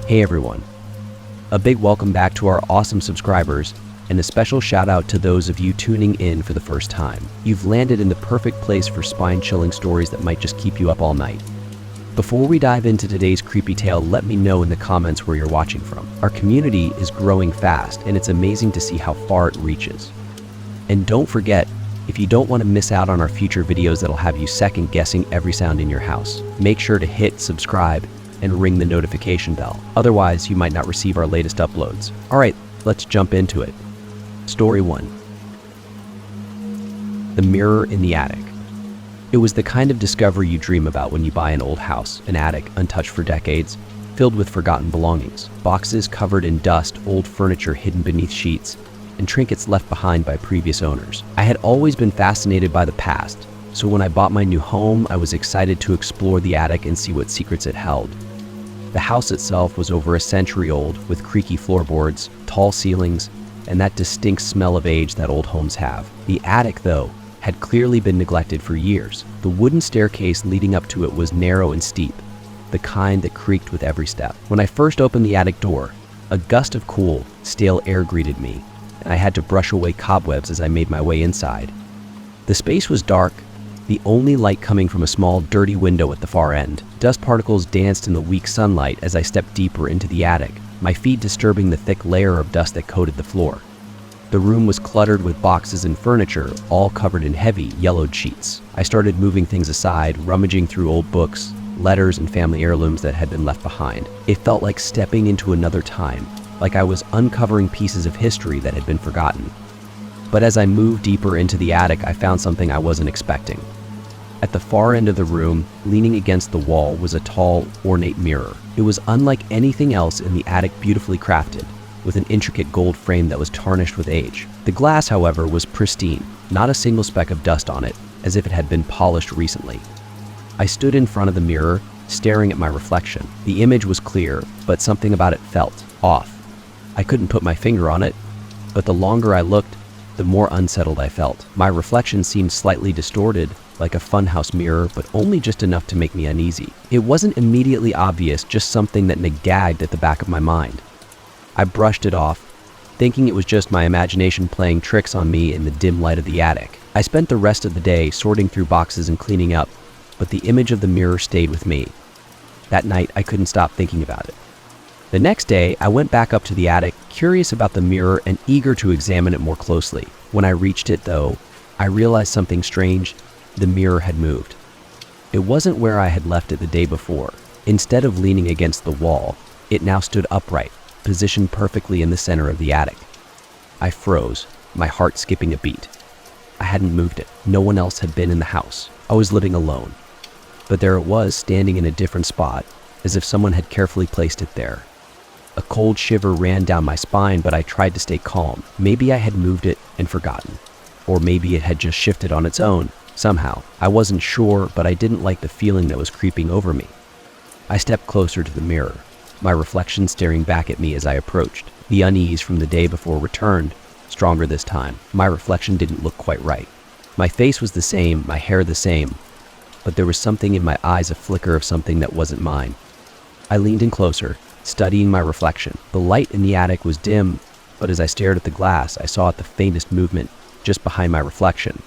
Hey everyone, a big welcome back to our awesome subscribers and a special shout out to those of you tuning in for the first time. You've landed in the perfect place for spine-chilling stories that might just keep you up all night. Before we dive into today's creepy tale, let me know in the comments where you're watching from. Our community is growing fast and it's amazing to see how far it reaches. And don't forget, if you don't want to miss out on our future videos that'll have you second guessing every sound in your house, make sure to hit subscribe and ring the notification bell. Otherwise, you might not receive our latest uploads. All right, let's jump into it. Story 1. The mirror in the attic. It was the kind of discovery you dream about when you buy an old house, an attic untouched for decades, filled with forgotten belongings, boxes covered in dust, old furniture hidden beneath sheets, and trinkets left behind by previous owners. I had always been fascinated by the past, so when I bought my new home, I was excited to explore the attic and see what secrets it held. The house itself was over a century old, with creaky floorboards, tall ceilings, and that distinct smell of age that old homes have. The attic, though, had clearly been neglected for years. The wooden staircase leading up to it was narrow and steep, the kind that creaked with every step. When I first opened the attic door, a gust of cool, stale air greeted me, and I had to brush away cobwebs as I made my way inside. The space was dark, the only light coming from a small, dirty window at the far end. Dust particles danced in the weak sunlight as I stepped deeper into the attic, my feet disturbing the thick layer of dust that coated the floor. The room was cluttered with boxes and furniture, all covered in heavy, yellowed sheets. I started moving things aside, rummaging through old books, letters, and family heirlooms that had been left behind. It felt like stepping into another time, like I was uncovering pieces of history that had been forgotten. But as I moved deeper into the attic, I found something I wasn't expecting. At the far end of the room, leaning against the wall, was a tall, ornate mirror. It was unlike anything else in the attic, beautifully crafted, with an intricate gold frame that was tarnished with age. The glass, however, was pristine, not a single speck of dust on it, as if it had been polished recently. I stood in front of the mirror, staring at my reflection. The image was clear, but something about it felt off. I couldn't put my finger on it, but the longer I looked, the more unsettled I felt. My reflection seemed slightly distorted, like a funhouse mirror, but only just enough to make me uneasy. It wasn't immediately obvious, just something that nagged at the back of my mind. I brushed it off, thinking it was just my imagination playing tricks on me in the dim light of the attic. I spent the rest of the day sorting through boxes and cleaning up, but the image of the mirror stayed with me. That night, I couldn't stop thinking about it. The next day, I went back up to the attic, curious about the mirror and eager to examine it more closely. When I reached it, though, I realized something strange. The mirror had moved. It wasn't where I had left it the day before. Instead of leaning against the wall, it now stood upright, positioned perfectly in the center of the attic. I froze, my heart skipping a beat. I hadn't moved it. No one else had been in the house. I was living alone. But there it was, standing in a different spot, as if someone had carefully placed it there. A cold shiver ran down my spine, but I tried to stay calm. Maybe I had moved it and forgotten. Or maybe it had just shifted on its own. Somehow, I wasn't sure, but I didn't like the feeling that was creeping over me. I stepped closer to the mirror, my reflection staring back at me as I approached. The unease from the day before returned, stronger this time. My reflection didn't look quite right. My face was the same, my hair the same, but there was something in my eyes, a flicker of something that wasn't mine. I leaned in closer, studying my reflection. The light in the attic was dim, but as I stared at the glass, I saw the faintest movement just behind my reflection.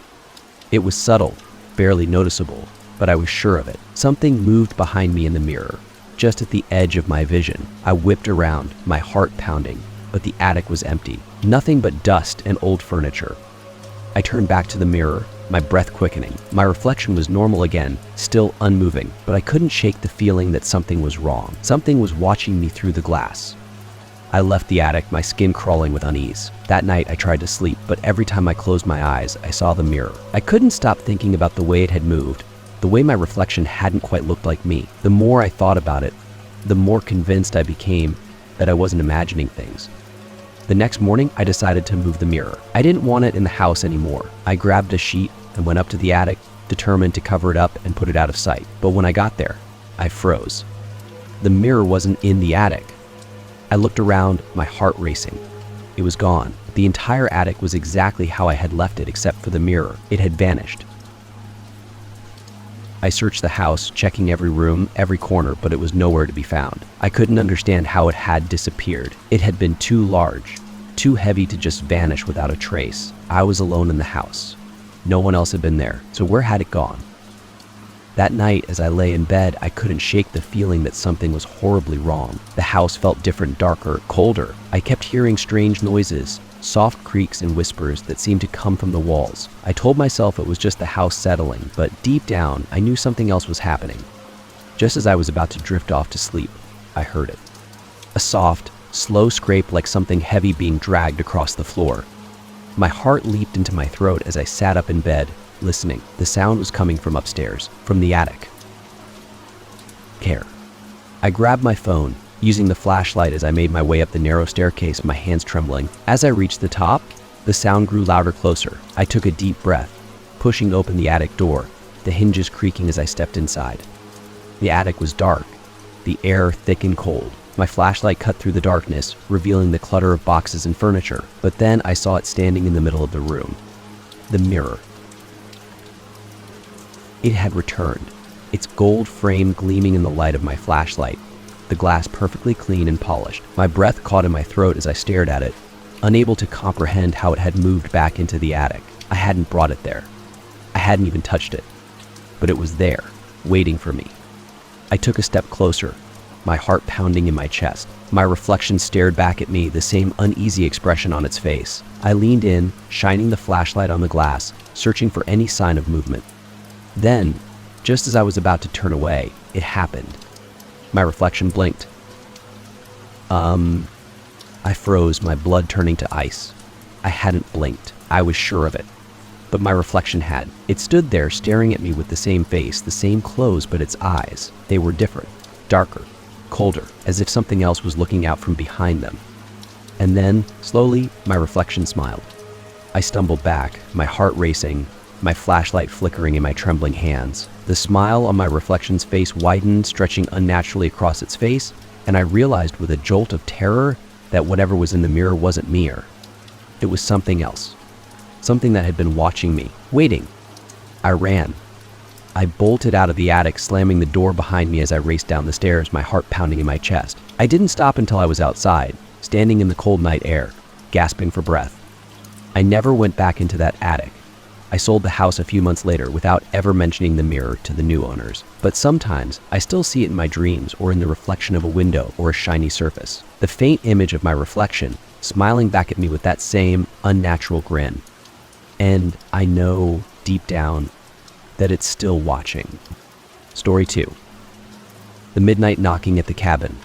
It was subtle, barely noticeable, but I was sure of it. Something moved behind me in the mirror, just at the edge of my vision. I whipped around, my heart pounding, but the attic was empty. Nothing but dust and old furniture. I turned back to the mirror, my breath quickening. My reflection was normal again, still unmoving, but I couldn't shake the feeling that something was wrong. Something was watching me through the glass. I left the attic, my skin crawling with unease. That night I tried to sleep, but every time I closed my eyes, I saw the mirror. I couldn't stop thinking about the way it had moved, the way my reflection hadn't quite looked like me. The more I thought about it, the more convinced I became that I wasn't imagining things. The next morning, I decided to move the mirror. I didn't want it in the house anymore. I grabbed a sheet and went up to the attic, determined to cover it up and put it out of sight. But when I got there, I froze. The mirror wasn't in the attic. I looked around, my heart racing. It was gone. The entire attic was exactly how I had left it except for the mirror. It had vanished. I searched the house, checking every room, every corner, but it was nowhere to be found. I couldn't understand how it had disappeared. It had been too large, too heavy to just vanish without a trace. I was alone in the house. No one else had been there, so where had it gone? That night, as I lay in bed, I couldn't shake the feeling that something was horribly wrong. The house felt different, darker, colder. I kept hearing strange noises, soft creaks and whispers that seemed to come from the walls. I told myself it was just the house settling, but deep down, I knew something else was happening. Just as I was about to drift off to sleep, I heard it. A soft, slow scrape like something heavy being dragged across the floor. My heart leaped into my throat as I sat up in bed, listening. The sound was coming from upstairs, from the attic. Care. I grabbed my phone, using the flashlight as I made my way up the narrow staircase, my hands trembling. As I reached the top, the sound grew louder, closer. I took a deep breath, pushing open the attic door, the hinges creaking as I stepped inside. The attic was dark, the air thick and cold. My flashlight cut through the darkness, revealing the clutter of boxes and furniture. But then I saw it standing in the middle of the room. The mirror. It had returned, its gold frame gleaming in the light of my flashlight, the glass perfectly clean and polished. My breath caught in my throat as I stared at it, unable to comprehend how it had moved back into the attic. I hadn't brought it there. I hadn't even touched it. But it was there, waiting for me. I took a step closer, my heart pounding in my chest. My reflection stared back at me, the same uneasy expression on its face. I leaned in, shining the flashlight on the glass, searching for any sign of movement. Then, just as I was about to turn away, it happened. My reflection blinked. I froze, my blood turning to ice. I hadn't blinked. I was sure of it. But my reflection had. It stood there staring at me with the same face, the same clothes, but its eyes, they were different, darker, colder, as if something else was looking out from behind them. And then, slowly, my reflection smiled. I stumbled back, my heart racing, my flashlight flickering in my trembling hands. The smile on my reflection's face widened, stretching unnaturally across its face, and I realized with a jolt of terror that whatever was in the mirror wasn't me. It was something else. Something that had been watching me, waiting. I ran. I bolted out of the attic, slamming the door behind me as I raced down the stairs, my heart pounding in my chest. I didn't stop until I was outside, standing in the cold night air, gasping for breath. I never went back into that attic. I sold the house a few months later without ever mentioning the mirror to the new owners. But sometimes, I still see it in my dreams or in the reflection of a window or a shiny surface. The faint image of my reflection, smiling back at me with that same unnatural grin. And I know, deep down, that it's still watching. Story 2. The midnight knocking at the cabin.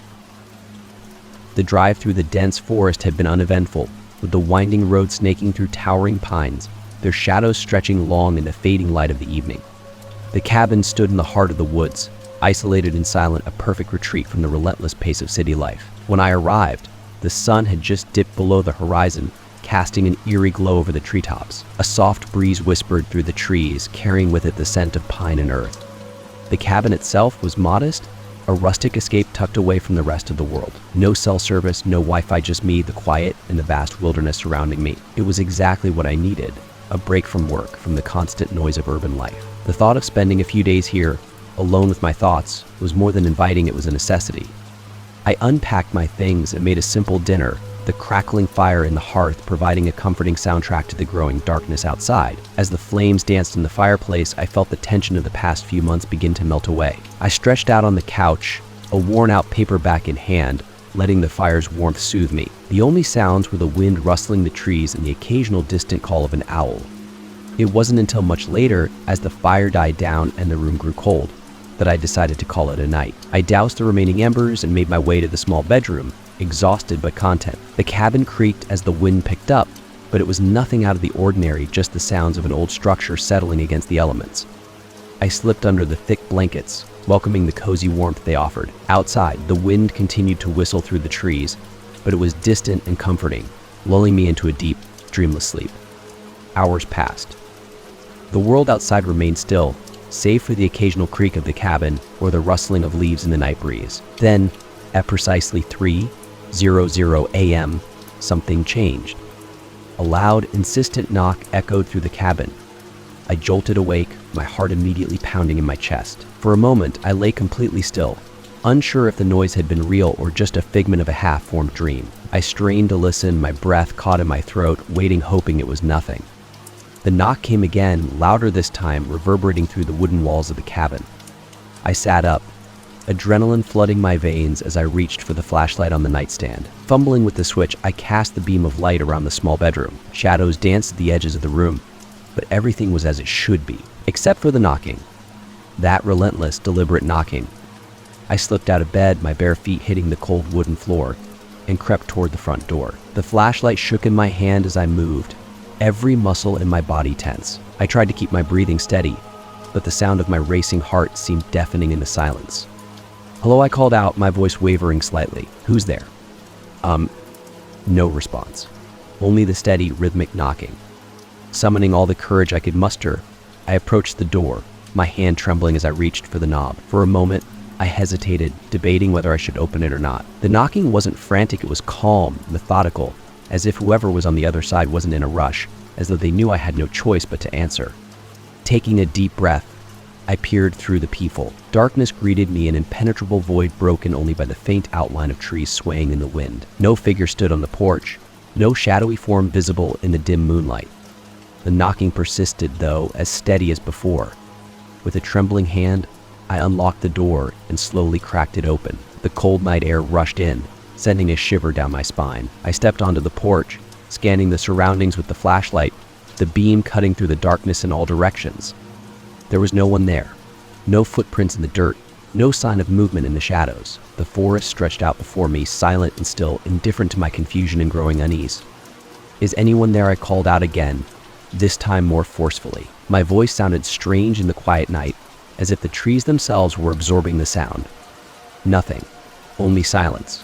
The drive through the dense forest had been uneventful, with the winding road snaking through towering pines, their shadows stretching long in the fading light of the evening. The cabin stood in the heart of the woods, isolated and silent, a perfect retreat from the relentless pace of city life. When I arrived, the sun had just dipped below the horizon, casting an eerie glow over the treetops. A soft breeze whispered through the trees, carrying with it the scent of pine and earth. The cabin itself was modest, a rustic escape tucked away from the rest of the world. No cell service, no Wi-Fi, just me, the quiet, and the vast wilderness surrounding me. It was exactly what I needed. A break from work, from the constant noise of urban life. The thought of spending a few days here, alone with my thoughts, was more than inviting, it was a necessity. I unpacked my things and made a simple dinner, the crackling fire in the hearth providing a comforting soundtrack to the growing darkness outside. As the flames danced in the fireplace, I felt the tension of the past few months begin to melt away. I stretched out on the couch, a worn-out paperback in hand, letting the fire's warmth soothe me. The only sounds were the wind rustling the trees and the occasional distant call of an owl. It wasn't until much later, as the fire died down and the room grew cold, that I decided to call it a night. I doused the remaining embers and made my way to the small bedroom, exhausted but content. The cabin creaked as the wind picked up, but it was nothing out of the ordinary, just the sounds of an old structure settling against the elements. I slipped under the thick blankets, welcoming the cozy warmth they offered. Outside, the wind continued to whistle through the trees, but it was distant and comforting, lulling me into a deep, dreamless sleep. Hours passed. The world outside remained still, save for the occasional creak of the cabin or the rustling of leaves in the night breeze. Then, at precisely 3:00 a.m., something changed. A loud, insistent knock echoed through the cabin. I jolted awake, my heart immediately pounding in my chest. For a moment, I lay completely still, unsure if the noise had been real or just a figment of a half-formed dream. I strained to listen, my breath caught in my throat, waiting, hoping it was nothing. The knock came again, louder this time, reverberating through the wooden walls of the cabin. I sat up, adrenaline flooding my veins as I reached for the flashlight on the nightstand. Fumbling with the switch, I cast the beam of light around the small bedroom. Shadows danced at the edges of the room, but everything was as it should be, except for the knocking. That relentless, deliberate knocking. I slipped out of bed, my bare feet hitting the cold wooden floor, and crept toward the front door. The flashlight shook in my hand as I moved, every muscle in my body tense. I tried to keep my breathing steady, but the sound of my racing heart seemed deafening in the silence. "Hello," I called out, my voice wavering slightly. "Who's there?" No response. Only the steady, rhythmic knocking. Summoning all the courage I could muster, I approached the door, my hand trembling as I reached for the knob. For a moment, I hesitated, debating whether I should open it or not. The knocking wasn't frantic, it was calm, methodical, as if whoever was on the other side wasn't in a rush, as though they knew I had no choice but to answer. Taking a deep breath, I peered through the peephole. Darkness greeted me, an impenetrable void broken only by the faint outline of trees swaying in the wind. No figure stood on the porch, no shadowy form visible in the dim moonlight. The knocking persisted, though, as steady as before. With a trembling hand, I unlocked the door and slowly cracked it open. The cold night air rushed in, sending a shiver down my spine. I stepped onto the porch, scanning the surroundings with the flashlight, the beam cutting through the darkness in all directions. There was no one there. No footprints in the dirt, no sign of movement in the shadows. The forest stretched out before me, silent and still, indifferent to my confusion and growing unease. "Is anyone there?" I called out again, this time more forcefully. My voice sounded strange in the quiet night, as if the trees themselves were absorbing the sound. Nothing, only silence.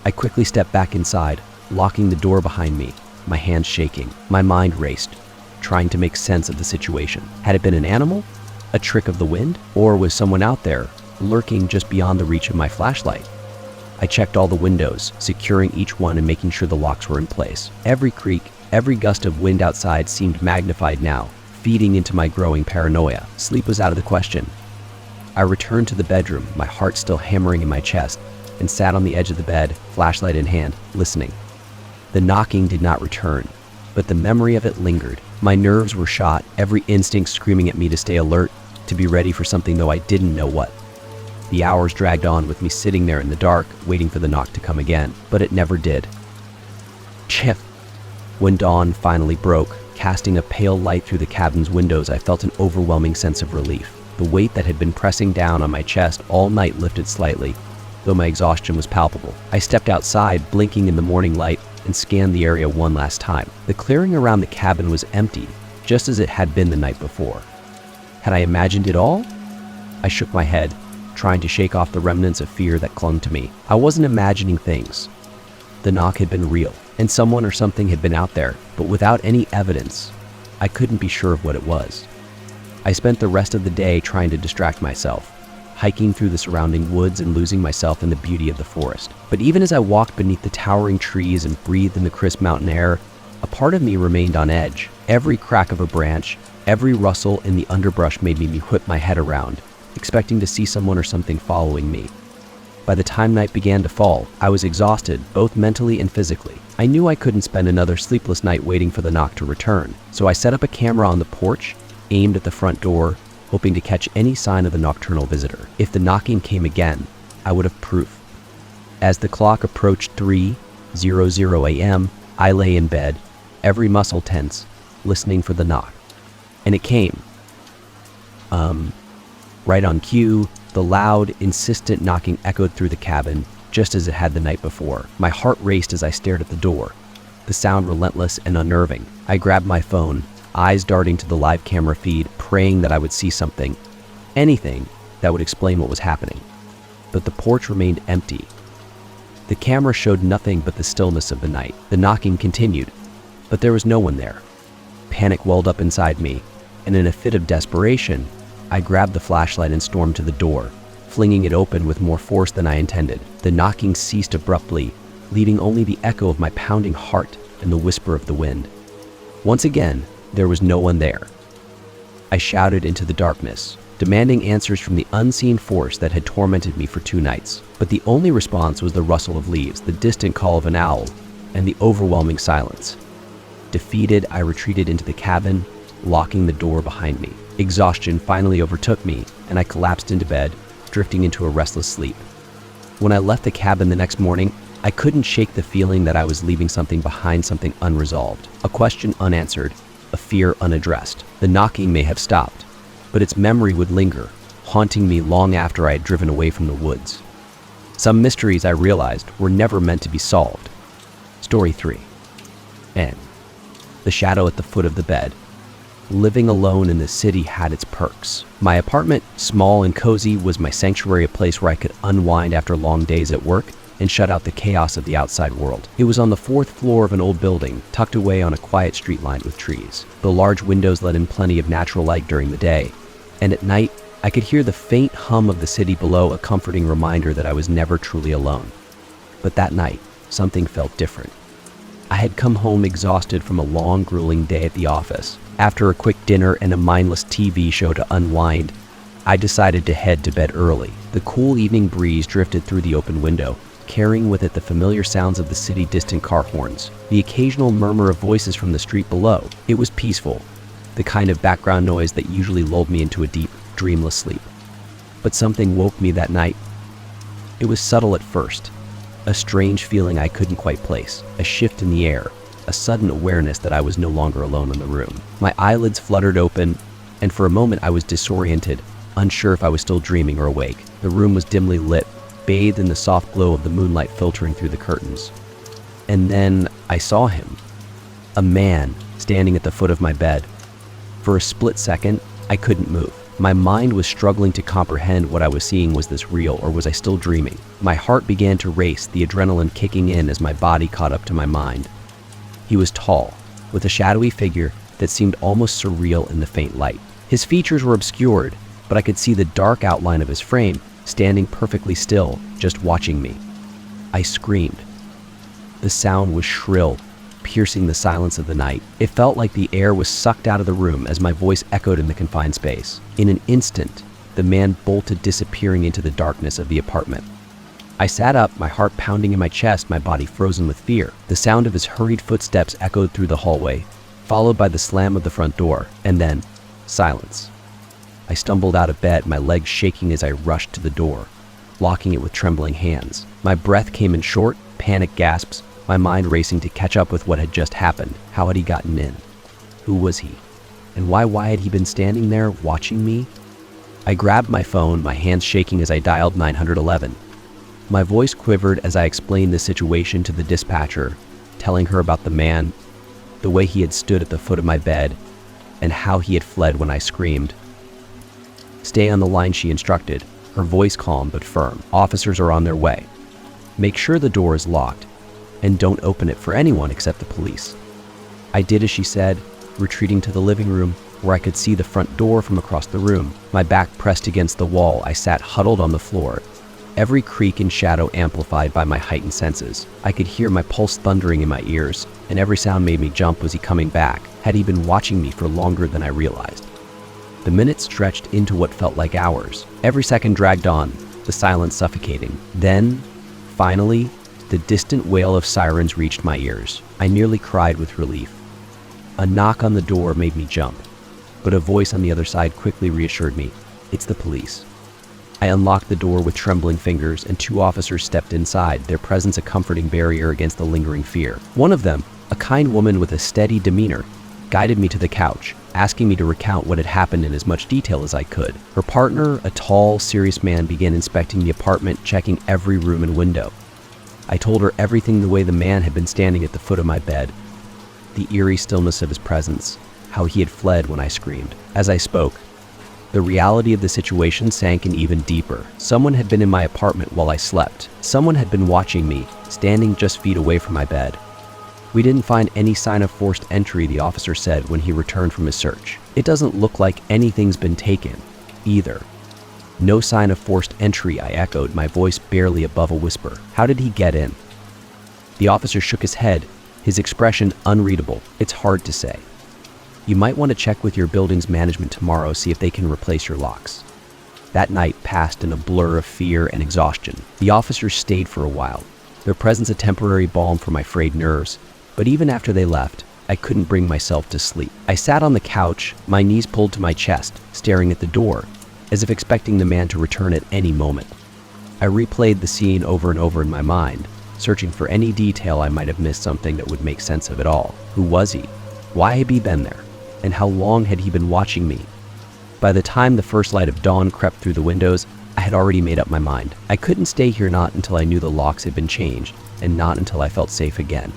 I quickly stepped back inside, locking the door behind me, my hands shaking. My mind raced, trying to make sense of the situation. Had it been an animal? A trick of the wind? Or was someone out there, lurking just beyond the reach of my flashlight? I checked all the windows, securing each one and making sure the locks were in place. Every creak, every gust of wind outside seemed magnified now, feeding into my growing paranoia. Sleep was out of the question. I returned to the bedroom, my heart still hammering in my chest, and sat on the edge of the bed, flashlight in hand, listening. The knocking did not return, but the memory of it lingered. My nerves were shot, every instinct screaming at me to stay alert, to be ready for something, though I didn't know what. The hours dragged on with me sitting there in the dark, waiting for the knock to come again, but it never did. Chip. When dawn finally broke, casting a pale light through the cabin's windows, I felt an overwhelming sense of relief. The weight that had been pressing down on my chest all night lifted slightly, though my exhaustion was palpable. I stepped outside, blinking in the morning light, and scanned the area one last time. The clearing around the cabin was empty, just as it had been the night before. Had I imagined it all? I shook my head, trying to shake off the remnants of fear that clung to me. I wasn't imagining things. The knock had been real, and someone or something had been out there, but without any evidence, I couldn't be sure of what it was. I spent the rest of the day trying to distract myself, hiking through the surrounding woods and losing myself in the beauty of the forest. But even as I walked beneath the towering trees and breathed in the crisp mountain air, a part of me remained on edge. Every crack of a branch, every rustle in the underbrush made me whip my head around, expecting to see someone or something following me. By the time night began to fall, I was exhausted, both mentally and physically. I knew I couldn't spend another sleepless night waiting for the knock to return, so I set up a camera on the porch, aimed at the front door, hoping to catch any sign of the nocturnal visitor. If the knocking came again, I would have proof. As the clock approached 3:00 a.m., I lay in bed, every muscle tense, listening for the knock. And it came. Right on cue, the loud, insistent knocking echoed through the cabin, just as it had the night before. My heart raced as I stared at the door, the sound relentless and unnerving. I grabbed my phone, eyes darting to the live camera feed, praying that I would see something, anything that would explain what was happening. But the porch remained empty. The camera showed nothing but the stillness of the night. The knocking continued, but there was no one there. Panic welled up inside me, and in a fit of desperation, I grabbed the flashlight and stormed to the door, flinging it open with more force than I intended. The knocking ceased abruptly, leaving only the echo of my pounding heart and the whisper of the wind. Once again, there was no one there. I shouted into the darkness, demanding answers from the unseen force that had tormented me for 2 nights. But the only response was the rustle of leaves, the distant call of an owl, and the overwhelming silence. Defeated, I retreated into the cabin, locking the door behind me. Exhaustion finally overtook me, and I collapsed into bed, drifting into a restless sleep. When I left the cabin the next morning, I couldn't shake the feeling that I was leaving something behind, something unresolved, a question unanswered, a fear unaddressed. The knocking may have stopped, but its memory would linger, haunting me long after I had driven away from the woods. Some mysteries, I realized, were never meant to be solved. Story 3. N. The shadow at the foot of the bed. Living alone in the city had its perks. My apartment, small and cozy, was my sanctuary, a place where I could unwind after long days at work and shut out the chaos of the outside world. It was on the 4th floor of an old building, tucked away on a quiet street lined with trees. The large windows let in plenty of natural light during the day, and at night, I could hear the faint hum of the city below, a comforting reminder that I was never truly alone. But that night, something felt different. I had come home exhausted from a long, grueling day at the office. After a quick dinner and a mindless TV show to unwind, I decided to head to bed early. The cool evening breeze drifted through the open window, carrying with it the familiar sounds of the city, distant car horns, the occasional murmur of voices from the street below. It was peaceful, the kind of background noise that usually lulled me into a deep, dreamless sleep. But something woke me that night. It was subtle at first, a strange feeling I couldn't quite place, a shift in the air, a sudden awareness that I was no longer alone in the room. My eyelids fluttered open, and for a moment I was disoriented, unsure if I was still dreaming or awake. The room was dimly lit, bathed in the soft glow of the moonlight filtering through the curtains. And then I saw him, a man standing at the foot of my bed. For a split second, I couldn't move. My mind was struggling to comprehend what I was seeing. Was this real, or was I still dreaming? My heart began to race, the adrenaline kicking in as my body caught up to my mind. He was tall, with a shadowy figure that seemed almost surreal in the faint light. His features were obscured, but I could see the dark outline of his frame, standing perfectly still, just watching me. I screamed. The sound was shrill, piercing the silence of the night. It felt like the air was sucked out of the room as my voice echoed in the confined space. In an instant, the man bolted, disappearing into the darkness of the apartment. I sat up, my heart pounding in my chest, my body frozen with fear. The sound of his hurried footsteps echoed through the hallway, followed by the slam of the front door, and then silence. I stumbled out of bed, my legs shaking as I rushed to the door, locking it with trembling hands. My breath came in short, panic gasps, my mind racing to catch up with what had just happened. How had he gotten in? Who was he? And why had he been standing there watching me? I grabbed my phone, my hands shaking as I dialed 911. My voice quivered as I explained the situation to the dispatcher, telling her about the man, the way he had stood at the foot of my bed, and how he had fled when I screamed. "Stay on the line," she instructed, her voice calm but firm. "Officers are on their way. Make sure the door is locked, and don't open it for anyone except the police." I did as she said, retreating to the living room, where I could see the front door from across the room. My back pressed against the wall, I sat huddled on the floor, every creak and shadow amplified by my heightened senses. I could hear my pulse thundering in my ears, and every sound made me jump. Was he coming back? Had he been watching me for longer than I realized? The minutes stretched into what felt like hours. Every second dragged on, the silence suffocating. Then, finally, the distant wail of sirens reached my ears. I nearly cried with relief. A knock on the door made me jump, but a voice on the other side quickly reassured me. It's the police. I unlocked the door with trembling fingers, and 2 officers stepped inside, their presence a comforting barrier against the lingering fear. One of them, a kind woman with a steady demeanor, guided me to the couch, asking me to recount what had happened in as much detail as I could. Her partner, a tall, serious man, began inspecting the apartment, checking every room and window. I told her everything, the way the man had been standing at the foot of my bed, the eerie stillness of his presence, how he had fled when I screamed. As I spoke, the reality of the situation sank in even deeper. Someone had been in my apartment while I slept. Someone had been watching me, standing just feet away from my bed. "We didn't find any sign of forced entry," the officer said when he returned from his search. "It doesn't look like anything's been taken, either." "No sign of forced entry," I echoed, my voice barely above a whisper. "How did he get in?" The officer shook his head, his expression unreadable. "It's hard to say. You might want to check with your building's management tomorrow, see if they can replace your locks." That night passed in a blur of fear and exhaustion. The officers stayed for a while, their presence a temporary balm for my frayed nerves. But even after they left, I couldn't bring myself to sleep. I sat on the couch, my knees pulled to my chest, staring at the door, as if expecting the man to return at any moment. I replayed the scene over and over in my mind, searching for any detail I might have missed, something that would make sense of it all. Who was he? Why had he been there? And how long had he been watching me? By the time the first light of dawn crept through the windows, I had already made up my mind. I couldn't stay here not until I knew the locks had been changed, and not until I felt safe again.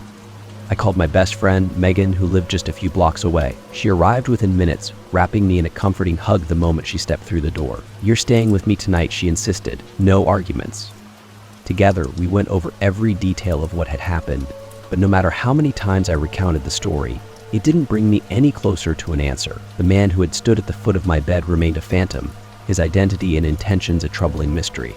I called my best friend, Megan, who lived just a few blocks away. She arrived within minutes, wrapping me in a comforting hug the moment she stepped through the door. "You're staying with me tonight," she insisted. No arguments. Together, we went over every detail of what had happened, but no matter how many times I recounted the story, it didn't bring me any closer to an answer. The man who had stood at the foot of my bed remained a phantom, his identity and intentions a troubling mystery.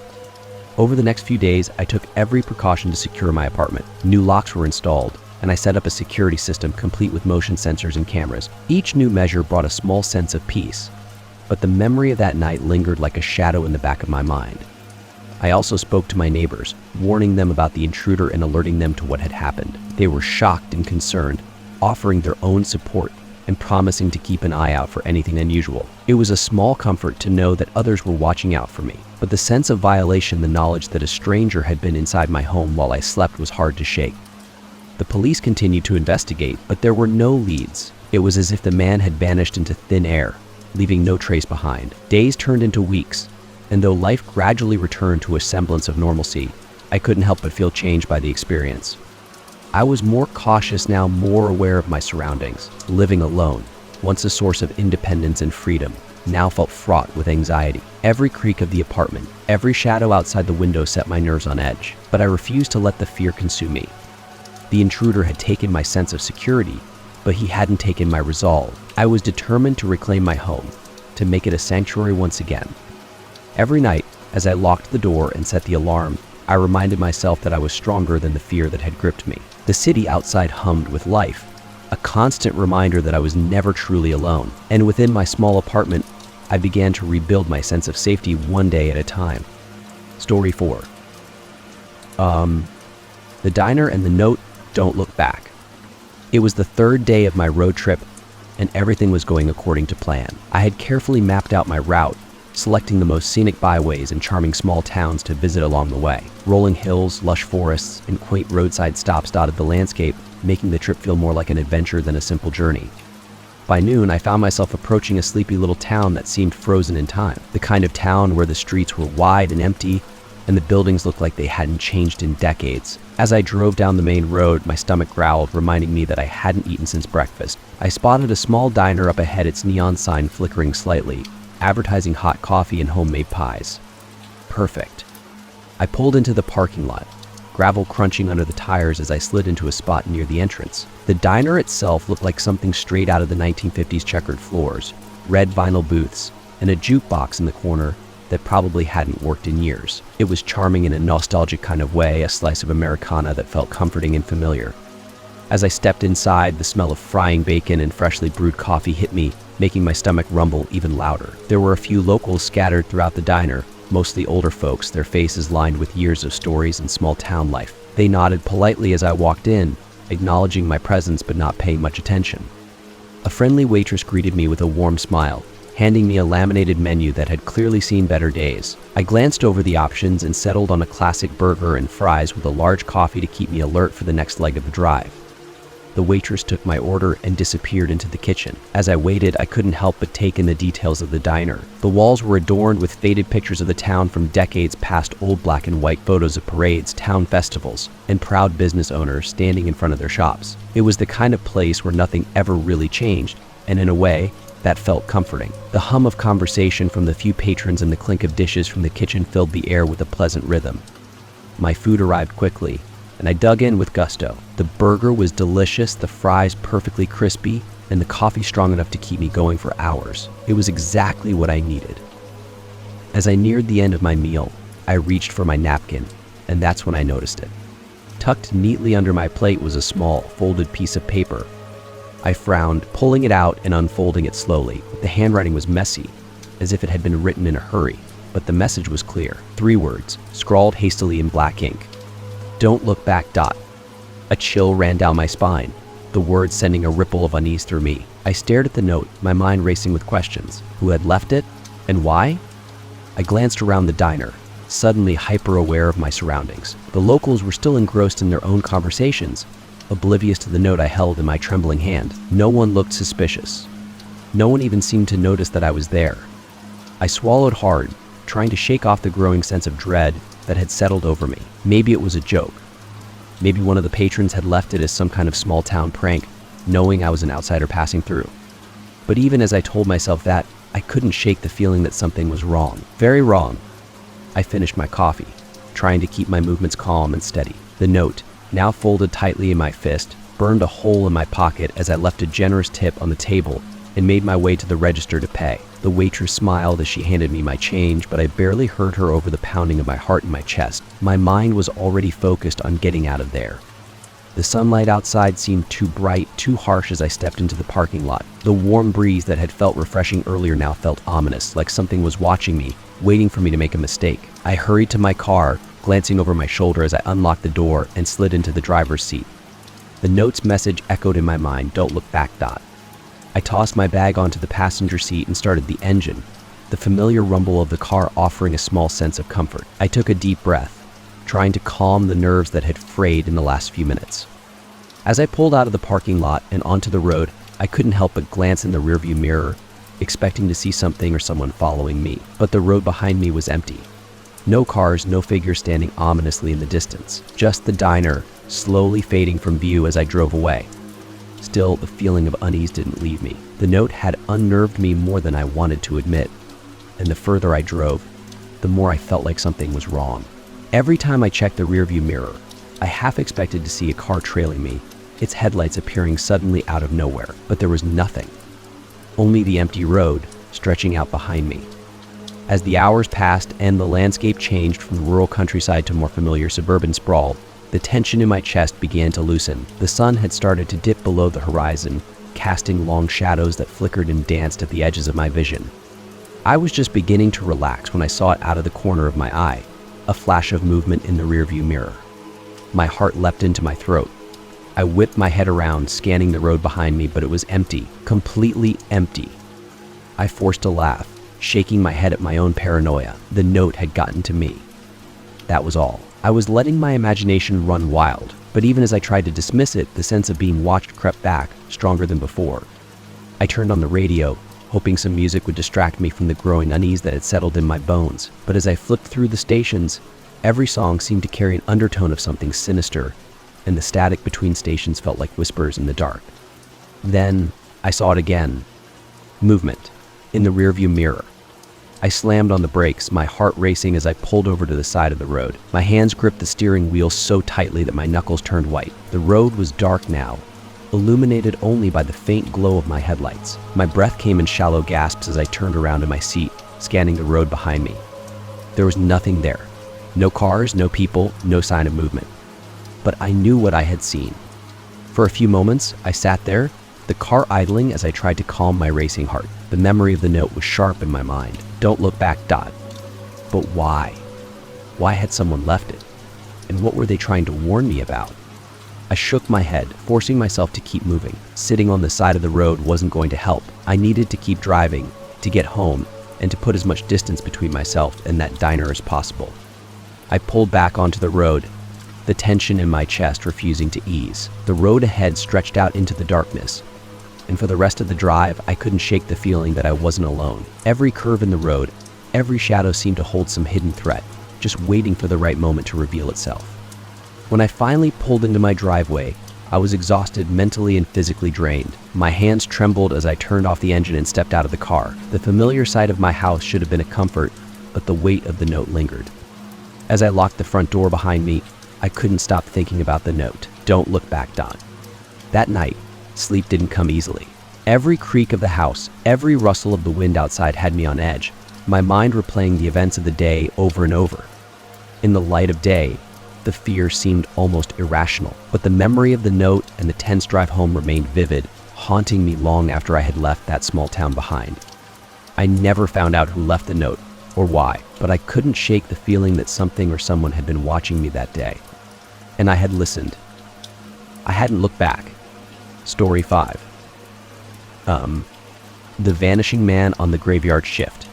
Over the next few days, I took every precaution to secure my apartment. New locks were installed, and I set up a security system complete with motion sensors and cameras. Each new measure brought a small sense of peace, but the memory of that night lingered like a shadow in the back of my mind. I also spoke to my neighbors, warning them about the intruder and alerting them to what had happened. They were shocked and concerned, offering their own support and promising to keep an eye out for anything unusual. It was a small comfort to know that others were watching out for me, but the sense of violation, the knowledge that a stranger had been inside my home while I slept, was hard to shake. The police continued to investigate, but there were no leads. It was as if the man had vanished into thin air, leaving no trace behind. Days turned into weeks, and though life gradually returned to a semblance of normalcy, I couldn't help but feel changed by the experience. I was more cautious now, more aware of my surroundings. Living alone, once a source of independence and freedom, now felt fraught with anxiety. Every creak of the apartment, every shadow outside the window set my nerves on edge, but I refused to let the fear consume me. The intruder had taken my sense of security, but he hadn't taken my resolve. I was determined to reclaim my home, to make it a sanctuary once again. Every night, as I locked the door and set the alarm, I reminded myself that I was stronger than the fear that had gripped me. The city outside hummed with life, a constant reminder that I was never truly alone. And within my small apartment, I began to rebuild my sense of safety one day at a time. Story 4. The diner and the note, "Don't look back." It was the third day of my road trip, and everything was going according to plan. I had carefully mapped out my route, selecting the most scenic byways and charming small towns to visit along the way. Rolling hills, lush forests, and quaint roadside stops dotted the landscape, making the trip feel more like an adventure than a simple journey. By noon, I found myself approaching a sleepy little town that seemed frozen in time. The kind of town where the streets were wide and empty, and the buildings looked like they hadn't changed in decades. As I drove down the main road, my stomach growled, reminding me that I hadn't eaten since breakfast. I spotted a small diner up ahead, its neon sign flickering slightly, advertising hot coffee and homemade pies. Perfect. I pulled into the parking lot, gravel crunching under the tires as I slid into a spot near the entrance. The diner itself looked like something straight out of the 1950s checkered floors, red vinyl booths, and a jukebox in the corner that probably hadn't worked in years. It was charming in a nostalgic kind of way, a slice of Americana that felt comforting and familiar. As I stepped inside, the smell of frying bacon and freshly brewed coffee hit me, making my stomach rumble even louder. There were a few locals scattered throughout the diner, mostly older folks, their faces lined with years of stories and small town life. They nodded politely as I walked in, acknowledging my presence but not paying much attention. A friendly waitress greeted me with a warm smile, handing me a laminated menu that had clearly seen better days. I glanced over the options and settled on a classic burger and fries with a large coffee to keep me alert for the next leg of the drive. The waitress took my order and disappeared into the kitchen. As I waited, I couldn't help but take in the details of the diner. The walls were adorned with faded pictures of the town from decades past, old black and white photos of parades, town festivals, and proud business owners standing in front of their shops. It was the kind of place where nothing ever really changed, and in a way, that felt comforting. The hum of conversation from the few patrons and the clink of dishes from the kitchen filled the air with a pleasant rhythm. My food arrived quickly, and I dug in with gusto. The burger was delicious, the fries perfectly crispy, and the coffee strong enough to keep me going for hours. It was exactly what I needed. As I neared the end of my meal, I reached for my napkin, and that's when I noticed it. Tucked neatly under my plate was a small, folded piece of paper. I frowned, pulling it out and unfolding it slowly. The handwriting was messy, as if it had been written in a hurry, but the message was clear. 3 words, scrawled hastily in black ink. Don't look back. A chill ran down my spine, the words sending a ripple of unease through me. I stared at the note, my mind racing with questions. Who had left it? And why? I glanced around the diner, suddenly hyper-aware of my surroundings. The locals were still engrossed in their own conversations, oblivious to the note I held in my trembling hand. No one looked suspicious. No one even seemed to notice that I was there. I swallowed hard, trying to shake off the growing sense of dread that had settled over me. Maybe it was a joke. Maybe one of the patrons had left it as some kind of small-town prank, knowing I was an outsider passing through. But even as I told myself that, I couldn't shake the feeling that something was wrong. Very wrong. I finished my coffee, trying to keep my movements calm and steady. The note, now folded tightly in my fist, burned a hole in my pocket as I left a generous tip on the table and made my way to the register to pay. The waitress smiled as she handed me my change, but I barely heard her over the pounding of my heart in my chest. My mind was already focused on getting out of there. The sunlight outside seemed too bright, too harsh as I stepped into the parking lot. The warm breeze that had felt refreshing earlier now felt ominous, like something was watching me, waiting for me to make a mistake. I hurried to my car, glancing over my shoulder as I unlocked the door and slid into the driver's seat. The note's message echoed in my mind, don't look back. I tossed my bag onto the passenger seat and started the engine, the familiar rumble of the car offering a small sense of comfort. I took a deep breath, trying to calm the nerves that had frayed in the last few minutes. As I pulled out of the parking lot and onto the road, I couldn't help but glance in the rearview mirror, expecting to see something or someone following me. But the road behind me was empty. No cars, no figures standing ominously in the distance. Just the diner, slowly fading from view as I drove away. Still, the feeling of unease didn't leave me. The note had unnerved me more than I wanted to admit, and the further I drove, the more I felt like something was wrong. Every time I checked the rearview mirror, I half expected to see a car trailing me, its headlights appearing suddenly out of nowhere, but there was nothing. Only the empty road stretching out behind me. As the hours passed and the landscape changed from rural countryside to more familiar suburban sprawl, the tension in my chest began to loosen. The sun had started to dip below the horizon, casting long shadows that flickered and danced at the edges of my vision. I was just beginning to relax when I saw it out of the corner of my eye, a flash of movement in the rearview mirror. My heart leapt into my throat. I whipped my head around, scanning the road behind me, but it was empty, completely empty. I forced a laugh, shaking my head at my own paranoia. The note had gotten to me. That was all. I was letting my imagination run wild, but even as I tried to dismiss it, the sense of being watched crept back, stronger than before. I turned on the radio, hoping some music would distract me from the growing unease that had settled in my bones. But as I flipped through the stations, every song seemed to carry an undertone of something sinister, and the static between stations felt like whispers in the dark. Then, I saw it again. Movement, in the rearview mirror. I slammed on the brakes, my heart racing as I pulled over to the side of the road. My hands gripped the steering wheel so tightly that my knuckles turned white. The road was dark now, illuminated only by the faint glow of my headlights. My breath came in shallow gasps as I turned around in my seat, scanning the road behind me. There was nothing there. No cars, no people, no sign of movement. But I knew what I had seen. For a few moments, I sat there, the car idling as I tried to calm my racing heart. The memory of the note was sharp in my mind. Don't look back. But why? Why had someone left it? And what were they trying to warn me about? I shook my head, forcing myself to keep moving. Sitting on the side of the road wasn't going to help. I needed to keep driving, to get home, and to put as much distance between myself and that diner as possible. I pulled back onto the road, the tension in my chest refusing to ease. The road ahead stretched out into the darkness, and for the rest of the drive, I couldn't shake the feeling that I wasn't alone. Every curve in the road, every shadow seemed to hold some hidden threat, just waiting for the right moment to reveal itself. When I finally pulled into my driveway, I was exhausted, mentally and physically drained. My hands trembled as I turned off the engine and stepped out of the car. The familiar sight of my house should have been a comfort, but the weight of the note lingered. As I locked the front door behind me, I couldn't stop thinking about the note. Don't look back. That night, sleep didn't come easily. Every creak of the house, every rustle of the wind outside had me on edge, my mind replaying the events of the day over and over. In the light of day, the fear seemed almost irrational, but the memory of the note and the tense drive home remained vivid, haunting me long after I had left that small town behind. I never found out who left the note or why, but I couldn't shake the feeling that something or someone had been watching me that day. And I had listened. I hadn't looked back. Story 5. The Vanishing Man on the Graveyard Shift.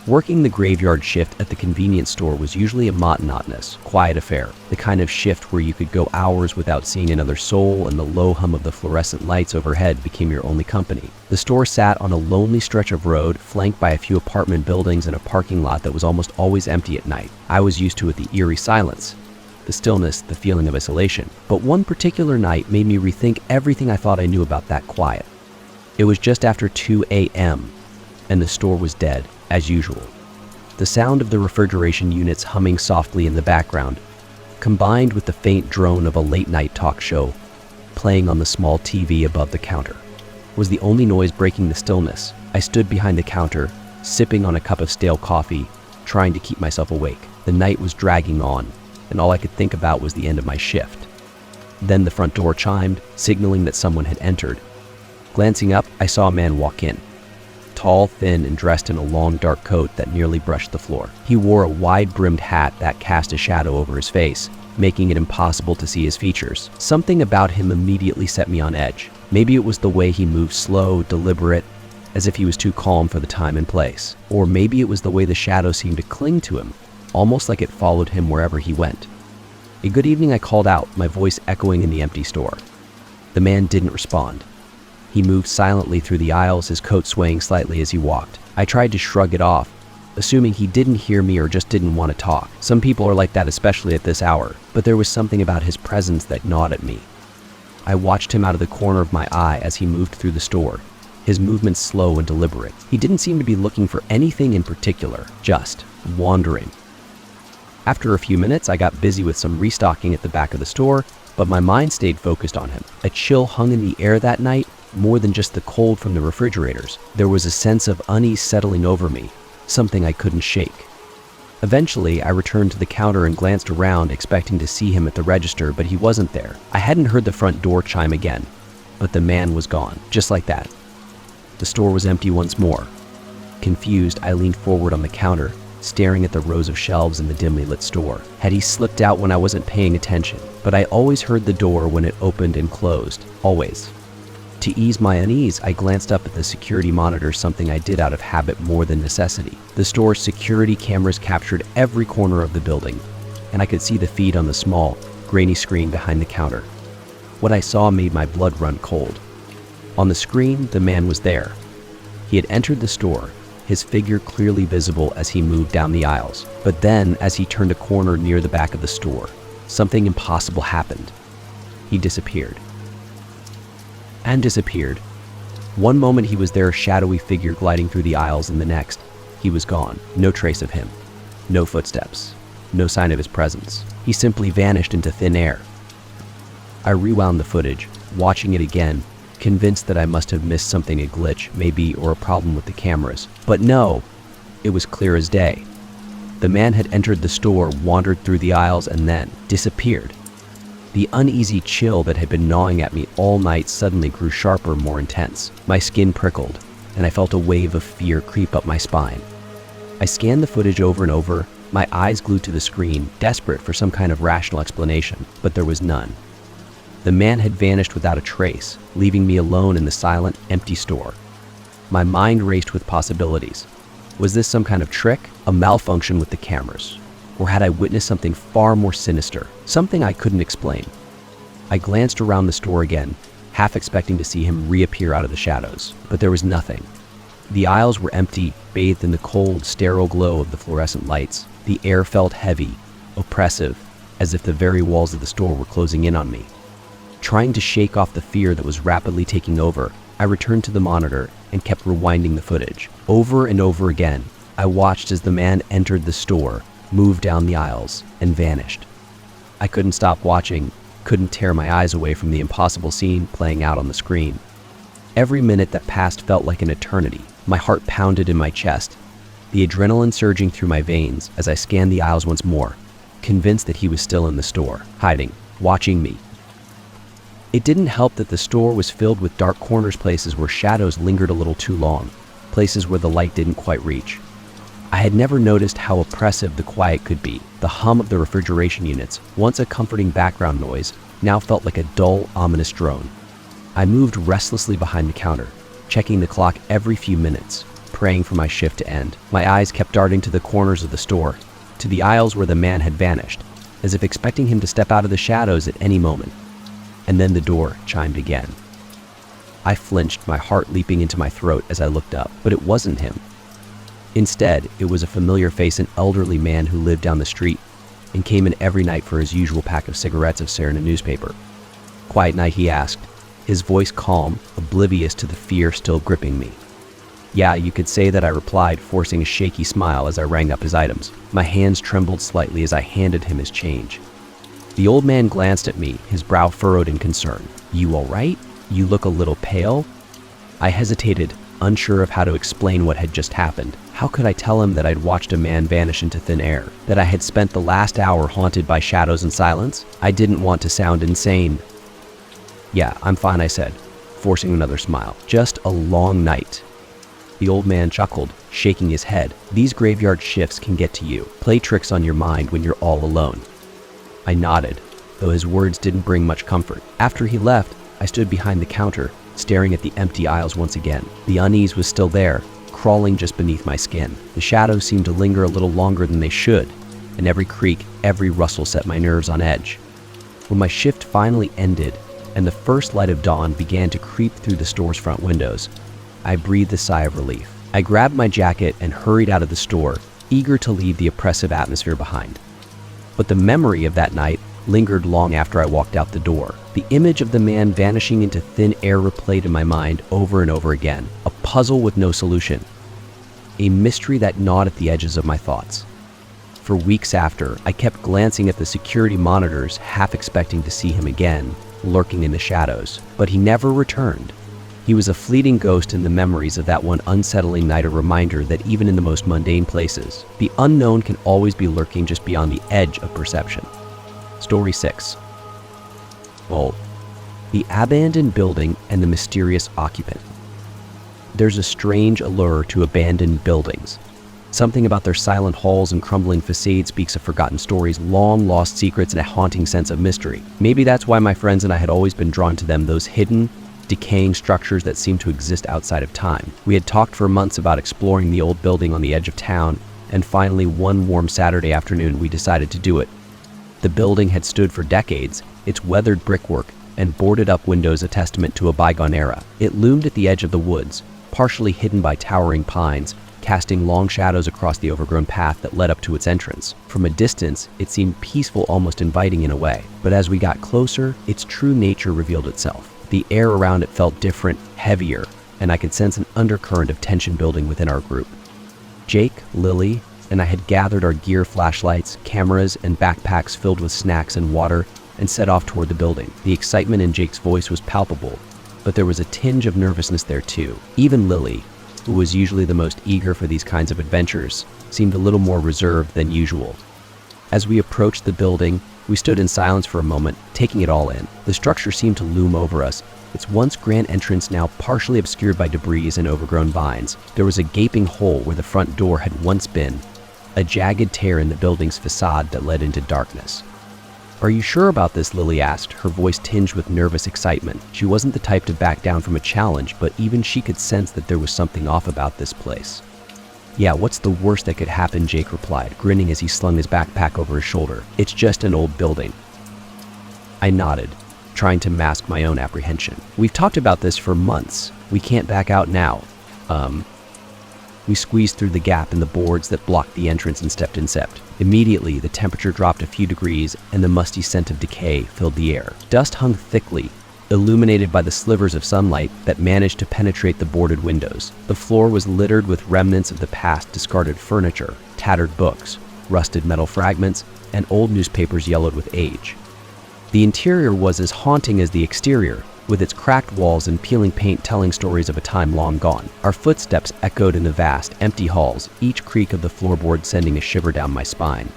Working the graveyard shift at the convenience store was usually a monotonous, quiet affair, the kind of shift where you could go hours without seeing another soul and the low hum of the fluorescent lights overhead became your only company. The store sat on a lonely stretch of road, flanked by a few apartment buildings and a parking lot that was almost always empty at night. I was used to it, the eerie silence, the stillness, the feeling of isolation. But one particular night made me rethink everything I thought I knew about that quiet. It was just after 2 a.m., and the store was dead, as usual. The sound of the refrigeration units humming softly in the background, combined with the faint drone of a late-night talk show playing on the small TV above the counter, was the only noise breaking the stillness. I stood behind the counter, sipping on a cup of stale coffee, trying to keep myself awake. The night was dragging on, and all I could think about was the end of my shift. Then the front door chimed, signaling that someone had entered. Glancing up, I saw a man walk in. Tall, thin, and dressed in a long, dark coat that nearly brushed the floor. He wore a wide-brimmed hat that cast a shadow over his face, making it impossible to see his features. Something about him immediately set me on edge. Maybe it was the way he moved slow, deliberate, as if he was too calm for the time and place. Or maybe it was the way the shadow seemed to cling to him, almost like it followed him wherever he went. "A good evening," I called out, my voice echoing in the empty store. The man didn't respond. He moved silently through the aisles, his coat swaying slightly as he walked. I tried to shrug it off, assuming he didn't hear me or just didn't want to talk. Some people are like that, especially at this hour, but there was something about his presence that gnawed at me. I watched him out of the corner of my eye as he moved through the store, his movements slow and deliberate. He didn't seem to be looking for anything in particular, just wandering. After a few minutes, I got busy with some restocking at the back of the store, but my mind stayed focused on him. A chill hung in the air that night, more than just the cold from the refrigerators. There was a sense of unease settling over me, something I couldn't shake. Eventually, I returned to the counter and glanced around, expecting to see him at the register, but he wasn't there. I hadn't heard the front door chime again, but the man was gone, just like that. The store was empty once more. Confused, I leaned forward on the counter, staring at the rows of shelves in the dimly lit store. Had he slipped out when I wasn't paying attention? But I always heard the door when it opened and closed, always. To ease my unease, I glanced up at the security monitor, something I did out of habit more than necessity. The store's security cameras captured every corner of the building, and I could see the feed on the small, grainy screen behind the counter. What I saw made my blood run cold. On the screen, the man was there. He had entered the store, his figure clearly visible as he moved down the aisles. But then, as he turned a corner near the back of the store, something impossible happened. He disappeared. And disappeared. One moment he was there, a shadowy figure gliding through the aisles, and the next, he was gone. No trace of him. No footsteps. No sign of his presence. He simply vanished into thin air. I rewound the footage, watching it again, convinced that I must have missed something, a glitch, maybe, or a problem with the cameras. But no, it was clear as day. The man had entered the store, wandered through the aisles, and then disappeared. The uneasy chill that had been gnawing at me all night suddenly grew sharper, more intense. My skin prickled, and I felt a wave of fear creep up my spine. I scanned the footage over and over, my eyes glued to the screen, desperate for some kind of rational explanation, but there was none. The man had vanished without a trace, leaving me alone in the silent, empty store. My mind raced with possibilities. Was this some kind of trick, a malfunction with the cameras? Or had I witnessed something far more sinister, something I couldn't explain? I glanced around the store again, half expecting to see him reappear out of the shadows, but there was nothing. The aisles were empty, bathed in the cold, sterile glow of the fluorescent lights. The air felt heavy, oppressive, as if the very walls of the store were closing in on me. Trying to shake off the fear that was rapidly taking over, I returned to the monitor and kept rewinding the footage. Over and over again, I watched as the man entered the store, moved down the aisles, and vanished. I couldn't stop watching, couldn't tear my eyes away from the impossible scene playing out on the screen. Every minute that passed felt like an eternity. My heart pounded in my chest, the adrenaline surging through my veins as I scanned the aisles once more, convinced that he was still in the store, hiding, watching me. It didn't help that the store was filled with dark corners, places where shadows lingered a little too long, places where the light didn't quite reach. I had never noticed how oppressive the quiet could be. The hum of the refrigeration units, once a comforting background noise, now felt like a dull, ominous drone. I moved restlessly behind the counter, checking the clock every few minutes, praying for my shift to end. My eyes kept darting to the corners of the store, to the aisles where the man had vanished, as if expecting him to step out of the shadows at any moment. And then the door chimed again. I flinched, my heart leaping into my throat as I looked up, but it wasn't him. Instead, it was a familiar face, an elderly man who lived down the street and came in every night for his usual pack of cigarettes, of staring at a newspaper. "Quiet night?" he asked, his voice calm, oblivious to the fear still gripping me. "Yeah, you could say that," I replied, forcing a shaky smile as I rang up his items. My hands trembled slightly as I handed him his change. The old man glanced at me, his brow furrowed in concern. "You all right? You look a little pale." I hesitated, unsure of how to explain what had just happened. How could I tell him that I'd watched a man vanish into thin air, that I had spent the last hour haunted by shadows and silence? I didn't want to sound insane. "Yeah, I'm fine," I said, forcing another smile. "Just a long night." The old man chuckled, shaking his head. "These graveyard shifts can get to you, play tricks on your mind when you're all alone." I nodded, though his words didn't bring much comfort. After he left, I stood behind the counter, staring at the empty aisles once again. The unease was still there, crawling just beneath my skin. The shadows seemed to linger a little longer than they should, and every creak, every rustle set my nerves on edge. When my shift finally ended, and the first light of dawn began to creep through the store's front windows, I breathed a sigh of relief. I grabbed my jacket and hurried out of the store, eager to leave the oppressive atmosphere behind. But the memory of that night lingered long after I walked out the door. The image of the man vanishing into thin air replayed in my mind over and over again, a puzzle with no solution, a mystery that gnawed at the edges of my thoughts. For weeks after, I kept glancing at the security monitors, half expecting to see him again, lurking in the shadows, but he never returned. He was a fleeting ghost in the memories of that one unsettling night, a reminder that even in the most mundane places, the unknown can always be lurking just beyond the edge of perception. Story 6. Well, the abandoned building and the mysterious occupant. There's a strange allure to abandoned buildings. Something about their silent halls and crumbling facades speaks of forgotten stories, long-lost secrets, and a haunting sense of mystery. Maybe that's why my friends and I had always been drawn to them, those hidden, decaying structures that seem to exist outside of time. We had talked for months about exploring the old building on the edge of town, and finally one warm Saturday afternoon we decided to do it. The building had stood for decades, its weathered brickwork and boarded-up windows a testament to a bygone era. It loomed at the edge of the woods, partially hidden by towering pines, casting long shadows across the overgrown path that led up to its entrance. From a distance, it seemed peaceful, almost inviting in a way. But as we got closer, its true nature revealed itself. The air around it felt different, heavier, and I could sense an undercurrent of tension building within our group. Jake, Lily, and I had gathered our gear, flashlights, cameras, and backpacks filled with snacks and water, and set off toward the building. The excitement in Jake's voice was palpable, but there was a tinge of nervousness there too. Even Lily, who was usually the most eager for these kinds of adventures, seemed a little more reserved than usual. As we approached the building, we stood in silence for a moment, taking it all in. The structure seemed to loom over us, its once grand entrance now partially obscured by debris and overgrown vines. There was a gaping hole where the front door had once been, a jagged tear in the building's facade that led into darkness. "Are you sure about this?" Lily asked, her voice tinged with nervous excitement. She wasn't the type to back down from a challenge, but even she could sense that there was something off about this place. "Yeah, what's the worst that could happen?" Jake replied, grinning as he slung his backpack over his shoulder. "It's just an old building." I nodded, trying to mask my own apprehension. "We've talked about this for months. We can't back out now." We squeezed through the gap in the boards that blocked the entrance and stepped in. Immediately, the temperature dropped a few degrees and the musty scent of decay filled the air. Dust hung thickly, illuminated by the slivers of sunlight that managed to penetrate the boarded windows. The floor was littered with remnants of the past, discarded furniture, tattered books, rusted metal fragments, and old newspapers yellowed with age. The interior was as haunting as the exterior, with its cracked walls and peeling paint telling stories of a time long gone. Our footsteps echoed in the vast, empty halls, each creak of the floorboard sending a shiver down my spine.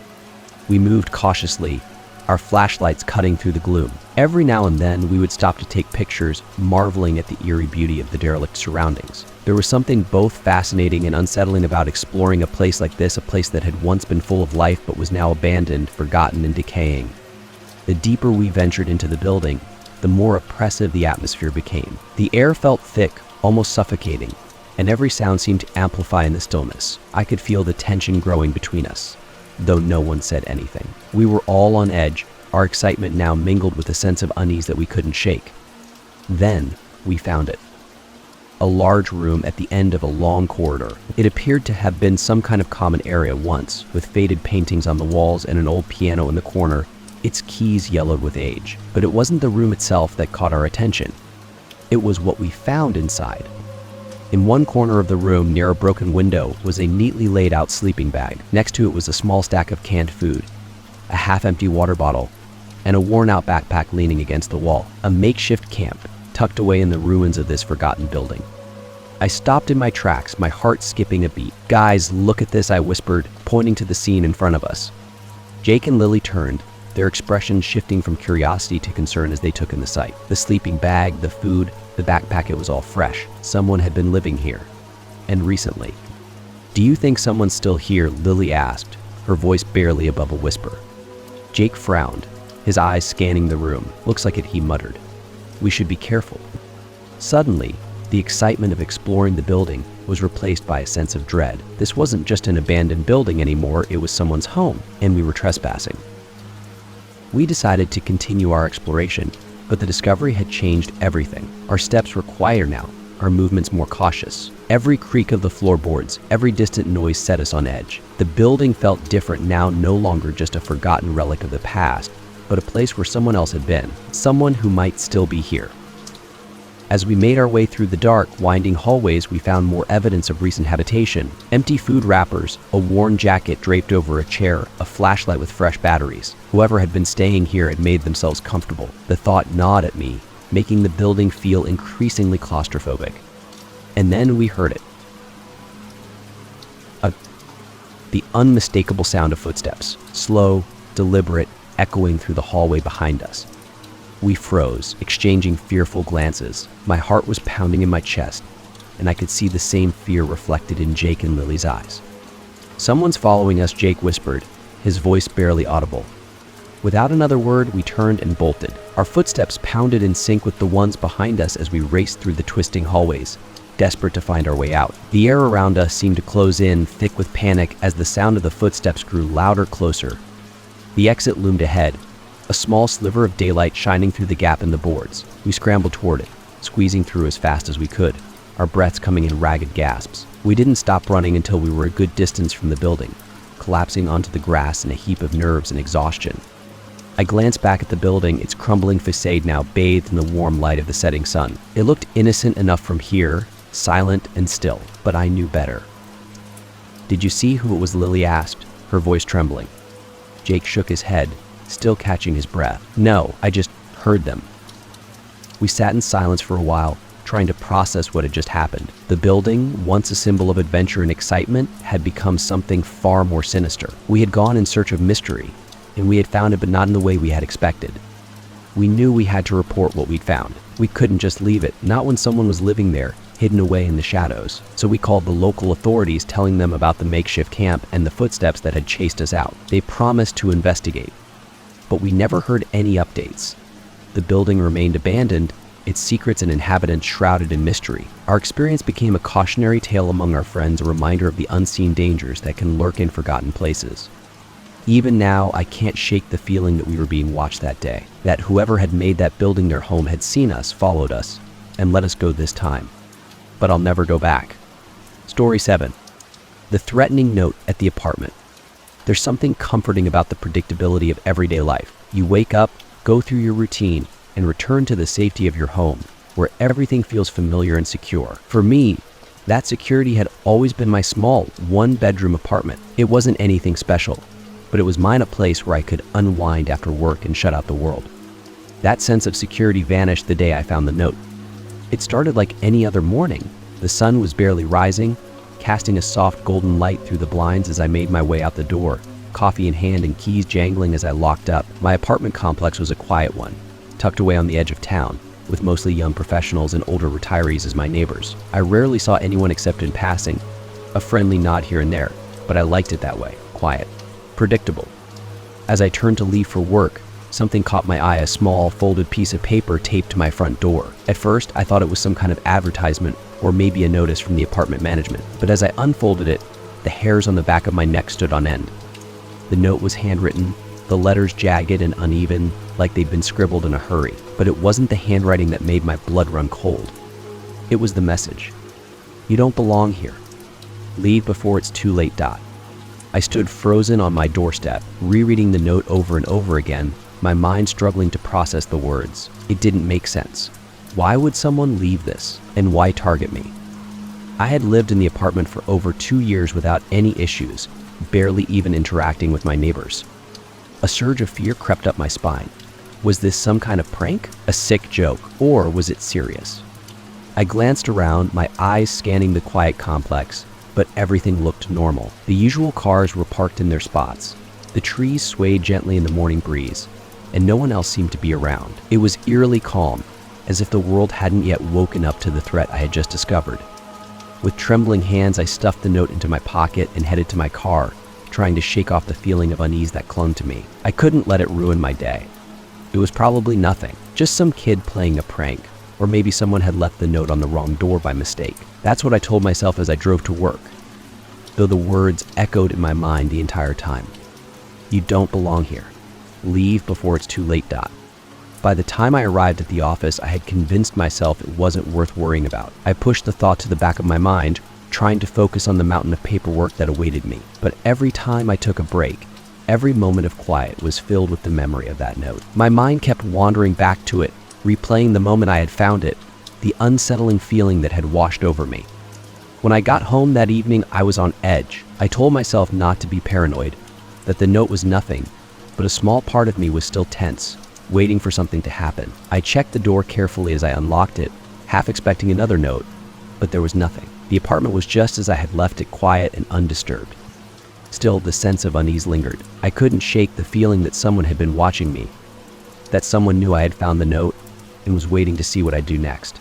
We moved cautiously, our flashlights cutting through the gloom. Every now and then, we would stop to take pictures, marveling at the eerie beauty of the derelict surroundings. There was something both fascinating and unsettling about exploring a place like this, a place that had once been full of life but was now abandoned, forgotten, and decaying. The deeper we ventured into the building, the more oppressive the atmosphere became. The air felt thick, almost suffocating, and every sound seemed to amplify in the stillness. I could feel the tension growing between us, though no one said anything. We were all on edge, our excitement now mingled with a sense of unease that we couldn't shake. Then, we found it. A large room at the end of a long corridor. It appeared to have been some kind of common area once, with faded paintings on the walls and an old piano in the corner, its keys yellowed with age. But it wasn't the room itself that caught our attention. It was what we found inside. In one corner of the room, near a broken window, was a neatly laid out sleeping bag. Next to it was a small stack of canned food, a half-empty water bottle, and a worn-out backpack leaning against the wall. A makeshift camp, tucked away in the ruins of this forgotten building. I stopped in my tracks, my heart skipping a beat. "Guys, look at this," I whispered, pointing to the scene in front of us. Jake and Lily turned, their expressions shifting from curiosity to concern as they took in the sight. The sleeping bag, the food, the backpack, it was all fresh. Someone had been living here, and recently. "Do you think someone's still here?" Lily asked, her voice barely above a whisper. Jake frowned, his eyes scanning the room. "Looks like it," he muttered. "We should be careful." Suddenly, the excitement of exploring the building was replaced by a sense of dread. This wasn't just an abandoned building anymore, it was someone's home, and we were trespassing. We decided to continue our exploration, but the discovery had changed everything. Our steps were quieter now, our movements more cautious. Every creak of the floorboards, every distant noise set us on edge. The building felt different now, no longer just a forgotten relic of the past, but a place where someone else had been, someone who might still be here. As we made our way through the dark, winding hallways, we found more evidence of recent habitation. Empty food wrappers, a worn jacket draped over a chair, a flashlight with fresh batteries. Whoever had been staying here had made themselves comfortable. The thought gnawed at me, making the building feel increasingly claustrophobic. And then we heard it. The unmistakable sound of footsteps, slow, deliberate, echoing through the hallway behind us. We froze, exchanging fearful glances. My heart was pounding in my chest, and I could see the same fear reflected in Jake and Lily's eyes. "Someone's following us," Jake whispered, his voice barely audible. Without another word, we turned and bolted. Our footsteps pounded in sync with the ones behind us as we raced through the twisting hallways, desperate to find our way out. The air around us seemed to close in, thick with panic, as the sound of the footsteps grew louder, closer. The exit loomed ahead, a small sliver of daylight shining through the gap in the boards. We scrambled toward it, squeezing through as fast as we could, our breaths coming in ragged gasps. We didn't stop running until we were a good distance from the building, collapsing onto the grass in a heap of nerves and exhaustion. I glanced back at the building, its crumbling facade now bathed in the warm light of the setting sun. It looked innocent enough from here, silent and still, but I knew better. "Did you see who it was?" Lily asked, her voice trembling. Jake shook his head, still catching his breath. "No, I just heard them." We sat in silence for a while, trying to process what had just happened. The building, once a symbol of adventure and excitement, had become something far more sinister. We had gone in search of mystery, and we had found it, but not in the way we had expected. We knew we had to report what we'd found. We couldn't just leave it, not when someone was living there, hidden away in the shadows. So we called the local authorities, telling them about the makeshift camp and the footsteps that had chased us out. They promised to investigate, but we never heard any updates. The building remained abandoned, its secrets and inhabitants shrouded in mystery. Our experience became a cautionary tale among our friends, a reminder of the unseen dangers that can lurk in forgotten places. Even now, I can't shake the feeling that we were being watched that day, that whoever had made that building their home had seen us, followed us, and let us go this time. But I'll never go back. Story 7. The threatening note at the apartment. There's something comforting about the predictability of everyday life. You wake up, go through your routine, and return to the safety of your home, where everything feels familiar and secure. For me, that security had always been my small, one-bedroom apartment. It wasn't anything special, but it was mine, a place where I could unwind after work and shut out the world. That sense of security vanished the day I found the note. It started like any other morning. The sun was barely rising, casting a soft golden light through the blinds as I made my way out the door, coffee in hand and keys jangling as I locked up. My apartment complex was a quiet one, tucked away on the edge of town, with mostly young professionals and older retirees as my neighbors. I rarely saw anyone except in passing, a friendly nod here and there, but I liked it that way, quiet, predictable. As I turned to leave for work, something caught my eye, a small, folded piece of paper taped to my front door. At first, I thought it was some kind of advertisement or maybe a notice from the apartment management, but as I unfolded it, the hairs on the back of my neck stood on end. The note was handwritten, the letters jagged and uneven, like they'd been scribbled in a hurry, but it wasn't the handwriting that made my blood run cold. It was the message. You don't belong here. Leave before it's too late. I stood frozen on my doorstep, rereading the note over and over again, my mind struggling to process the words. It didn't make sense. Why would someone leave this, and why target me? I had lived in the apartment for over 2 years without any issues, barely even interacting with my neighbors. A surge of fear crept up my spine. Was this some kind of prank, a sick joke, or was it serious? I glanced around, my eyes scanning the quiet complex, but everything looked normal. The usual cars were parked in their spots. The trees swayed gently in the morning breeze, and no one else seemed to be around. It was eerily calm, as if the world hadn't yet woken up to the threat I had just discovered. With trembling hands, I stuffed the note into my pocket and headed to my car, trying to shake off the feeling of unease that clung to me. I couldn't let it ruin my day. It was probably nothing, just some kid playing a prank, or maybe someone had left the note on the wrong door by mistake. That's what I told myself as I drove to work, though the words echoed in my mind the entire time. You don't belong here. Leave before it's too late. By the time I arrived at the office, I had convinced myself it wasn't worth worrying about. I pushed the thought to the back of my mind, trying to focus on the mountain of paperwork that awaited me. But every time I took a break, every moment of quiet was filled with the memory of that note. My mind kept wandering back to it, replaying the moment I had found it, the unsettling feeling that had washed over me. When I got home that evening, I was on edge. I told myself not to be paranoid, that the note was nothing, but a small part of me was still tense, waiting for something to happen. I checked the door carefully as I unlocked it, half expecting another note, but there was nothing. The apartment was just as I had left it, quiet and undisturbed. Still, the sense of unease lingered. I couldn't shake the feeling that someone had been watching me, that someone knew I had found the note and was waiting to see what I'd do next.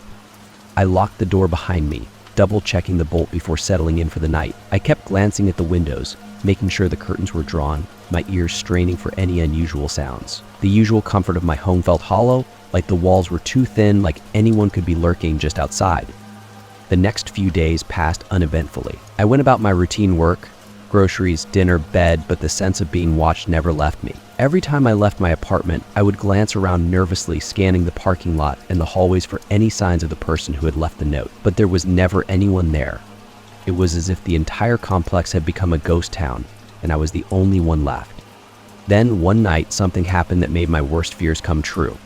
I locked the door behind me, double-checking the bolt before settling in for the night. I kept glancing at the windows, making sure the curtains were drawn, my ears straining for any unusual sounds. The usual comfort of my home felt hollow, like the walls were too thin, like anyone could be lurking just outside. The next few days passed uneventfully. I went about my routine work, groceries, dinner, bed, but the sense of being watched never left me. Every time I left my apartment, I would glance around nervously, scanning the parking lot and the hallways for any signs of the person who had left the note. But there was never anyone there. It was as if the entire complex had become a ghost town, and I was the only one left. Then, one night, something happened that made my worst fears come true.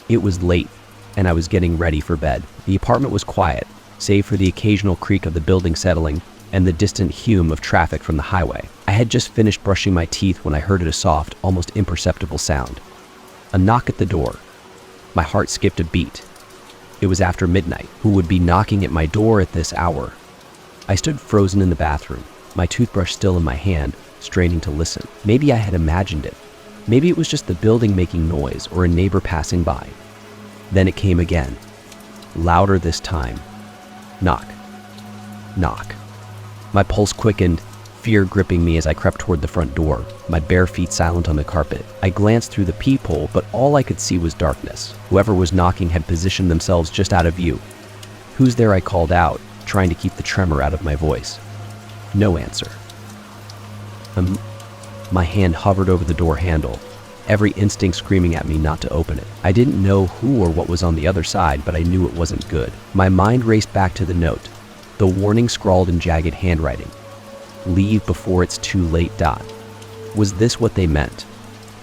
It was late, and I was getting ready for bed. The apartment was quiet, save for the occasional creak of the building settling and the distant hum of traffic from the highway. I had just finished brushing my teeth when I heard a soft, almost imperceptible sound. A knock at the door. My heart skipped a beat. It was after midnight. Who would be knocking at my door at this hour? I stood frozen in the bathroom, my toothbrush still in my hand, straining to listen. Maybe I had imagined it. Maybe it was just the building making noise or a neighbor passing by. Then it came again, louder this time. Knock. Knock. My pulse quickened, fear gripping me as I crept toward the front door, my bare feet silent on the carpet. I glanced through the peephole, but all I could see was darkness. Whoever was knocking had positioned themselves just out of view. Who's there? I called out, trying to keep the tremor out of my voice. No answer. My hand hovered over the door handle, every instinct screaming at me not to open it. I didn't know who or what was on the other side, but I knew it wasn't good. My mind raced back to the note, the warning scrawled in jagged handwriting. Leave before it's too late. Was this what they meant?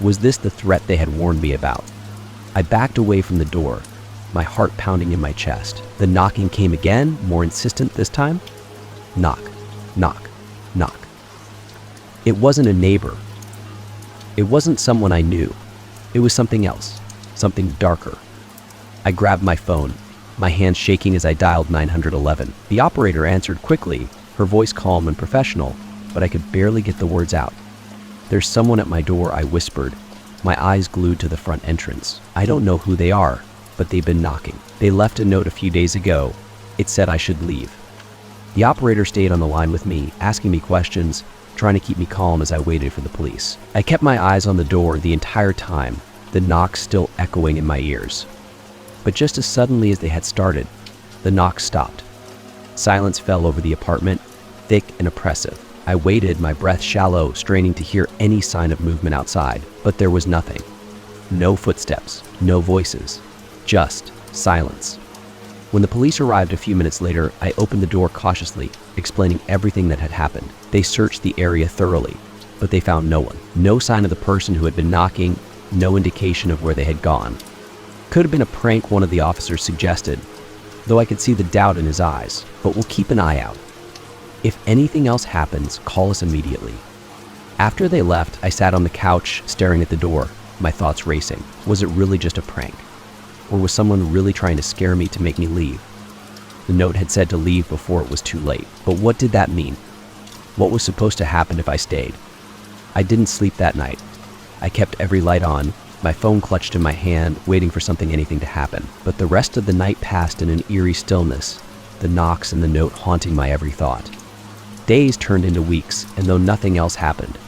Was this the threat they had warned me about? I backed away from the door, my heart pounding in my chest. The knocking came again, more insistent this time. Knock, knock, knock. It wasn't a neighbor. It wasn't someone I knew. It was something else, something darker. I grabbed my phone, my hands shaking as I dialed 911. The operator answered quickly, her voice calm and professional, but I could barely get the words out. "There's someone at my door," I whispered, my eyes glued to the front entrance. "I don't know who they are, but they've been knocking. They left a note a few days ago. It said I should leave." The operator stayed on the line with me, asking me questions, trying to keep me calm as I waited for the police. I kept my eyes on the door the entire time, the knocks still echoing in my ears. But just as suddenly as they had started, the knocks stopped. Silence fell over the apartment, thick and oppressive. I waited, my breath shallow, straining to hear any sign of movement outside, but there was nothing. No footsteps, no voices, just silence. When the police arrived a few minutes later, I opened the door cautiously, explaining everything that had happened. They searched the area thoroughly, but they found no one. No sign of the person who had been knocking, no indication of where they had gone. Could have been a prank, one of the officers suggested, though I could see the doubt in his eyes, but we'll keep an eye out. If anything else happens, call us immediately. After they left, I sat on the couch, staring at the door, my thoughts racing. Was it really just a prank? Or was someone really trying to scare me to make me leave? The note had said to leave before it was too late, but what did that mean? What was supposed to happen if I stayed? I didn't sleep that night. I kept every light on, my phone clutched in my hand, waiting for anything to happen. But the rest of the night passed in an eerie stillness, the knocks and the note haunting my every thought. Days turned into weeks, and though nothing else happened,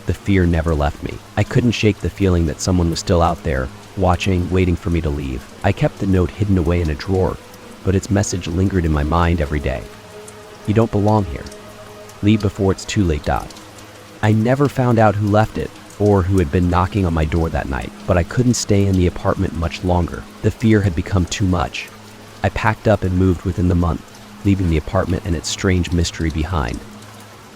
the fear never left me. I couldn't shake the feeling that someone was still out there, watching, waiting for me to leave. I kept the note hidden away in a drawer, but its message lingered in my mind every day. "You don't belong here. Leave before it's too late, Dot." I never found out who left it, or who had been knocking on my door that night, but I couldn't stay in the apartment much longer. The fear had become too much. I packed up and moved within the month, leaving the apartment and its strange mystery behind.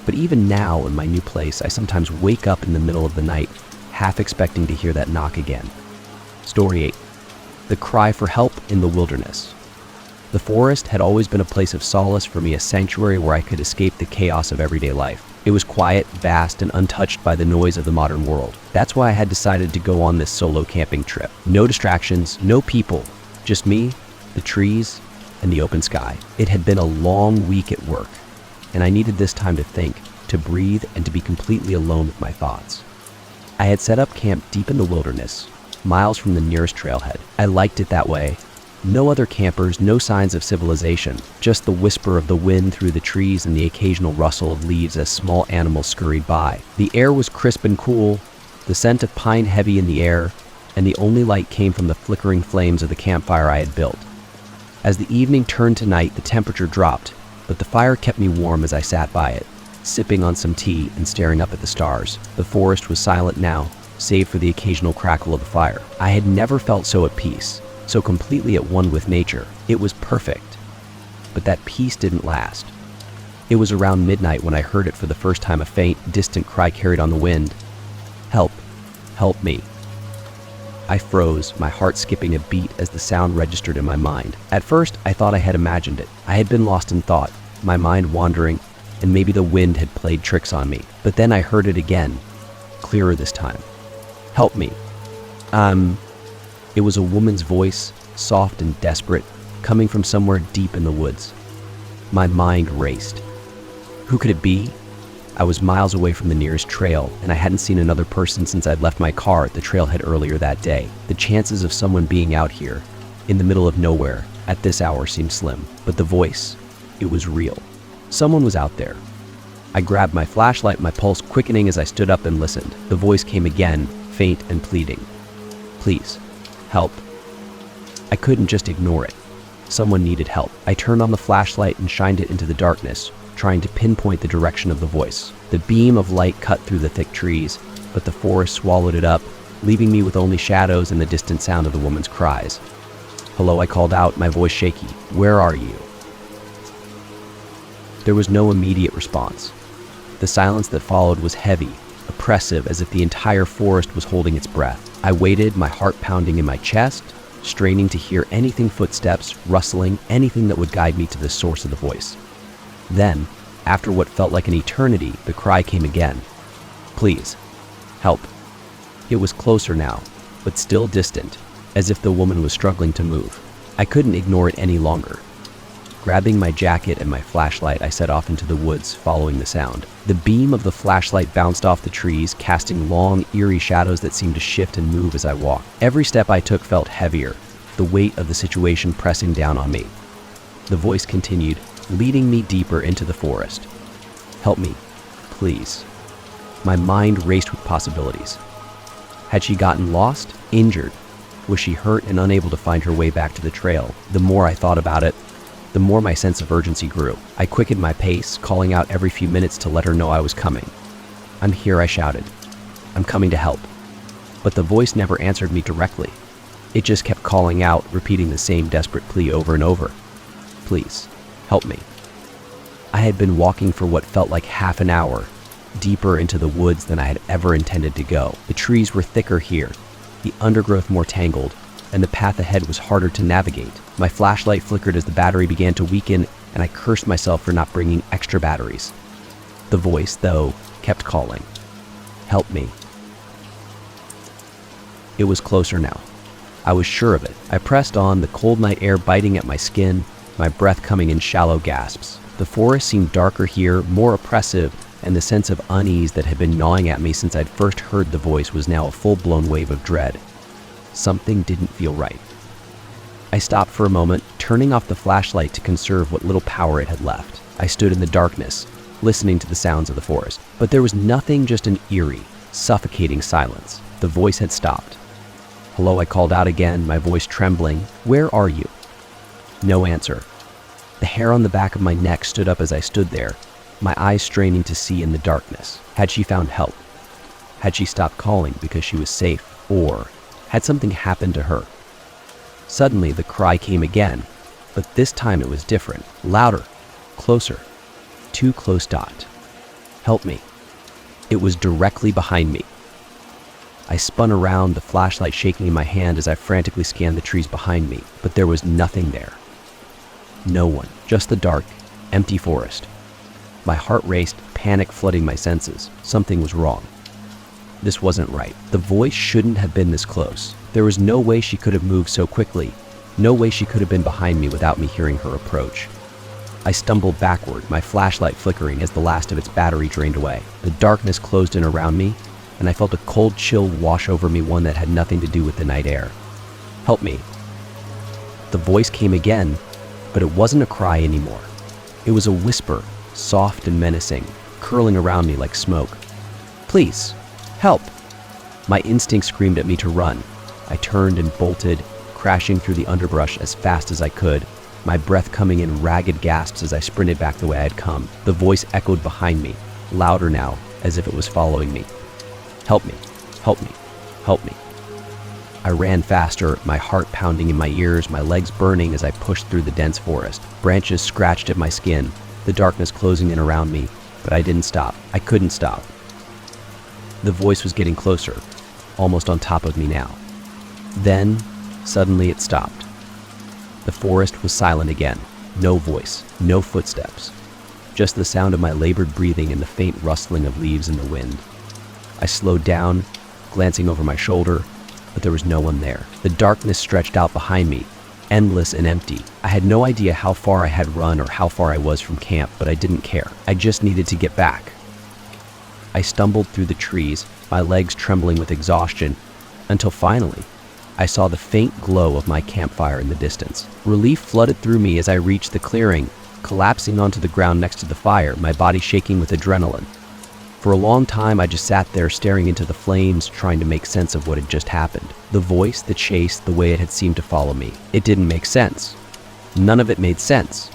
But even now in my new place, I sometimes wake up in the middle of the night, half expecting to hear that knock again. Story 8. The cry for help in the wilderness. The forest had always been a place of solace for me, a sanctuary where I could escape the chaos of everyday life. It was quiet, vast, and untouched by the noise of the modern world. That's why I had decided to go on this solo camping trip. No distractions, no people, just me, the trees, and the open sky. It had been a long week at work, and I needed this time to think, to breathe, and to be completely alone with my thoughts. I had set up camp deep in the wilderness, miles from the nearest trailhead. I liked it that way. No other campers, no signs of civilization, just the whisper of the wind through the trees and the occasional rustle of leaves as small animals scurried by. The air was crisp and cool, the scent of pine heavy in the air, and the only light came from the flickering flames of the campfire I had built. As the evening turned to night, the temperature dropped, but the fire kept me warm as I sat by it, sipping on some tea and staring up at the stars. The forest was silent now, save for the occasional crackle of the fire. I had never felt so at peace, so completely at one with nature. It was perfect. But that peace didn't last. It was around midnight when I heard it for the first time, a faint, distant cry carried on the wind. "Help! Help me!" I froze, my heart skipping a beat as the sound registered in my mind. At first, I thought I had imagined it. I had been lost in thought, my mind wandering, and maybe the wind had played tricks on me. But then I heard it again, clearer this time. "Help me." It was a woman's voice, soft and desperate, coming from somewhere deep in the woods. My mind raced. Who could it be? I was miles away from the nearest trail, and I hadn't seen another person since I'd left my car at the trailhead earlier that day. The chances of someone being out here, in the middle of nowhere, at this hour seemed slim. But the voice, it was real. Someone was out there. I grabbed my flashlight, my pulse quickening as I stood up and listened. The voice came again, faint and pleading. "Please, help." I couldn't just ignore it. Someone needed help. I turned on the flashlight and shined it into the darkness, trying to pinpoint the direction of the voice. The beam of light cut through the thick trees, but the forest swallowed it up, leaving me with only shadows and the distant sound of the woman's cries. "Hello," I called out, my voice shaky. "Where are you?" There was no immediate response. The silence that followed was heavy, oppressive, as if the entire forest was holding its breath. I waited, my heart pounding in my chest, straining to hear anything, footsteps, rustling, anything that would guide me to the source of the voice. Then, after what felt like an eternity, the cry came again. "Please, help." It was closer now, but still distant, as if the woman was struggling to move. I couldn't ignore it any longer. Grabbing my jacket and my flashlight, I set off into the woods, following the sound. The beam of the flashlight bounced off the trees, casting long, eerie shadows that seemed to shift and move as I walked. Every step I took felt heavier, the weight of the situation pressing down on me. The voice continued, leading me deeper into the forest. Help me, please. My mind raced with possibilities. Had she gotten lost? Injured? Was she hurt and unable to find her way back to the trail? The more I thought about it, the more my sense of urgency grew. I quickened my pace, calling out every few minutes to let her know I was coming. "I'm here," I shouted. "I'm coming to help." But the voice never answered me directly. It just kept calling out, repeating the same desperate plea over and over. "Please, help me." I had been walking for what felt like half an hour, deeper into the woods than I had ever intended to go. The trees were thicker here, the undergrowth more tangled, and the path ahead was harder to navigate. My flashlight flickered as the battery began to weaken, and I cursed myself for not bringing extra batteries. The voice, though, kept calling. "Help me." It was closer now. I was sure of it. I pressed on, the cold night air biting at my skin, my breath coming in shallow gasps. The forest seemed darker here, more oppressive, and the sense of unease that had been gnawing at me since I'd first heard the voice was now a full-blown wave of dread. Something didn't feel right. I stopped for a moment, turning off the flashlight to conserve what little power it had left. I stood in the darkness, listening to the sounds of the forest. But there was nothing, just an eerie, suffocating silence. The voice had stopped. "Hello," I called out again, my voice trembling. "Where are you?" No answer. The hair on the back of my neck stood up as I stood there, my eyes straining to see in the darkness. Had she found help? Had she stopped calling because she was safe? Or had something happened to her? Suddenly, the cry came again, but this time it was different, louder, closer, too close. "Help me." It was directly behind me. I spun around, the flashlight shaking in my hand as I frantically scanned the trees behind me, but there was nothing there. No one, just the dark, empty forest. My heart raced, panic flooding my senses. Something was wrong. This wasn't right. The voice shouldn't have been this close. There was no way she could have moved so quickly. No way she could have been behind me without me hearing her approach. I stumbled backward, my flashlight flickering as the last of its battery drained away. The darkness closed in around me, and I felt a cold chill wash over me, one that had nothing to do with the night air. "Help me." The voice came again, but it wasn't a cry anymore. It was a whisper, soft and menacing, curling around me like smoke. "Please, help." My instinct screamed at me to run. I turned and bolted, crashing through the underbrush as fast as I could, my breath coming in ragged gasps as I sprinted back the way I had come. The voice echoed behind me, louder now, as if it was following me. "Help me, help me, help me." I ran faster, my heart pounding in my ears, my legs burning as I pushed through the dense forest. Branches scratched at my skin, the darkness closing in around me, but I didn't stop. I couldn't stop. The voice was getting closer, almost on top of me now. Then, suddenly it stopped. The forest was silent again. No voice, no footsteps. Just the sound of my labored breathing and the faint rustling of leaves in the wind. I slowed down, glancing over my shoulder, but there was no one there. The darkness stretched out behind me, endless and empty. I had no idea how far I had run or how far I was from camp, but I didn't care. I just needed to get back. I stumbled through the trees, my legs trembling with exhaustion, until finally, I saw the faint glow of my campfire in the distance. Relief flooded through me as I reached the clearing, collapsing onto the ground next to the fire, my body shaking with adrenaline. For a long time, I just sat there staring into the flames, trying to make sense of what had just happened. The voice, the chase, the way it had seemed to follow me. It didn't make sense. None of it made sense.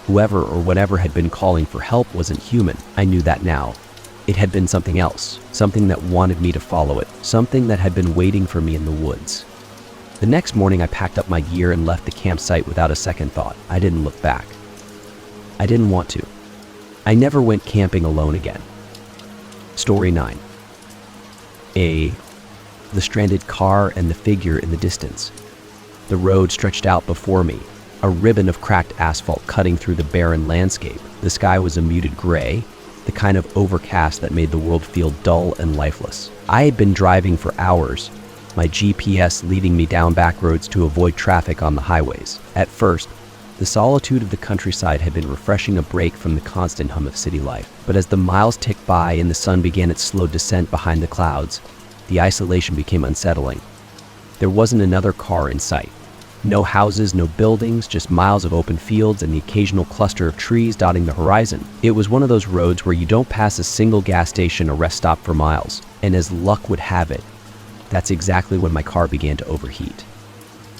Whoever or whatever had been calling for help wasn't human. I knew that now. It had been something else, something that wanted me to follow it, something that had been waiting for me in the woods. The next morning, I packed up my gear and left the campsite without a second thought. I didn't look back. I didn't want to. I never went camping alone again. Story 9. The stranded car and the figure in the distance. The road stretched out before me, a ribbon of cracked asphalt cutting through the barren landscape. The sky was a muted gray, the kind of overcast that made the world feel dull and lifeless. I had been driving for hours, my GPS leading me down back roads to avoid traffic on the highways. At first, The solitude of the countryside had been refreshing, a break from the constant hum of city life. But as the miles ticked by and the sun began its slow descent behind the clouds, the isolation became unsettling. There wasn't another car in sight. No houses, no buildings, just miles of open fields and the occasional cluster of trees dotting the horizon. It was one of those roads where you don't pass a single gas station or rest stop for miles. And as luck would have it, that's exactly when my car began to overheat.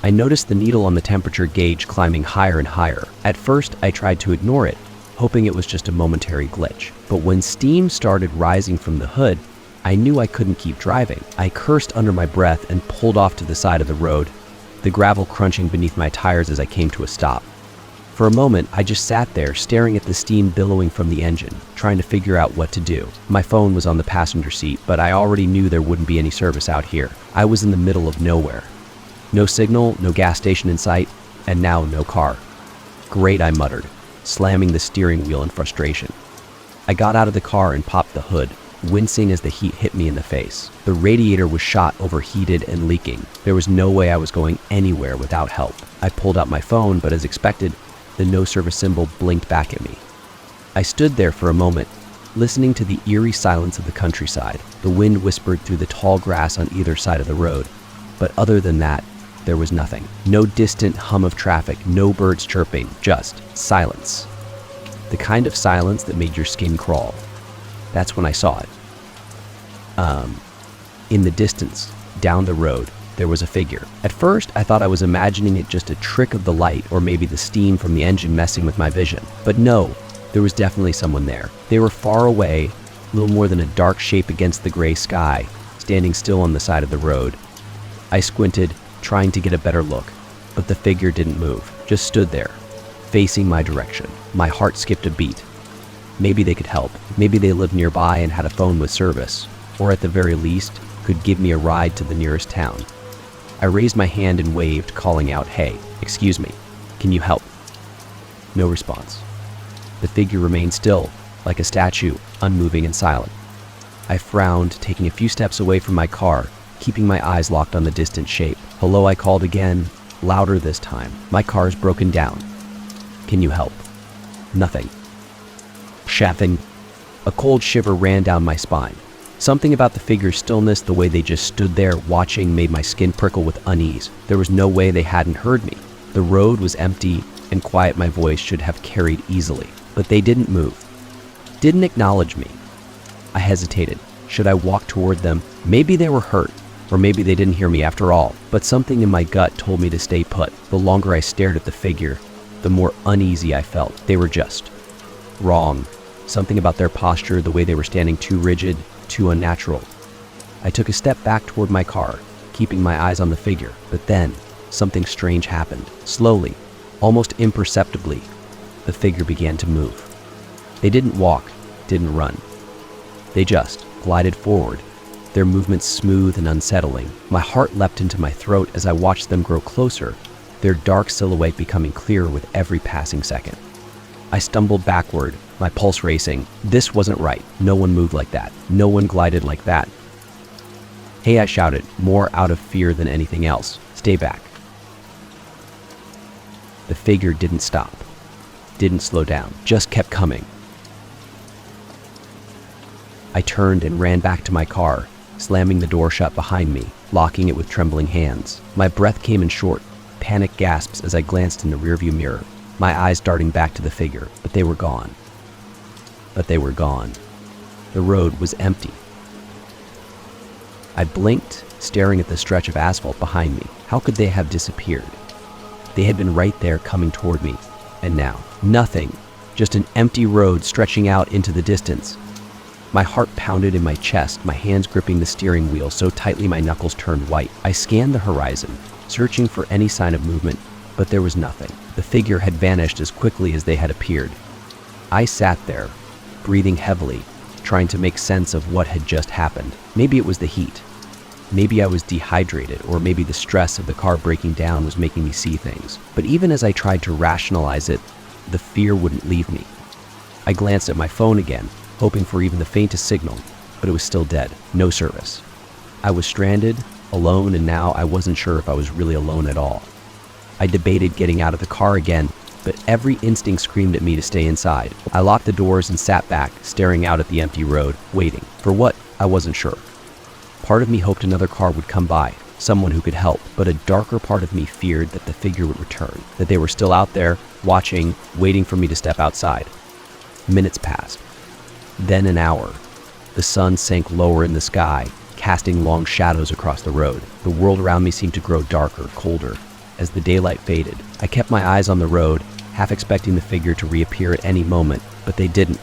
I noticed the needle on the temperature gauge climbing higher and higher. At first, I tried to ignore it, hoping it was just a momentary glitch. But when steam started rising from the hood, I knew I couldn't keep driving. I cursed under my breath and pulled off to the side of the road, the gravel crunching beneath my tires as I came to a stop. For a moment, I just sat there staring at the steam billowing from the engine, trying to figure out what to do. My phone was on the passenger seat, but I already knew there wouldn't be any service out here. I was in the middle of nowhere. No signal, no gas station in sight, and now no car. Great, I muttered, slamming the steering wheel in frustration. I got out of the car and popped the hood, wincing as the heat hit me in the face. The radiator was shot, overheated, and leaking. There was no way I was going anywhere without help. I pulled out my phone, but as expected, the no service symbol blinked back at me. I stood there for a moment, listening to the eerie silence of the countryside. The wind whispered through the tall grass on either side of the road, but other than that, there was nothing. No distant hum of traffic, no birds chirping, just silence. The kind of silence that made your skin crawl. That's when I saw it. In the distance, down the road, there was a figure. At first, I thought I was imagining it just a trick of the light or maybe the steam from the engine messing with my vision. But no, there was definitely someone there. They were far away, little more than a dark shape against the gray sky, standing still on the side of the road. I squinted, trying to get a better look, but the figure didn't move, just stood there, facing my direction. My heart skipped a beat. Maybe they could help. Maybe they lived nearby and had a phone with service, or at the very least, could give me a ride to the nearest town. I raised my hand and waved, calling out, "Hey, excuse me, can you help?" No response. The figure remained still, like a statue, unmoving and silent. I frowned, taking a few steps away from my car, keeping my eyes locked on the distant shape. "Hello," I called again, louder this time. "My car's broken down. Can you help?" Nothing. Shaffing. A cold shiver ran down my spine. Something about the figure's stillness, the way they just stood there watching, made my skin prickle with unease. There was no way they hadn't heard me. The road was empty, and quiet my voice should have carried easily. But they didn't move. Didn't acknowledge me. I hesitated. Should I walk toward them? Maybe they were hurt, or maybe they didn't hear me after all. But something in my gut told me to stay put. The longer I stared at the figure, the more uneasy I felt. They were just wrong. Something about their posture, the way they were standing, too rigid, too unnatural. I took a step back toward my car, keeping my eyes on the figure. But then, something strange happened. Slowly, almost imperceptibly, the figure began to move. They didn't walk, didn't run. They just glided forward, their movements smooth and unsettling. My heart leapt into my throat as I watched them grow closer, their dark silhouette becoming clearer with every passing second. I stumbled backward, my pulse racing. This wasn't right. No one moved like that. No one glided like that. "Hey," I shouted, more out of fear than anything else. "Stay back." The figure didn't stop, didn't slow down, just kept coming. I turned and ran back to my car, slamming the door shut behind me, locking it with trembling hands. My breath came in short, panic gasps as I glanced in the rearview mirror, my eyes darting back to the figure, but they were gone. The road was empty. I blinked, staring at the stretch of asphalt behind me. How could they have disappeared? They had been right there coming toward me, and now, nothing, just an empty road stretching out into the distance. My heart pounded in my chest, my hands gripping the steering wheel so tightly my knuckles turned white. I scanned the horizon, searching for any sign of movement, but there was nothing. The figure had vanished as quickly as they had appeared. I sat there, breathing heavily, trying to make sense of what had just happened. Maybe it was the heat. Maybe I was dehydrated, or maybe the stress of the car breaking down was making me see things. But even as I tried to rationalize it, the fear wouldn't leave me. I glanced at my phone again, hoping for even the faintest signal, but it was still dead. No service. I was stranded, alone, and now I wasn't sure if I was really alone at all. I debated getting out of the car again, but every instinct screamed at me to stay inside. I locked the doors and sat back, staring out at the empty road, waiting. For what? I wasn't sure. Part of me hoped another car would come by, someone who could help, but a darker part of me feared that the figure would return, that they were still out there, watching, waiting for me to step outside. Minutes passed. Then an hour. The sun sank lower in the sky, casting long shadows across the road. The world around me seemed to grow darker, colder. As the daylight faded, I kept my eyes on the road, half expecting the figure to reappear at any moment, but they didn't.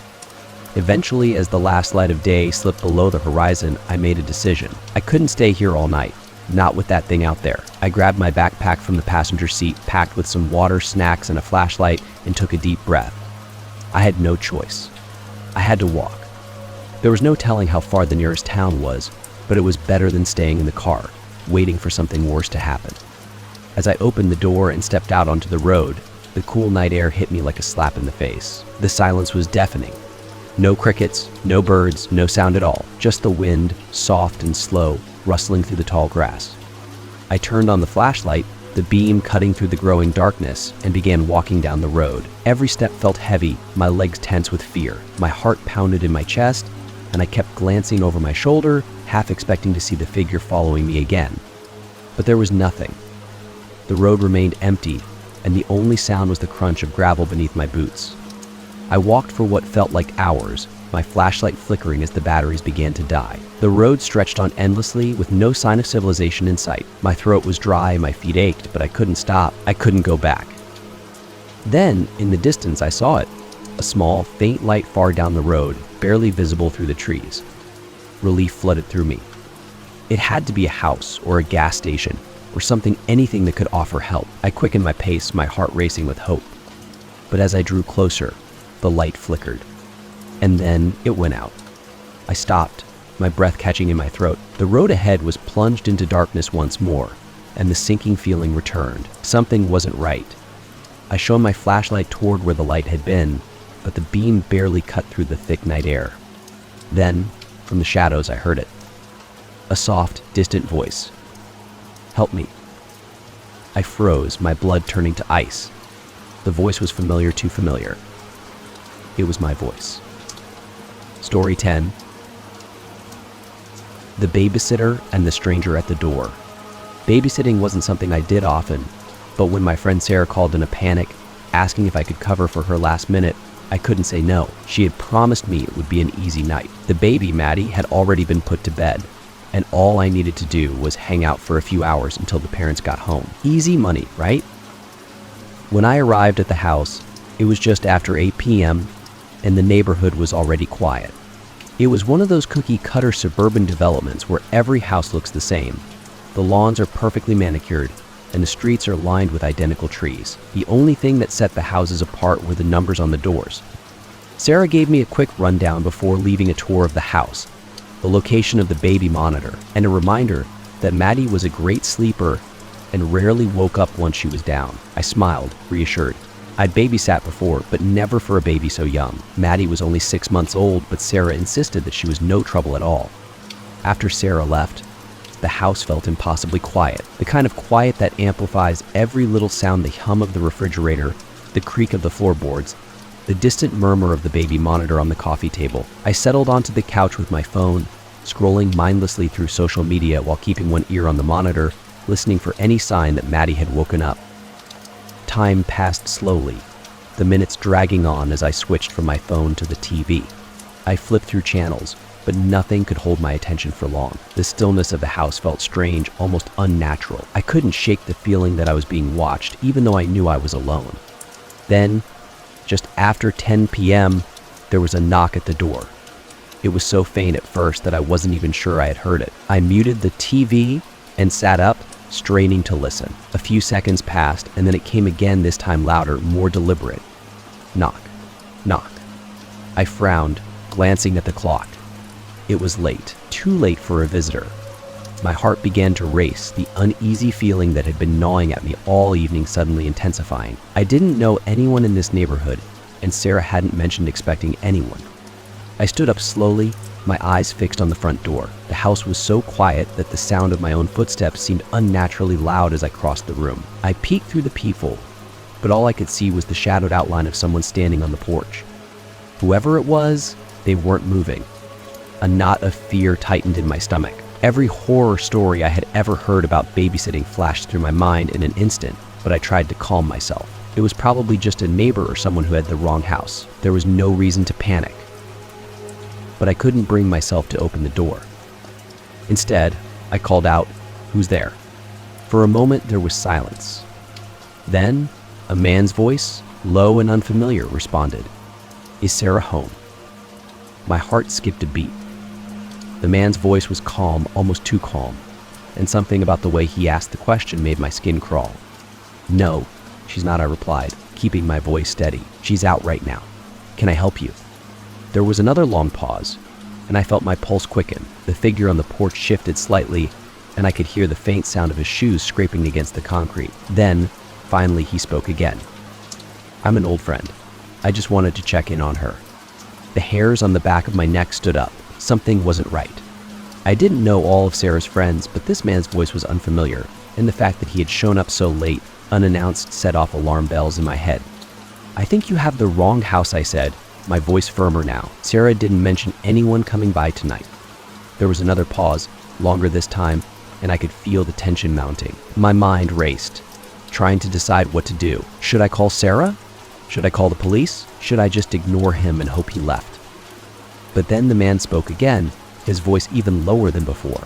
Eventually, as the last light of day slipped below the horizon, I made a decision. I couldn't stay here all night. Not with that thing out there. I grabbed my backpack from the passenger seat, packed with some water, snacks, and a flashlight, and took a deep breath. I had no choice. I had to walk. There was no telling how far the nearest town was, but it was better than staying in the car, waiting for something worse to happen. As I opened the door and stepped out onto the road, the cool night air hit me like a slap in the face. The silence was deafening. No crickets, no birds, no sound at all, just the wind, soft and slow, rustling through the tall grass. I turned on the flashlight, the beam cutting through the growing darkness, and began walking down the road. Every step felt heavy, my legs tense with fear. My heart pounded in my chest, and I kept glancing over my shoulder, half expecting to see the figure following me again. But there was nothing. The road remained empty, and the only sound was the crunch of gravel beneath my boots. I walked for what felt like hours, my flashlight flickering as the batteries began to die. The road stretched on endlessly with no sign of civilization in sight. My throat was dry, my feet ached, but I couldn't stop. I couldn't go back. Then, in the distance, I saw it. A small, faint light far down the road, barely visible through the trees. Relief flooded through me. It had to be a house or a gas station or something, anything that could offer help. I quickened my pace, my heart racing with hope. But as I drew closer, the light flickered. And then it went out. I stopped, my breath catching in my throat. The road ahead was plunged into darkness once more, and the sinking feeling returned. Something wasn't right. I shone my flashlight toward where the light had been, but the beam barely cut through the thick night air. Then, from the shadows, I heard it. A soft, distant voice. "Help me." I froze, my blood turning to ice. The voice was familiar, too familiar. It was my voice. Story 10. The Babysitter and the Stranger at the Door. Babysitting wasn't something I did often, but when my friend Sarah called in a panic, asking if I could cover for her last minute, I couldn't say no. She had promised me it would be an easy night. The baby, Maddie, had already been put to bed, and all I needed to do was hang out for a few hours until the parents got home. Easy money, right? When I arrived at the house, it was just after 8 p.m., and the neighborhood was already quiet. It was one of those cookie-cutter suburban developments where every house looks the same. The lawns are perfectly manicured, and the streets are lined with identical trees. The only thing that set the houses apart were the numbers on the doors. Sarah gave me a quick rundown before leaving a tour of the house, the location of the baby monitor, and a reminder that Maddie was a great sleeper and rarely woke up once she was down. I smiled, reassured. I'd babysat before, but never for a baby so young. Maddie was only 6 months old, but Sarah insisted that she was no trouble at all. After Sarah left, the house felt impossibly quiet, the kind of quiet that amplifies every little sound, the hum of the refrigerator, the creak of the floorboards, the distant murmur of the baby monitor on the coffee table. I settled onto the couch with my phone, scrolling mindlessly through social media while keeping one ear on the monitor, listening for any sign that Maddie had woken up. Time passed slowly, the minutes dragging on as I switched from my phone to the TV. I flipped through channels, but nothing could hold my attention for long. The stillness of the house felt strange, almost unnatural. I couldn't shake the feeling that I was being watched, even though I knew I was alone. Then, just after 10 p.m., there was a knock at the door. It was so faint at first that I wasn't even sure I had heard it. I muted the TV and sat up, straining to listen. A few seconds passed, and then it came again, this time louder, more deliberate. Knock, knock. I frowned, glancing at the clock. It was late, too late for a visitor. My heart began to race, the uneasy feeling that had been gnawing at me all evening suddenly intensifying. I didn't know anyone in this neighborhood, and Sarah hadn't mentioned expecting anyone. I stood up slowly, my eyes fixed on the front door. The house was so quiet that the sound of my own footsteps seemed unnaturally loud as I crossed the room. I peeked through the peephole. but all I could see was the shadowed outline of someone standing on the porch. Whoever it was, they weren't moving. A knot of fear tightened in my stomach. Every horror story I had ever heard about babysitting flashed through my mind in an instant, but I tried to calm myself. It was probably just a neighbor or someone who had the wrong house. There was no reason to panic. But I couldn't bring myself to open the door. Instead, I called out, "Who's there?" For a moment, there was silence. Then, a man's voice, low and unfamiliar, responded, "Is Sarah home?" My heart skipped a beat. The man's voice was calm, almost too calm, and something about the way he asked the question made my skin crawl. "No, she's not," I replied, keeping my voice steady. "She's out right now. Can I help you?" There was another long pause, and I felt my pulse quicken. The figure on the porch shifted slightly, and I could hear the faint sound of his shoes scraping against the concrete. Then, finally, he spoke again. "I'm an old friend. I just wanted to check in on her." The hairs on the back of my neck stood up. Something wasn't right. I didn't know all of Sarah's friends, but this man's voice was unfamiliar, and the fact that he had shown up so late, unannounced, set off alarm bells in my head. "I think you have the wrong house," I said, my voice firmer now. "Sarah didn't mention anyone coming by tonight." There was another pause, longer this time, and I could feel the tension mounting. My mind raced, trying to decide what to do. Should I call Sarah? Should I call the police? Should I just ignore him and hope he left? But then the man spoke again, his voice even lower than before.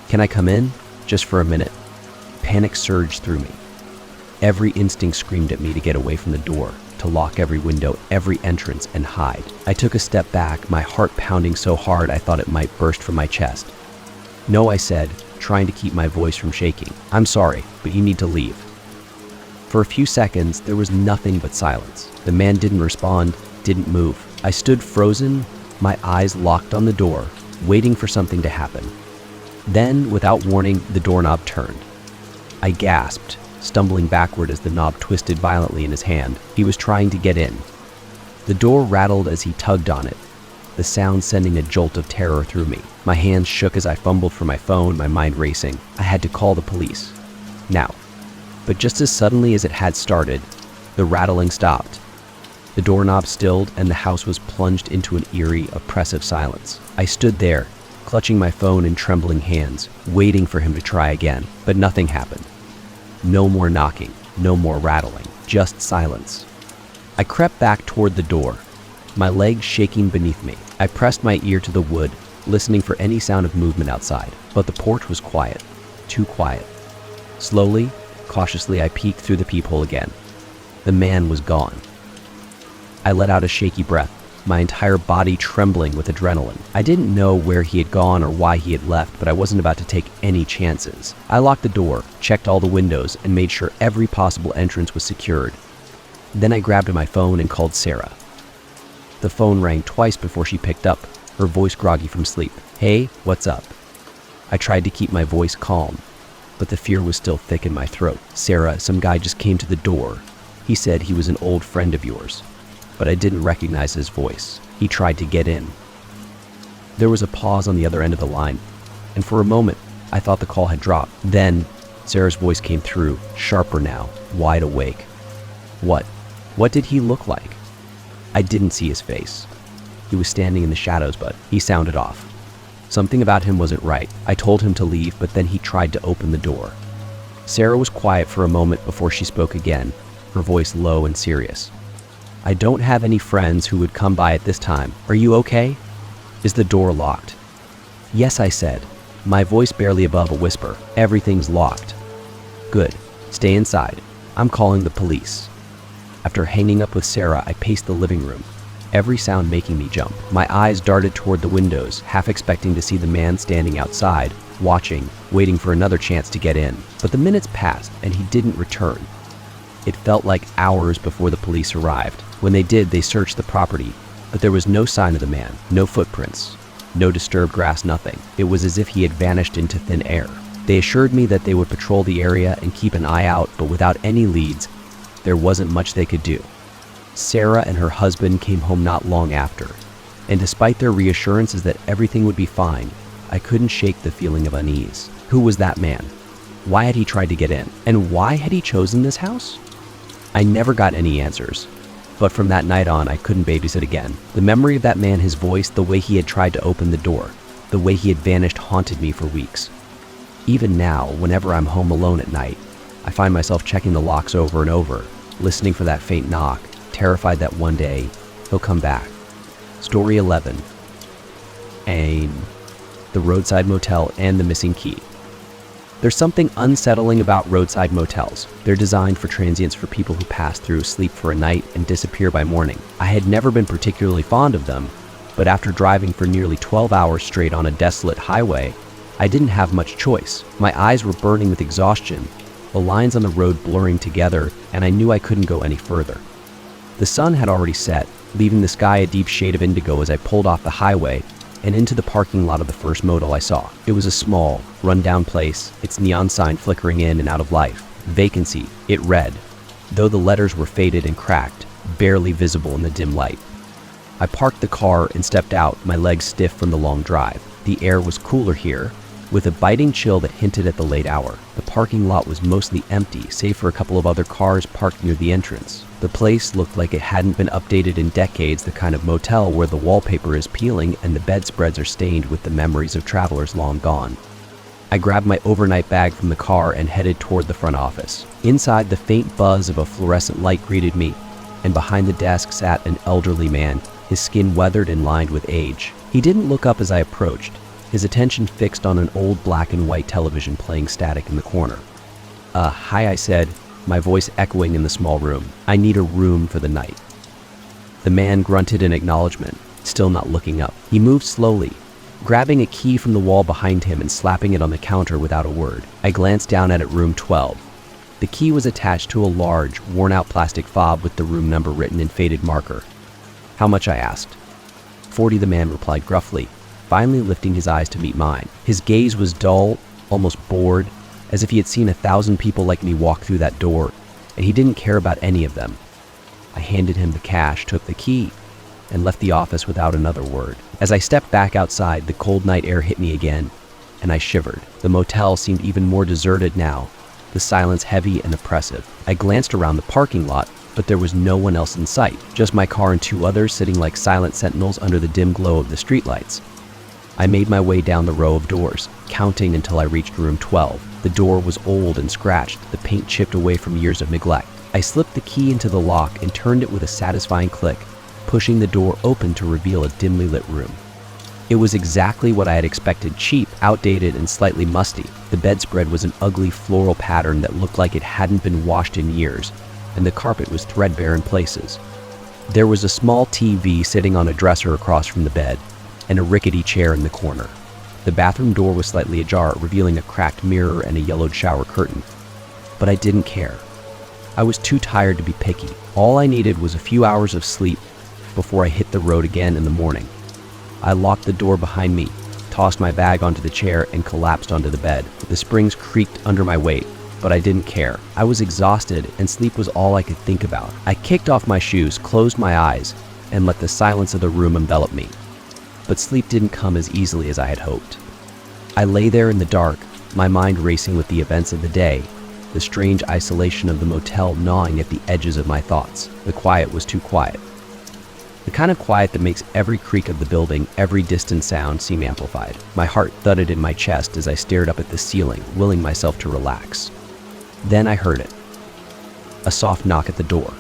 "Can I come in? Just for a minute." Panic surged through me. Every instinct screamed at me to get away from the door, to lock every window, every entrance, and hide. I took a step back, my heart pounding so hard I thought it might burst from my chest. "No," I said, trying to keep my voice from shaking. "I'm sorry, but you need to leave." For a few seconds, there was nothing but silence. The man didn't respond, didn't move. I stood frozen, my eyes locked on the door, waiting for something to happen. Then, without warning, the doorknob turned. I gasped, stumbling backward as the knob twisted violently in his hand. He was trying to get in. The door rattled as he tugged on it, the sound sending a jolt of terror through me. My hands shook as I fumbled for my phone, my mind racing. I had to call the police. Now. But just as suddenly as it had started, the rattling stopped. The doorknob stilled, and the house was plunged into an eerie, oppressive silence. I stood there, clutching my phone in trembling hands, waiting for him to try again. But nothing happened. No more knocking, no more rattling, just silence. I crept back toward the door, my legs shaking beneath me. I pressed my ear to the wood, listening for any sound of movement outside. But the porch was quiet, too quiet. Slowly, cautiously, I peeked through the peephole again. The man was gone. I let out a shaky breath, my entire body trembling with adrenaline. I didn't know where he had gone or why he had left, but I wasn't about to take any chances. I locked the door, checked all the windows, and made sure every possible entrance was secured. Then I grabbed my phone and called Sarah. The phone rang twice before she picked up, her voice groggy from sleep. "Hey, what's up?" I tried to keep my voice calm, but the fear was still thick in my throat. "Sarah, some guy just came to the door. He said he was an old friend of yours." But I didn't recognize his voice. He tried to get in. There was a pause on the other end of the line, and for a moment, I thought the call had dropped. Then, Sarah's voice came through, sharper now, wide awake. What did he look like? I didn't see his face. He was standing in the shadows, but he sounded off. Something about him wasn't right. I told him to leave, but then he tried to open the door. Sarah was quiet for a moment before she spoke again, her voice low and serious. "I don't have any friends who would come by at this time. Are you okay? Is the door locked?" "Yes," I said, my voice barely above a whisper. "Everything's locked." "Good. Stay inside. I'm calling the police." After hanging up with Sarah, I paced the living room, every sound making me jump. My eyes darted toward the windows, half expecting to see the man standing outside, watching, waiting for another chance to get in. But the minutes passed, and he didn't return. It felt like hours before the police arrived. When they did, they searched the property, but there was no sign of the man, no footprints, no disturbed grass, nothing. It was as if he had vanished into thin air. They assured me that they would patrol the area and keep an eye out, but without any leads, there wasn't much they could do. Sarah and her husband came home not long after, and despite their reassurances that everything would be fine, I couldn't shake the feeling of unease. Who was that man? Why had he tried to get in? And why had he chosen this house? I never got any answers. But from that night on, I couldn't babysit again. The memory of that man, his voice, the way he had tried to open the door, the way he had vanished haunted me for weeks. Even now, whenever I'm home alone at night, I find myself checking the locks over and over, listening for that faint knock, terrified that one day he'll come back. Story 11. AIM. The roadside motel and the missing key. There's something unsettling about roadside motels. They're designed for transients, for people who pass through, sleep for a night, and disappear by morning. I had never been particularly fond of them, but after driving for nearly 12 hours straight on a desolate highway, I didn't have much choice. My eyes were burning with exhaustion, the lines on the road blurring together, and I knew I couldn't go any further. The sun had already set, leaving the sky a deep shade of indigo as I pulled off the highway and into the parking lot of the first motel I saw. It was a small, run-down place, its neon sign flickering in and out of life. Vacancy, it read, though the letters were faded and cracked, barely visible in the dim light. I parked the car and stepped out, my legs stiff from the long drive. The air was cooler here, with a biting chill that hinted at the late hour. The parking lot was mostly empty, save for a couple of other cars parked near the entrance. The place looked like it hadn't been updated in decades, the kind of motel where the wallpaper is peeling and the bedspreads are stained with the memories of travelers long gone. I grabbed my overnight bag from the car and headed toward the front office. Inside, the faint buzz of a fluorescent light greeted me, and behind the desk sat an elderly man, his skin weathered and lined with age. He didn't look up as I approached, his attention fixed on an old black and white television playing static in the corner. Hi, I said, my voice echoing in the small room. I need a room for the night. The man grunted in acknowledgement, still not looking up. He moved slowly, grabbing a key from the wall behind him and slapping it on the counter without a word. I glanced down at it, room 12. The key was attached to a large, worn-out plastic fob with the room number written in faded marker. How much, I asked. 40, the man replied gruffly, finally lifting his eyes to meet mine. His gaze was dull, almost bored, as if he had seen 1,000 people like me walk through that door, and he didn't care about any of them. I handed him the cash, took the key, and left the office without another word. As I stepped back outside, the cold night air hit me again, and I shivered. The motel seemed even more deserted now, the silence heavy and oppressive. I glanced around the parking lot, but there was no one else in sight, just my car and 2 others sitting like silent sentinels under the dim glow of the streetlights. I made my way down the row of doors, counting until I reached room 12. The door was old and scratched, the paint chipped away from years of neglect. I slipped the key into the lock and turned it with a satisfying click, pushing the door open to reveal a dimly lit room. It was exactly what I had expected, cheap, outdated, and slightly musty. The bedspread was an ugly floral pattern that looked like it hadn't been washed in years, and the carpet was threadbare in places. There was a small TV sitting on a dresser across from the bed, and a rickety chair in the corner. The bathroom door was slightly ajar, revealing a cracked mirror and a yellowed shower curtain. But I didn't care. I was too tired to be picky. All I needed was a few hours of sleep before I hit the road again in the morning. I locked the door behind me, tossed my bag onto the chair, and collapsed onto the bed. The springs creaked under my weight, but I didn't care. I was exhausted, and sleep was all I could think about. I kicked off my shoes, closed my eyes, and let the silence of the room envelop me. But sleep didn't come as easily as I had hoped. I lay there in the dark, my mind racing with the events of the day, the strange isolation of the motel gnawing at the edges of my thoughts. The quiet was too quiet. The kind of quiet that makes every creak of the building, every distant sound seem amplified. My heart thudded in my chest as I stared up at the ceiling, willing myself to relax. Then I heard it. A soft knock at the door.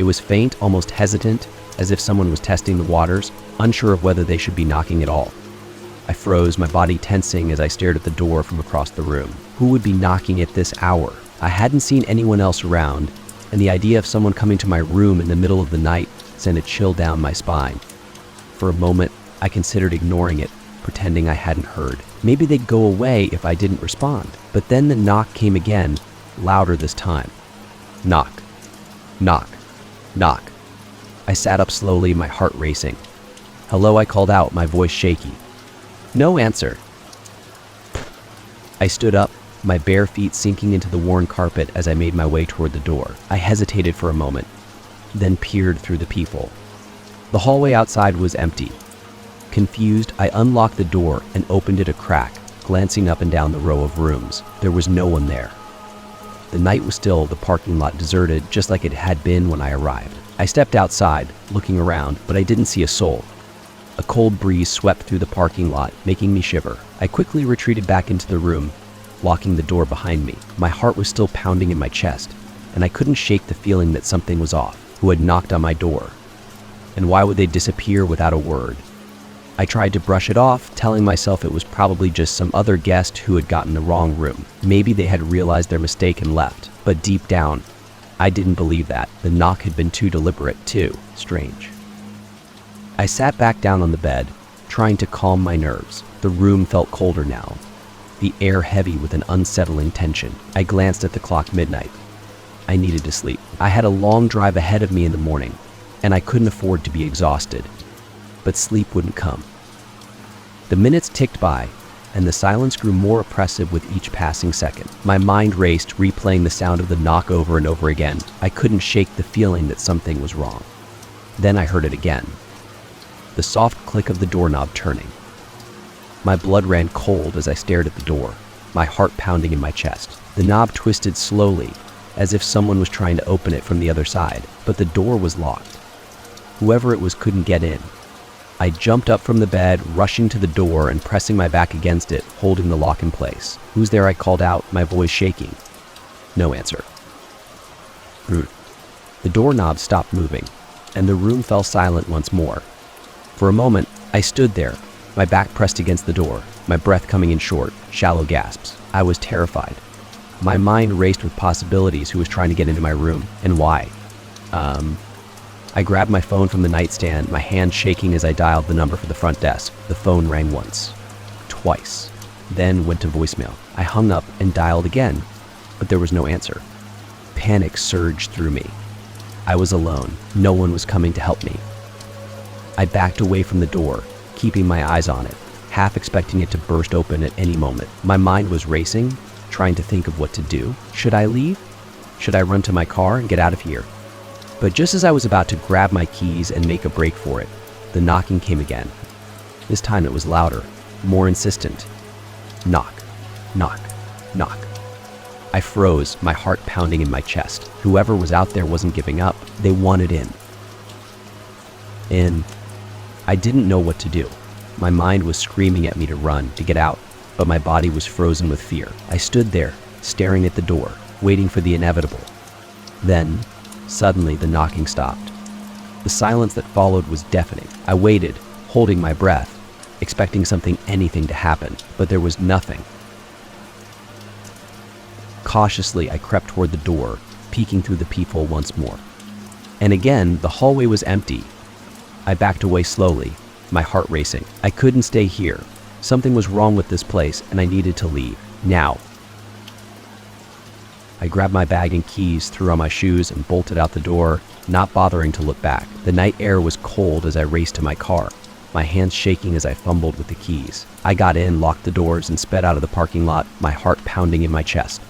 It was faint, almost hesitant, as if someone was testing the waters, unsure of whether they should be knocking at all. I froze, my body tensing as I stared at the door from across the room. Who would be knocking at this hour? I hadn't seen anyone else around, and the idea of someone coming to my room in the middle of the night sent a chill down my spine. For a moment, I considered ignoring it, pretending I hadn't heard. Maybe they'd go away if I didn't respond. But then the knock came again, louder this time. Knock. Knock. Knock. I sat up slowly, my heart racing. Hello, I called out, my voice shaky. No answer. I stood up, my bare feet sinking into the worn carpet as I made my way toward the door. I hesitated for a moment, then peered through the peephole. The hallway outside was empty. Confused, I unlocked the door and opened it a crack, glancing up and down the row of rooms. There was no one there. The night was still, the parking lot deserted, just like it had been when I arrived. I stepped outside, looking around, but I didn't see a soul. A cold breeze swept through the parking lot, making me shiver. I quickly retreated back into the room, locking the door behind me. My heart was still pounding in my chest, and I couldn't shake the feeling that something was off. Who had knocked on my door? And why would they disappear without a word? I tried to brush it off, telling myself it was probably just some other guest who had gotten the wrong room. Maybe they had realized their mistake and left. But deep down, I didn't believe that. The knock had been too deliberate, too strange. I sat back down on the bed, trying to calm my nerves. The room felt colder now, the air heavy with an unsettling tension. I glanced at the clock. Midnight. I needed to sleep. I had a long drive ahead of me in the morning, and I couldn't afford to be exhausted. But sleep wouldn't come. The minutes ticked by, and the silence grew more oppressive with each passing second. My mind raced, replaying the sound of the knock over and over again. I couldn't shake the feeling that something was wrong. Then I heard it again. The soft click of the doorknob turning. My blood ran cold as I stared at the door, my heart pounding in my chest. The knob twisted slowly, as if someone was trying to open it from the other side, but the door was locked. Whoever it was couldn't get in. I jumped up from the bed, rushing to the door and pressing my back against it, holding the lock in place. "Who's there?" I called out, my voice shaking. No answer. The doorknob stopped moving, and the room fell silent once more. For a moment, I stood there, my back pressed against the door, my breath coming in short, shallow gasps. I was terrified. My mind raced with possibilities. Who was trying to get into my room, and why? I grabbed my phone from the nightstand, my hand shaking as I dialed the number for the front desk. The phone rang once, twice, then went to voicemail. I hung up and dialed again, but there was no answer. Panic surged through me. I was alone. No one was coming to help me. I backed away from the door, keeping my eyes on it, half expecting it to burst open at any moment. My mind was racing, trying to think of what to do. Should I leave? Should I run to my car and get out of here? But just as I was about to grab my keys and make a break for it, the knocking came again. This time it was louder, more insistent. Knock, knock, knock. I froze, my heart pounding in my chest. Whoever was out there wasn't giving up. They wanted in. I didn't know what to do. My mind was screaming at me to run, to get out, but my body was frozen with fear. I stood there, staring at the door, waiting for the inevitable. Then, suddenly, the knocking stopped. The silence that followed was deafening. I waited, holding my breath, expecting anything to happen, but there was nothing. Cautiously, I crept toward the door, peeking through the peephole once more. And again, the hallway was empty. I backed away slowly, my heart racing. I couldn't stay here. Something was wrong with this place, and I needed to leave. Now. I grabbed my bag and keys, threw on my shoes, and bolted out the door, not bothering to look back. The night air was cold as I raced to my car, my hands shaking as I fumbled with the keys. I got in, locked the doors, and sped out of the parking lot, my heart pounding in my chest.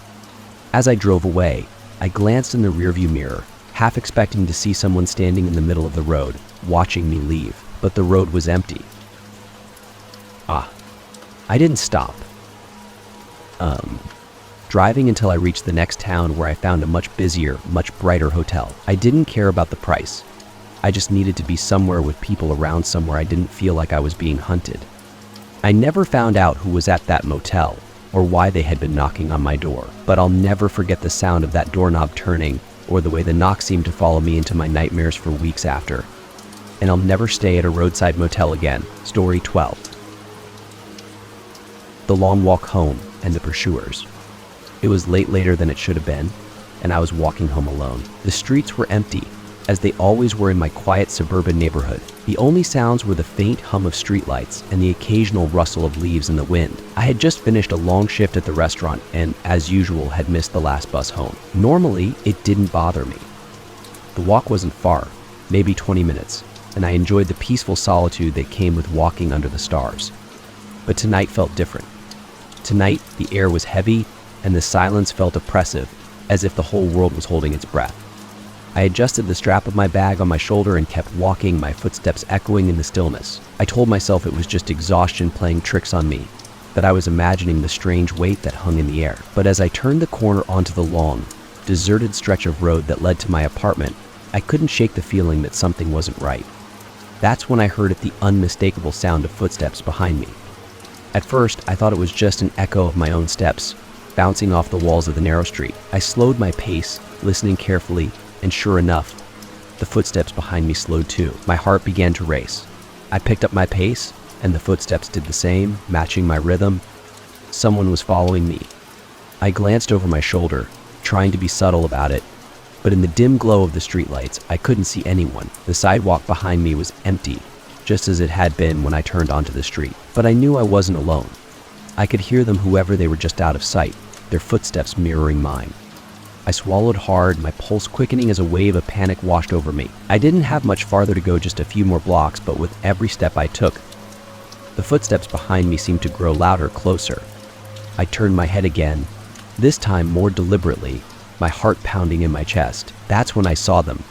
As I drove away, I glanced in the rearview mirror, half expecting to see someone standing in the middle of the road, watching me leave, but the road was empty. I didn't stop. Driving until I reached the next town, where I found a much busier, much brighter hotel. I didn't care about the price. I just needed to be somewhere with people around, somewhere I didn't feel like I was being hunted. I never found out who was at that motel or why they had been knocking on my door, but I'll never forget the sound of that doorknob turning or the way the knock seemed to follow me into my nightmares for weeks after. And I'll never stay at a roadside motel again. Story 12. The long walk home and the pursuers. It was later than it should have been, and I was walking home alone. The streets were empty, as they always were in my quiet suburban neighborhood. The only sounds were the faint hum of streetlights and the occasional rustle of leaves in the wind. I had just finished a long shift at the restaurant and, as usual, had missed the last bus home. Normally, it didn't bother me. The walk wasn't far, maybe 20 minutes, and I enjoyed the peaceful solitude that came with walking under the stars. But tonight felt different. Tonight, the air was heavy, and the silence felt oppressive, as if the whole world was holding its breath. I adjusted the strap of my bag on my shoulder and kept walking, my footsteps echoing in the stillness. I told myself it was just exhaustion playing tricks on me, that I was imagining the strange weight that hung in the air. But as I turned the corner onto the long, deserted stretch of road that led to my apartment, I couldn't shake the feeling that something wasn't right. That's when I heard the unmistakable sound of footsteps behind me. At first, I thought it was just an echo of my own steps, bouncing off the walls of the narrow street. I slowed my pace, listening carefully, and sure enough, the footsteps behind me slowed too. My heart began to race. I picked up my pace, and the footsteps did the same, matching my rhythm. Someone was following me. I glanced over my shoulder, trying to be subtle about it, but in the dim glow of the streetlights, I couldn't see anyone. The sidewalk behind me was empty, just as it had been when I turned onto the street. But I knew I wasn't alone. I could hear them, whoever they were, just out of sight, their footsteps mirroring mine. I swallowed hard, my pulse quickening as a wave of panic washed over me. I didn't have much farther to go, just a few more blocks, but with every step I took, the footsteps behind me seemed to grow louder, closer. I turned my head again, this time more deliberately, my heart pounding in my chest. That's when I saw them.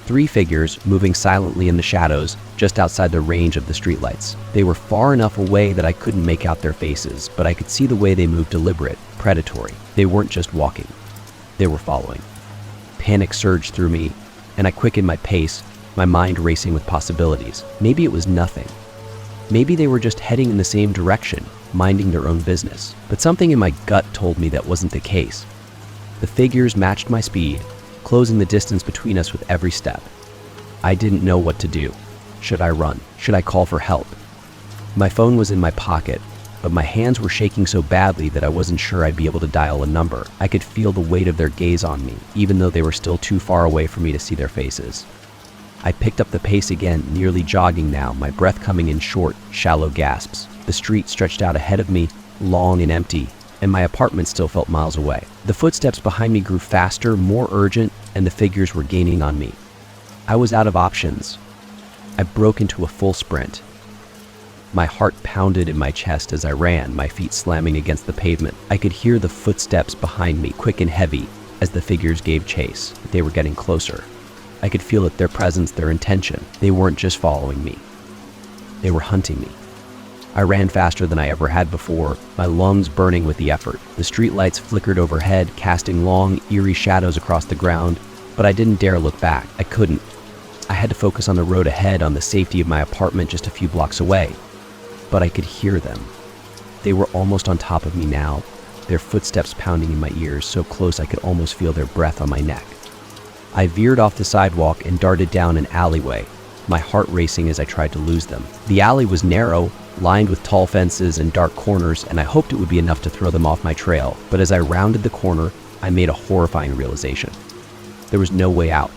3 figures moving silently in the shadows just outside the range of the streetlights. They were far enough away that I couldn't make out their faces, but I could see the way they moved, deliberate, predatory. They weren't just walking. They were following. Panic surged through me, and I quickened my pace, my mind racing with possibilities. Maybe it was nothing. Maybe they were just heading in the same direction, minding their own business. But something in my gut told me that wasn't the case. The figures matched my speed, closing the distance between us with every step. I didn't know what to do. Should I run? Should I call for help? My phone was in my pocket, but my hands were shaking so badly that I wasn't sure I'd be able to dial a number. I could feel the weight of their gaze on me, even though they were still too far away for me to see their faces. I picked up the pace again, nearly jogging now, my breath coming in short, shallow gasps. The street stretched out ahead of me, long and empty, and my apartment still felt miles away. The footsteps behind me grew faster, more urgent, and the figures were gaining on me. I was out of options. I broke into a full sprint. My heart pounded in my chest as I ran, my feet slamming against the pavement. I could hear the footsteps behind me, quick and heavy, as the figures gave chase. They were getting closer. I could feel it, their presence, their intention. They weren't just following me. They were hunting me. I ran faster than I ever had before, my lungs burning with the effort. The streetlights flickered overhead, casting long, eerie shadows across the ground, but I didn't dare look back. I couldn't. I had to focus on the road ahead, on the safety of my apartment just a few blocks away. But I could hear them. They were almost on top of me now, their footsteps pounding in my ears, so close I could almost feel their breath on my neck. I veered off the sidewalk and darted down an alleyway, my heart racing as I tried to lose them. The alley was narrow, lined with tall fences and dark corners, and I hoped it would be enough to throw them off my trail. But as I rounded the corner, I made a horrifying realization. There was no way out.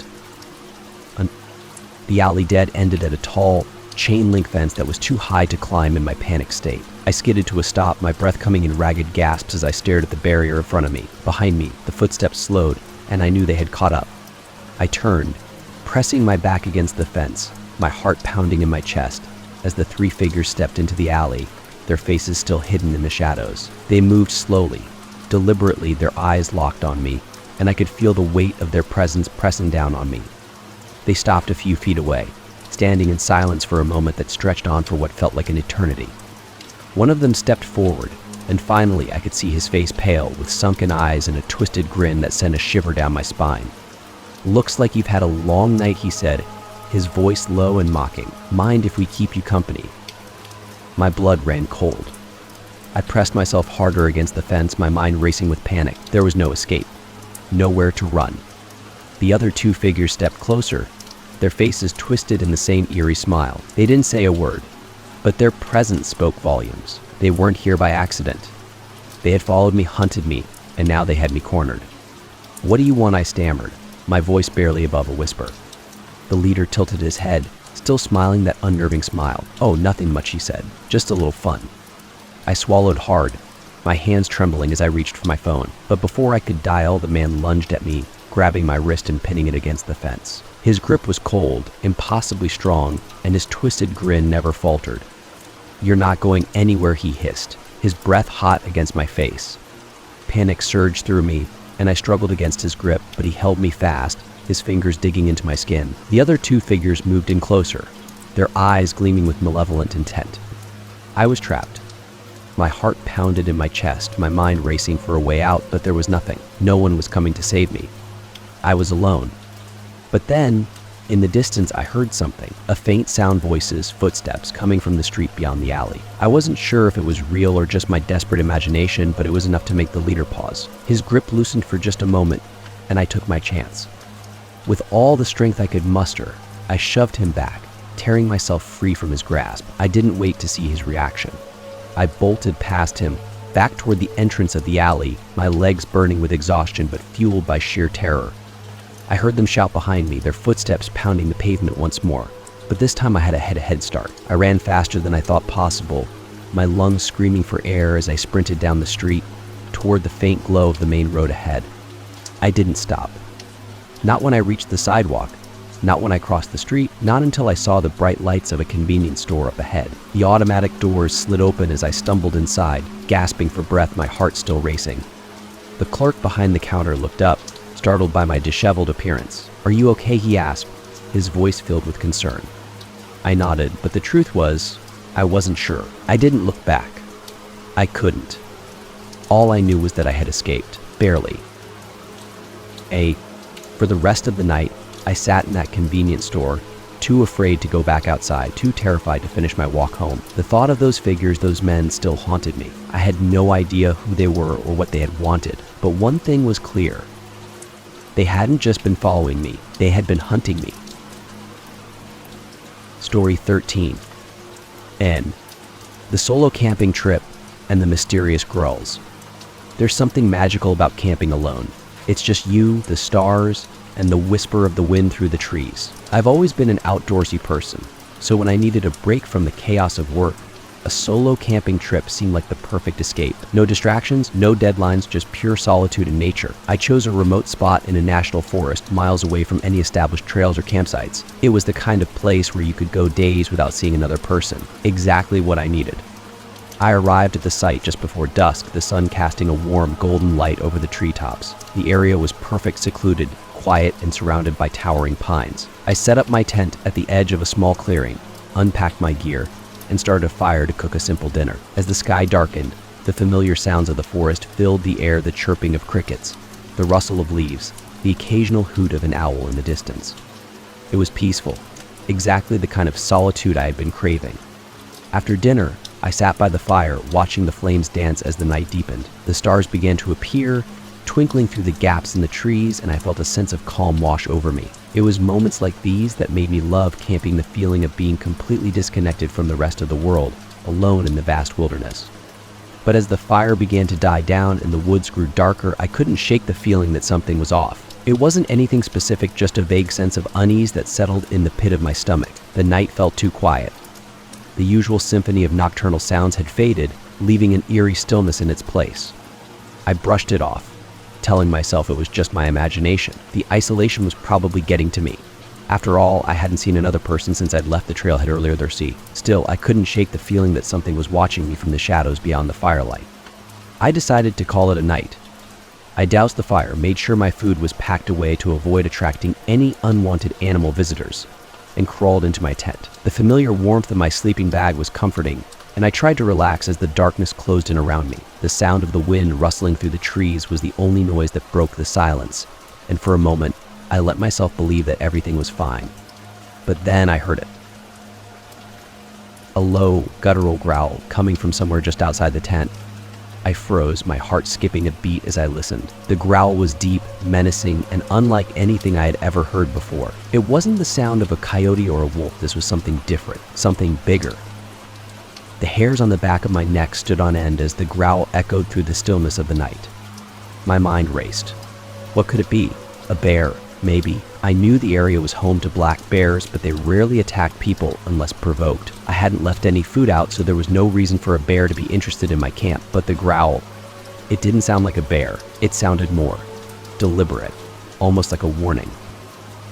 The alley dead ended at a tall, chain-link fence that was too high to climb in my panic state. I skidded to a stop, my breath coming in ragged gasps as I stared at the barrier in front of me. Behind me, the footsteps slowed, and I knew they had caught up. I turned, pressing my back against the fence, my heart pounding in my chest, as the 3 figures stepped into the alley, their faces still hidden in the shadows. They moved slowly, deliberately, their eyes locked on me, and I could feel the weight of their presence pressing down on me. They stopped a few feet away, standing in silence for a moment that stretched on for what felt like an eternity. One of them stepped forward, and finally I could see his face pale, with sunken eyes and a twisted grin that sent a shiver down my spine. "Looks like you've had a long night," he said, his voice low and mocking. "Mind if we keep you company?" My blood ran cold. I pressed myself harder against the fence, my mind racing with panic. There was no escape, nowhere to run. The other 2 figures stepped closer, their faces twisted in the same eerie smile. They didn't say a word, but their presence spoke volumes. They weren't here by accident. They had followed me, hunted me, and now they had me cornered. "What do you want?" I stammered, my voice barely above a whisper. The leader tilted his head, still smiling that unnerving smile. "Oh, nothing much," he said. "Just a little fun." I swallowed hard, my hands trembling as I reached for my phone. But before I could dial, the man lunged at me, grabbing my wrist and pinning it against the fence. His grip was cold, impossibly strong, and his twisted grin never faltered. "You're not going anywhere," he hissed, his breath hot against my face. Panic surged through me, and I struggled against his grip, but he held me fast, his fingers digging into my skin. The other 2 figures moved in closer, their eyes gleaming with malevolent intent. I was trapped. My heart pounded in my chest, my mind racing for a way out, but there was nothing. No one was coming to save me. I was alone. But then, in the distance, I heard something. A faint sound, voices, footsteps coming from the street beyond the alley. I wasn't sure if it was real or just my desperate imagination, but it was enough to make the leader pause. His grip loosened for just a moment, and I took my chance. With all the strength I could muster, I shoved him back, tearing myself free from his grasp. I didn't wait to see his reaction. I bolted past him, back toward the entrance of the alley, my legs burning with exhaustion but fueled by sheer terror. I heard them shout behind me, their footsteps pounding the pavement once more. But this time I had a head start. I ran faster than I thought possible, my lungs screaming for air as I sprinted down the street, toward the faint glow of the main road ahead. I didn't stop. Not when I reached the sidewalk, not when I crossed the street, not until I saw the bright lights of a convenience store up ahead. The automatic doors slid open as I stumbled inside, gasping for breath, my heart still racing. The clerk behind the counter looked up, startled by my disheveled appearance. "Are you okay?" he asked, his voice filled with concern. I nodded, but the truth was, I wasn't sure. I didn't look back. I couldn't. All I knew was that I had escaped, barely. For the rest of the night, I sat in that convenience store, too afraid to go back outside, too terrified to finish my walk home. The thought of those figures, those men, still haunted me. I had no idea who they were or what they had wanted, but one thing was clear. They hadn't just been following me, they had been hunting me. Story 13. N. The solo camping trip and the mysterious girls. There's something magical about camping alone. It's just you, the stars, and the whisper of the wind through the trees. I've always been an outdoorsy person, so when I needed a break from the chaos of work, a solo camping trip seemed like the perfect escape. No distractions, no deadlines, just pure solitude and nature. I chose a remote spot in a national forest, miles away from any established trails or campsites. It was the kind of place where you could go days without seeing another person. Exactly what I needed. I arrived at the site just before dusk, the sun casting a warm golden light over the treetops. The area was perfect, secluded, quiet, and surrounded by towering pines. I set up my tent at the edge of a small clearing, unpacked my gear, and started a fire to cook a simple dinner. As the sky darkened, the familiar sounds of the forest filled the air, the chirping of crickets, the rustle of leaves, the occasional hoot of an owl in the distance. It was peaceful, exactly the kind of solitude I had been craving. After dinner, I sat by the fire, watching the flames dance as the night deepened. The stars began to appear, twinkling through the gaps in the trees, and I felt a sense of calm wash over me. It was moments like these that made me love camping, the feeling of being completely disconnected from the rest of the world, alone in the vast wilderness. But as the fire began to die down and the woods grew darker, I couldn't shake the feeling that something was off. It wasn't anything specific, just a vague sense of unease that settled in the pit of my stomach. The night felt too quiet. The usual symphony of nocturnal sounds had faded, leaving an eerie stillness in its place. I brushed it off, telling myself it was just my imagination. The isolation was probably getting to me. After all, I hadn't seen another person since I'd left the trailhead earlier this sea. Still, I couldn't shake the feeling that something was watching me from the shadows beyond the firelight. I decided to call it a night. I doused the fire, made sure my food was packed away to avoid attracting any unwanted animal visitors, and crawled into my tent. The familiar warmth of my sleeping bag was comforting, and I tried to relax as the darkness closed in around me. The sound of the wind rustling through the trees was the only noise that broke the silence, and for a moment, I let myself believe that everything was fine. But then I heard it. A low, guttural growl coming from somewhere just outside the tent. I froze, my heart skipping a beat as I listened. The growl was deep, menacing, and unlike anything I had ever heard before. It wasn't the sound of a coyote or a wolf. This was something different, something bigger. The hairs on the back of my neck stood on end as the growl echoed through the stillness of the night. My mind raced. What could it be? A bear, maybe. I knew the area was home to black bears, but they rarely attacked people unless provoked. I hadn't left any food out, so there was no reason for a bear to be interested in my camp. But the growl, it didn't sound like a bear. It sounded more deliberate, almost like a warning.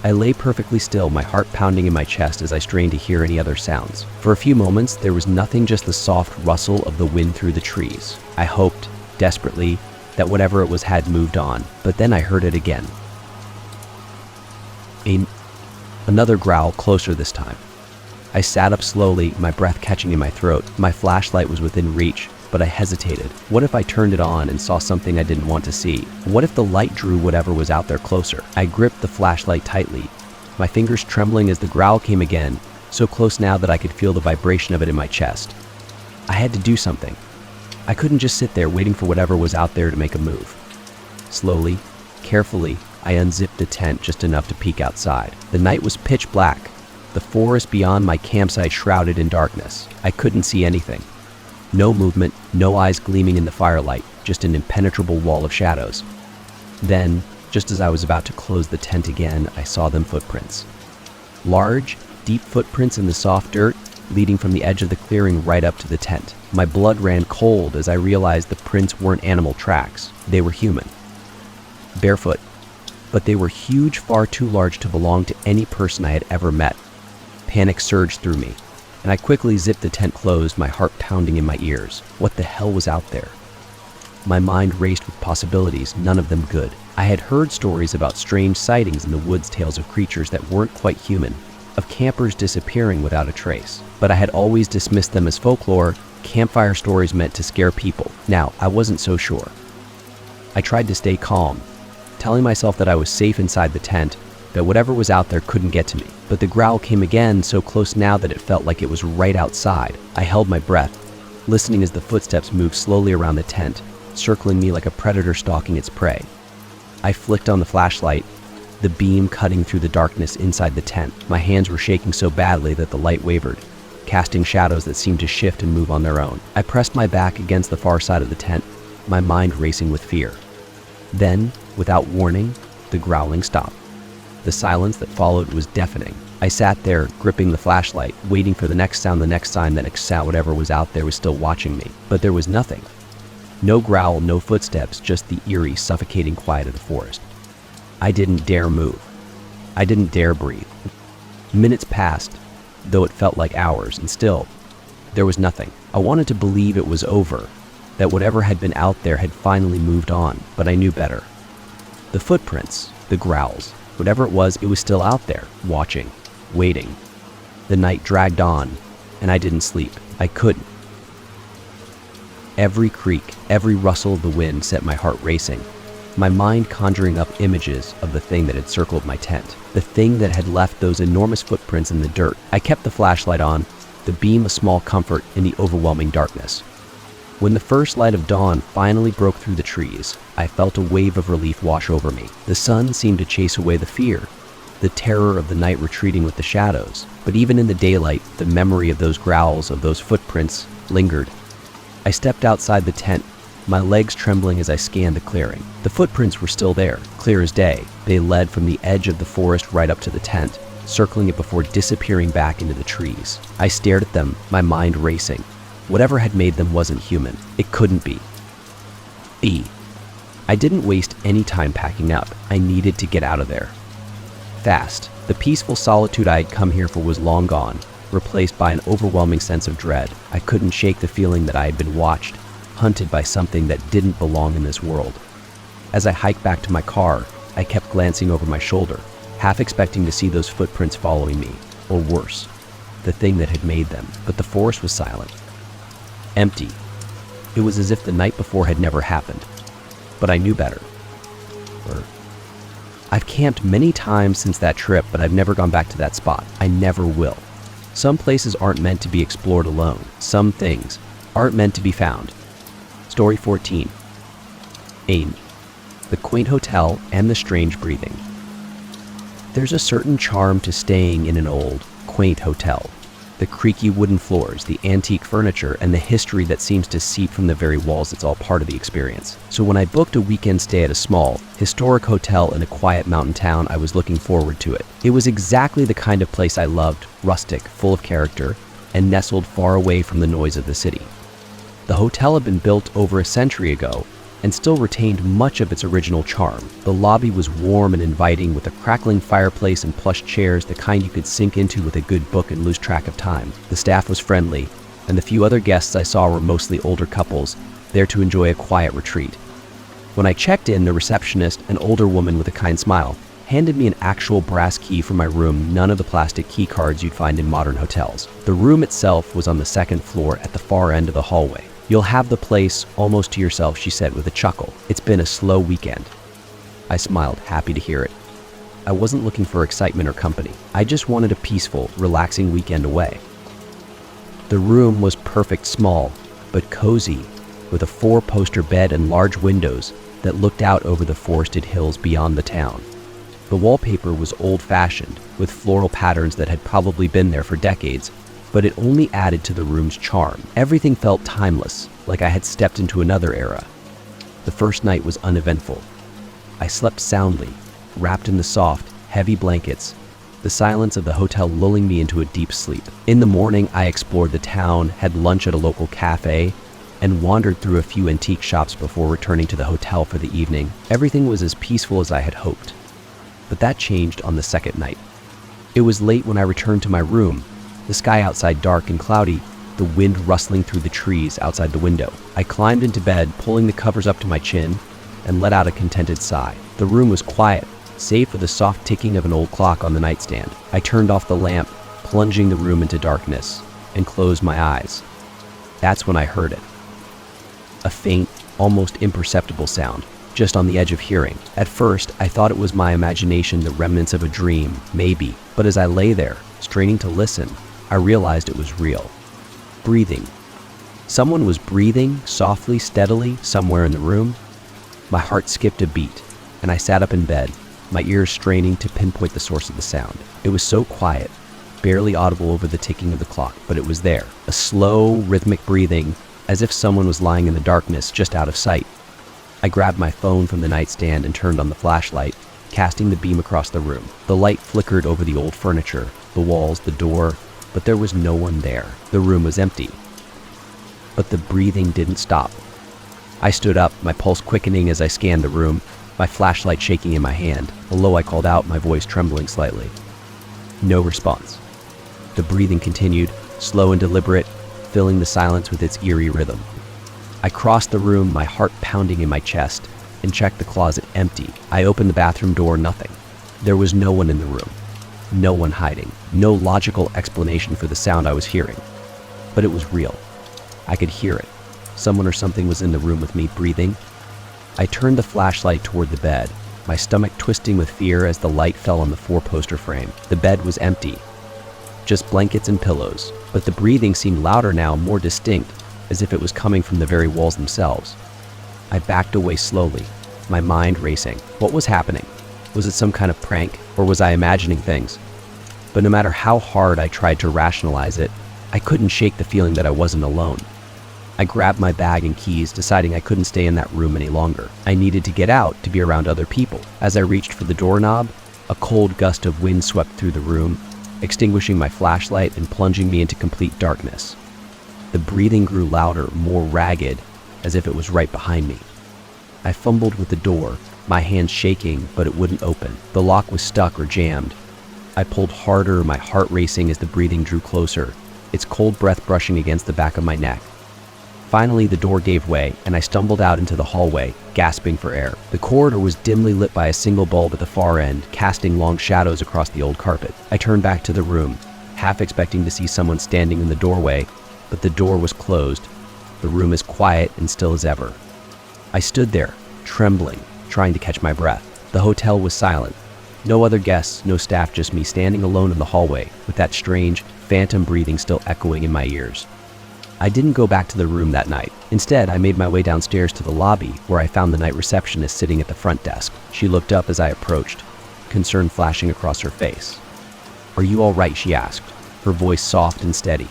I lay perfectly still, my heart pounding in my chest as I strained to hear any other sounds. For a few moments, there was nothing, just the soft rustle of the wind through the trees. I hoped, desperately, that whatever it was had moved on, but then I heard it again. Another growl, closer this time. I sat up slowly, my breath catching in my throat. My flashlight was within reach, but I hesitated. What if I turned it on and saw something I didn't want to see? What if the light drew whatever was out there closer? I gripped the flashlight tightly, my fingers trembling as the growl came again, so close now that I could feel the vibration of it in my chest. I had to do something. I couldn't just sit there waiting for whatever was out there to make a move. Slowly, carefully, I unzipped the tent just enough to peek outside. The night was pitch black, the forest beyond my campsite shrouded in darkness. I couldn't see anything. No movement, no eyes gleaming in the firelight, just an impenetrable wall of shadows. Then, just as I was about to close the tent again, I saw them footprints. Large, deep footprints in the soft dirt, leading from the edge of the clearing right up to the tent. My blood ran cold as I realized the prints weren't animal tracks. They were human. Barefoot. But they were huge, far too large to belong to any person I had ever met. Panic surged through me, and I quickly zipped the tent closed, my heart pounding in my ears. What the hell was out there? My mind raced with possibilities, none of them good. I had heard stories about strange sightings in the woods, tales of creatures that weren't quite human, of campers disappearing without a trace. But I had always dismissed them as folklore, campfire stories meant to scare people. Now, I wasn't so sure. I tried to stay calm, telling myself that I was safe inside the tent, that whatever was out there couldn't get to me. But the growl came again, so close now that it felt like it was right outside. I held my breath, listening as the footsteps moved slowly around the tent, circling me like a predator stalking its prey. I flicked on the flashlight, the beam cutting through the darkness inside the tent. My hands were shaking so badly that the light wavered, casting shadows that seemed to shift and move on their own. I pressed my back against the far side of the tent, my mind racing with fear. Then, without warning, the growling stopped. The silence that followed was deafening. I sat there, gripping the flashlight, waiting for the next sound, the next sign that whatever was out there was still watching me. But there was nothing. No growl, no footsteps, just the eerie, suffocating quiet of the forest. I didn't dare move. I didn't dare breathe. Minutes passed, though it felt like hours, and still, there was nothing. I wanted to believe it was over, that whatever had been out there had finally moved on, but I knew better. The footprints, the growls, whatever it was still out there, watching, waiting. The night dragged on, and I didn't sleep. I couldn't. Every creak, every rustle of the wind set my heart racing, my mind conjuring up images of the thing that had circled my tent, the thing that had left those enormous footprints in the dirt. I kept the flashlight on, the beam a small comfort in the overwhelming darkness. When the first light of dawn finally broke through the trees, I felt a wave of relief wash over me. The sun seemed to chase away the fear, the terror of the night retreating with the shadows. But even in the daylight, the memory of those growls, of those footprints, lingered. I stepped outside the tent, my legs trembling as I scanned the clearing. The footprints were still there, clear as day. They led from the edge of the forest right up to the tent, circling it before disappearing back into the trees. I stared at them, my mind racing. Whatever had made them wasn't human. It couldn't be. I didn't waste any time packing up. I needed to get out of there. Fast. The peaceful solitude I had come here for was long gone, replaced by an overwhelming sense of dread. I couldn't shake the feeling that I had been watched, hunted by something that didn't belong in this world. As I hiked back to my car, I kept glancing over my shoulder, half expecting to see those footprints following me, or worse, the thing that had made them. But the forest was silent. Empty. It was as if the night before had never happened. But I knew better. I've camped many times since that trip, but I've never gone back to that spot. I never will. Some places aren't meant to be explored alone. Some things aren't meant to be found. Story 14. Aim. The quaint hotel and the strange breathing. There's a certain charm to staying in an old, quaint hotel. The creaky wooden floors, the antique furniture, and the history that seems to seep from the very walls. It's all part of the experience. So when I booked a weekend stay at a small, historic hotel in a quiet mountain town, I was looking forward to it. It was exactly the kind of place I loved, rustic, full of character, and nestled far away from the noise of the city. The hotel had been built over a century ago, and still retained much of its original charm. The lobby was warm and inviting, with a crackling fireplace and plush chairs, the kind you could sink into with a good book and lose track of time. The staff was friendly, and the few other guests I saw were mostly older couples, there to enjoy a quiet retreat. When I checked in, the receptionist, an older woman with a kind smile, handed me an actual brass key for my room, none of the plastic key cards you'd find in modern hotels. The room itself was on the second floor at the far end of the hallway. "You'll have the place almost to yourself," she said with a chuckle. "It's been a slow weekend." I smiled, happy to hear it. I wasn't looking for excitement or company. I just wanted a peaceful, relaxing weekend away. The room was perfect small, but cozy, with a 4-poster bed and large windows that looked out over the forested hills beyond the town. The wallpaper was old-fashioned, with floral patterns that had probably been there for decades, but it only added to the room's charm. Everything felt timeless, like I had stepped into another era. The first night was uneventful. I slept soundly, wrapped in the soft, heavy blankets, the silence of the hotel lulling me into a deep sleep. In the morning, I explored the town, had lunch at a local cafe, and wandered through a few antique shops before returning to the hotel for the evening. Everything was as peaceful as I had hoped. But that changed on the second night. It was late when I returned to my room, the sky outside dark and cloudy, the wind rustling through the trees outside the window. I climbed into bed, pulling the covers up to my chin, and let out a contented sigh. The room was quiet, save for the soft ticking of an old clock on the nightstand. I turned off the lamp, plunging the room into darkness, and closed my eyes. That's when I heard it. A faint, almost imperceptible sound, just on the edge of hearing. At first, I thought it was my imagination, the remnants of a dream, maybe. But as I lay there, straining to listen, I realized it was real. Breathing. Someone was breathing, softly, steadily, somewhere in the room. My heart skipped a beat, and I sat up in bed, my ears straining to pinpoint the source of the sound. It was so quiet, barely audible over the ticking of the clock, but it was there. A slow, rhythmic breathing, as if someone was lying in the darkness just out of sight. I grabbed my phone from the nightstand and turned on the flashlight, casting the beam across the room. The light flickered over the old furniture, the walls, the door, but there was no one there. The room was empty. But the breathing didn't stop. I stood up, my pulse quickening as I scanned the room, my flashlight shaking in my hand. Hello, I called out, my voice trembling slightly. No response. The breathing continued, slow and deliberate, filling the silence with its eerie rhythm. I crossed the room, my heart pounding in my chest, and checked the closet empty. I opened the bathroom door, nothing. There was no one in the room. No one hiding. No logical explanation for the sound I was hearing. But it was real. I could hear it. Someone or something was in the room with me, breathing. I turned the flashlight toward the bed, my stomach twisting with fear as the light fell on the 4-poster frame. The bed was empty. Just blankets and pillows. But the breathing seemed louder now, more distinct, as if it was coming from the very walls themselves. I backed away slowly, my mind racing. What was happening? Was it some kind of prank, or was I imagining things? But no matter how hard I tried to rationalize it, I couldn't shake the feeling that I wasn't alone. I grabbed my bag and keys, deciding I couldn't stay in that room any longer. I needed to get out, to be around other people. As I reached for the doorknob, a cold gust of wind swept through the room, extinguishing my flashlight and plunging me into complete darkness. The breathing grew louder, more ragged, as if it was right behind me. I fumbled with the door, my hands shaking, but it wouldn't open. The lock was stuck or jammed. I pulled harder, my heart racing as the breathing drew closer, its cold breath brushing against the back of my neck. Finally, the door gave way, and I stumbled out into the hallway, gasping for air. The corridor was dimly lit by a single bulb at the far end, casting long shadows across the old carpet. I turned back to the room, half expecting to see someone standing in the doorway, but the door was closed, the room as quiet and still as ever. I stood there, trembling, trying to catch my breath. The hotel was silent. No other guests, no staff, just me standing alone in the hallway, with that strange, phantom breathing still echoing in my ears. I didn't go back to the room that night. Instead, I made my way downstairs to the lobby, where I found the night receptionist sitting at the front desk. She looked up as I approached, concern flashing across her face. "Are you all right?" she asked, her voice soft and steady.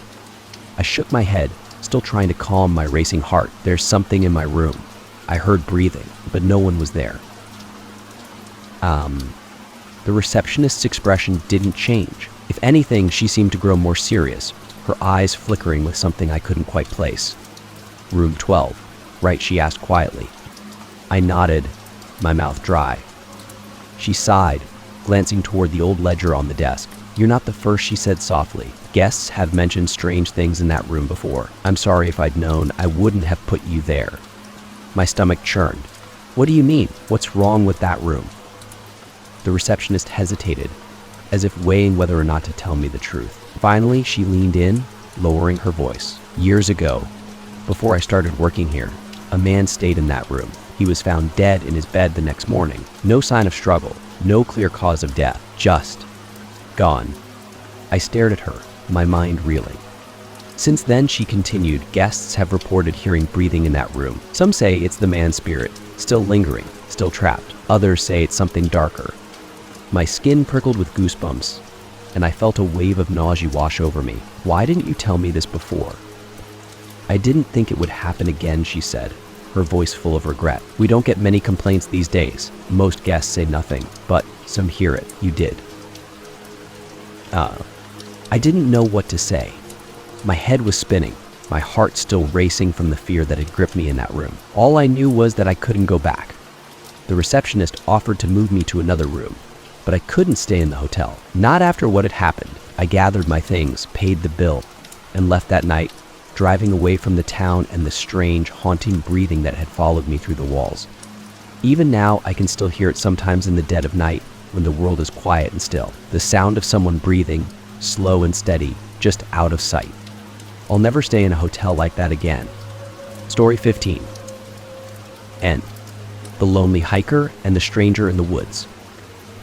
I shook my head, still trying to calm my racing heart. "There's something in my room." I heard breathing, but no one was there. The receptionist's expression didn't change. If anything, she seemed to grow more serious, her eyes flickering with something I couldn't quite place. "Room 12, right?" she asked quietly. I nodded, my mouth dry. She sighed, glancing toward the old ledger on the desk. "You're not the first," she said softly. "Guests have mentioned strange things in that room before. I'm sorry. If I'd known, I wouldn't have put you there." My stomach churned. "What do you mean? What's wrong with that room?" The receptionist hesitated, as if weighing whether or not to tell me the truth. Finally, she leaned in, lowering her voice. "Years ago, Before I started working here, a man stayed in that room. He was found dead in his bed the next morning. No sign of struggle, no clear cause of death, just gone. I stared at her, my mind reeling. Since then, she continued, guests have reported hearing breathing in that room. Some say it's the man's spirit, still lingering, still trapped. Others say it's something darker. My skin prickled with goosebumps, and I felt a wave of nausea wash over me. Why didn't you tell me this before? I didn't think it would happen again, she said, her voice full of regret. We don't get many complaints these days. Most guests say nothing, but some hear it. You did. I didn't know what to say. My head was spinning, my heart still racing from the fear that had gripped me in that room. All I knew was that I couldn't go back. The receptionist offered to move me to another room, but I couldn't stay in the hotel. Not after what had happened. I gathered my things, paid the bill, and left that night, driving away from the town and the strange, haunting breathing that had followed me through the walls. Even now, I can still hear it sometimes in the dead of night when the world is quiet and still. The sound of someone breathing, slow and steady, just out of sight. I'll never stay in a hotel like that again. Story 15. End. The lonely hiker and the stranger in the woods.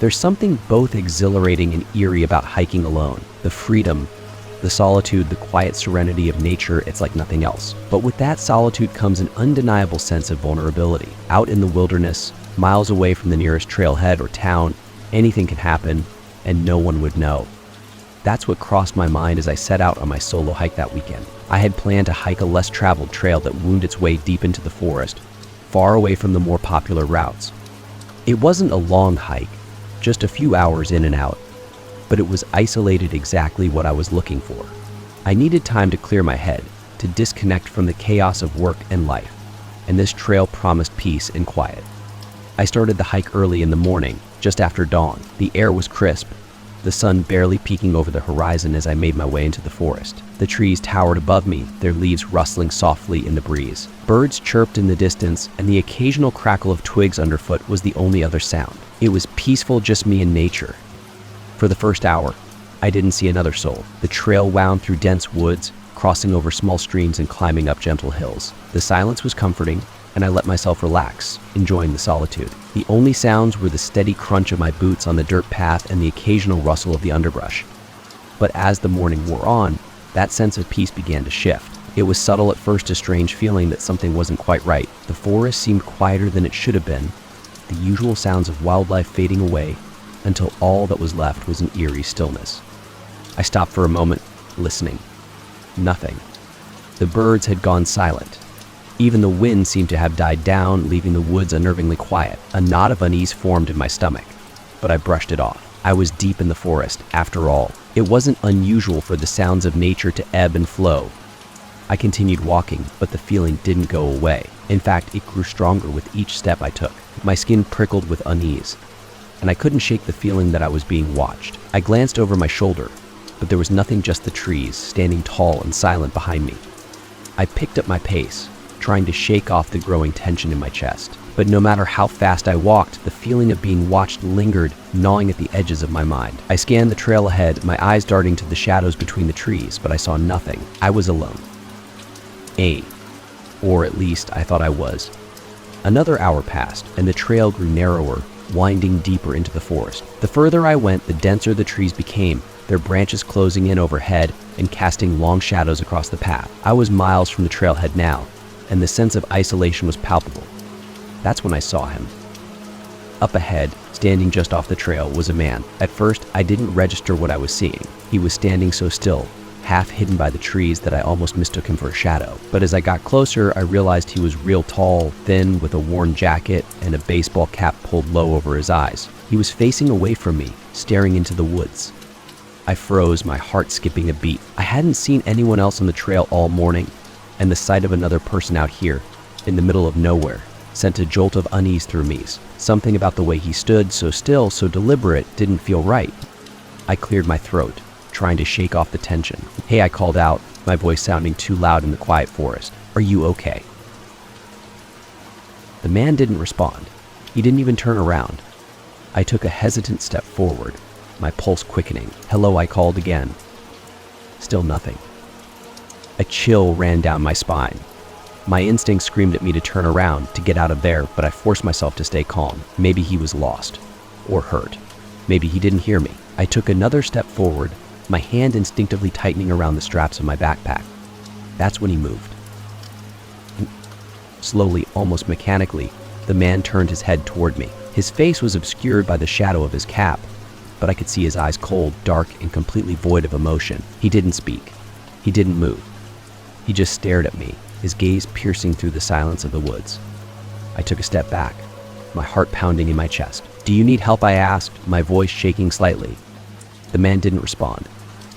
There's something both exhilarating and eerie about hiking alone. The freedom, the solitude, the quiet serenity of nature, it's like nothing else. But with that solitude comes an undeniable sense of vulnerability. Out in the wilderness, miles away from the nearest trailhead or town, anything can happen, and no one would know. That's what crossed my mind as I set out on my solo hike that weekend. I had planned to hike a less traveled trail that wound its way deep into the forest, far away from the more popular routes. It wasn't a long hike, just a few hours in and out, but it was isolated exactly what I was looking for. I needed time to clear my head, to disconnect from the chaos of work and life, and this trail promised peace and quiet. I started the hike early in the morning, just after dawn. The air was crisp, the sun barely peeking over the horizon as I made my way into the forest. The trees towered above me, their leaves rustling softly in the breeze. Birds chirped in the distance, and the occasional crackle of twigs underfoot was the only other sound. It was peaceful, just me and nature. For the first hour, I didn't see another soul. The trail wound through dense woods, crossing over small streams and climbing up gentle hills. The silence was comforting, and I let myself relax, enjoying the solitude. The only sounds were the steady crunch of my boots on the dirt path and the occasional rustle of the underbrush. But as the morning wore on, that sense of peace began to shift. It was subtle at first, a strange feeling that something wasn't quite right. The forest seemed quieter than it should have been, the usual sounds of wildlife fading away, until all that was left was an eerie stillness. I stopped for a moment, listening. Nothing. The birds had gone silent. Even the wind seemed to have died down, leaving the woods unnervingly quiet. A knot of unease formed in my stomach, but I brushed it off. I was deep in the forest, after all. It wasn't unusual for the sounds of nature to ebb and flow. I continued walking, but the feeling didn't go away. In fact, it grew stronger with each step I took. My skin prickled with unease, and I couldn't shake the feeling that I was being watched. I glanced over my shoulder, but there was nothing, just the trees, standing tall and silent behind me. I picked up my pace, trying to shake off the growing tension in my chest. But no matter how fast I walked, the feeling of being watched lingered, gnawing at the edges of my mind. I scanned the trail ahead, my eyes darting to the shadows between the trees, but I saw nothing. I was alone. Or at least I thought I was. Another hour passed, and the trail grew narrower, winding deeper into the forest. The further I went, the denser the trees became, their branches closing in overhead and casting long shadows across the path. I was miles from the trailhead now, and the sense of isolation was palpable. That's when I saw him. Up ahead, standing just off the trail, was a man. At first, I didn't register what I was seeing. He was standing so still, half hidden by the trees, that I almost mistook him for a shadow. But as I got closer, I realized he was real tall, thin, with a worn jacket and a baseball cap pulled low over his eyes. He was facing away from me, staring into the woods. I froze, my heart skipping a beat. I hadn't seen anyone else on the trail all morning, and the sight of another person out here, in the middle of nowhere, sent a jolt of unease through me. Something about the way he stood, so still, so deliberate, didn't feel right. I cleared my throat, trying to shake off the tension. "Hey," I called out, my voice sounding too loud in the quiet forest. "Are you okay?" The man didn't respond. He didn't even turn around. I took a hesitant step forward, my pulse quickening. "Hello," I called again. Still nothing. A chill ran down my spine. My instinct screamed at me to turn around, to get out of there, but I forced myself to stay calm. Maybe he was lost. Or hurt. Maybe he didn't hear me. I took another step forward, my hand instinctively tightening around the straps of my backpack. That's when he moved. Slowly, almost mechanically, the man turned his head toward me. His face was obscured by the shadow of his cap, but I could see his eyes cold, dark, and completely void of emotion. He didn't speak. He didn't move. He just stared at me, his gaze piercing through the silence of the woods. I took a step back, my heart pounding in my chest. "Do you need help?" I asked, my voice shaking slightly. The man didn't respond.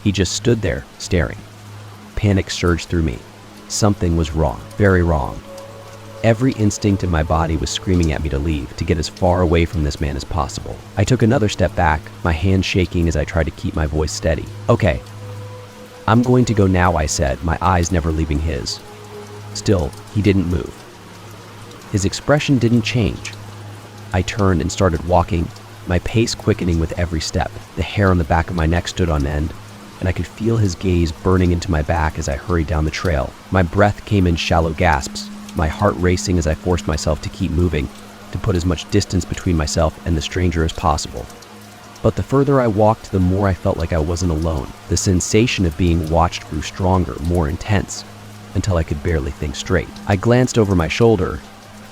He just stood there, staring. Panic surged through me. Something was wrong, very wrong. Every instinct in my body was screaming at me to leave, to get as far away from this man as possible. I took another step back, my hand shaking as I tried to keep my voice steady. "Okay, I'm going to go now," I said, my eyes never leaving his. Still, he didn't move. His expression didn't change. I turned and started walking, my pace quickening with every step. The hair on the back of my neck stood on end, and I could feel his gaze burning into my back as I hurried down the trail. My breath came in shallow gasps, my heart racing as I forced myself to keep moving, to put as much distance between myself and the stranger as possible. But the further I walked, the more I felt like I wasn't alone. The sensation of being watched grew stronger, more intense, until I could barely think straight. I glanced over my shoulder,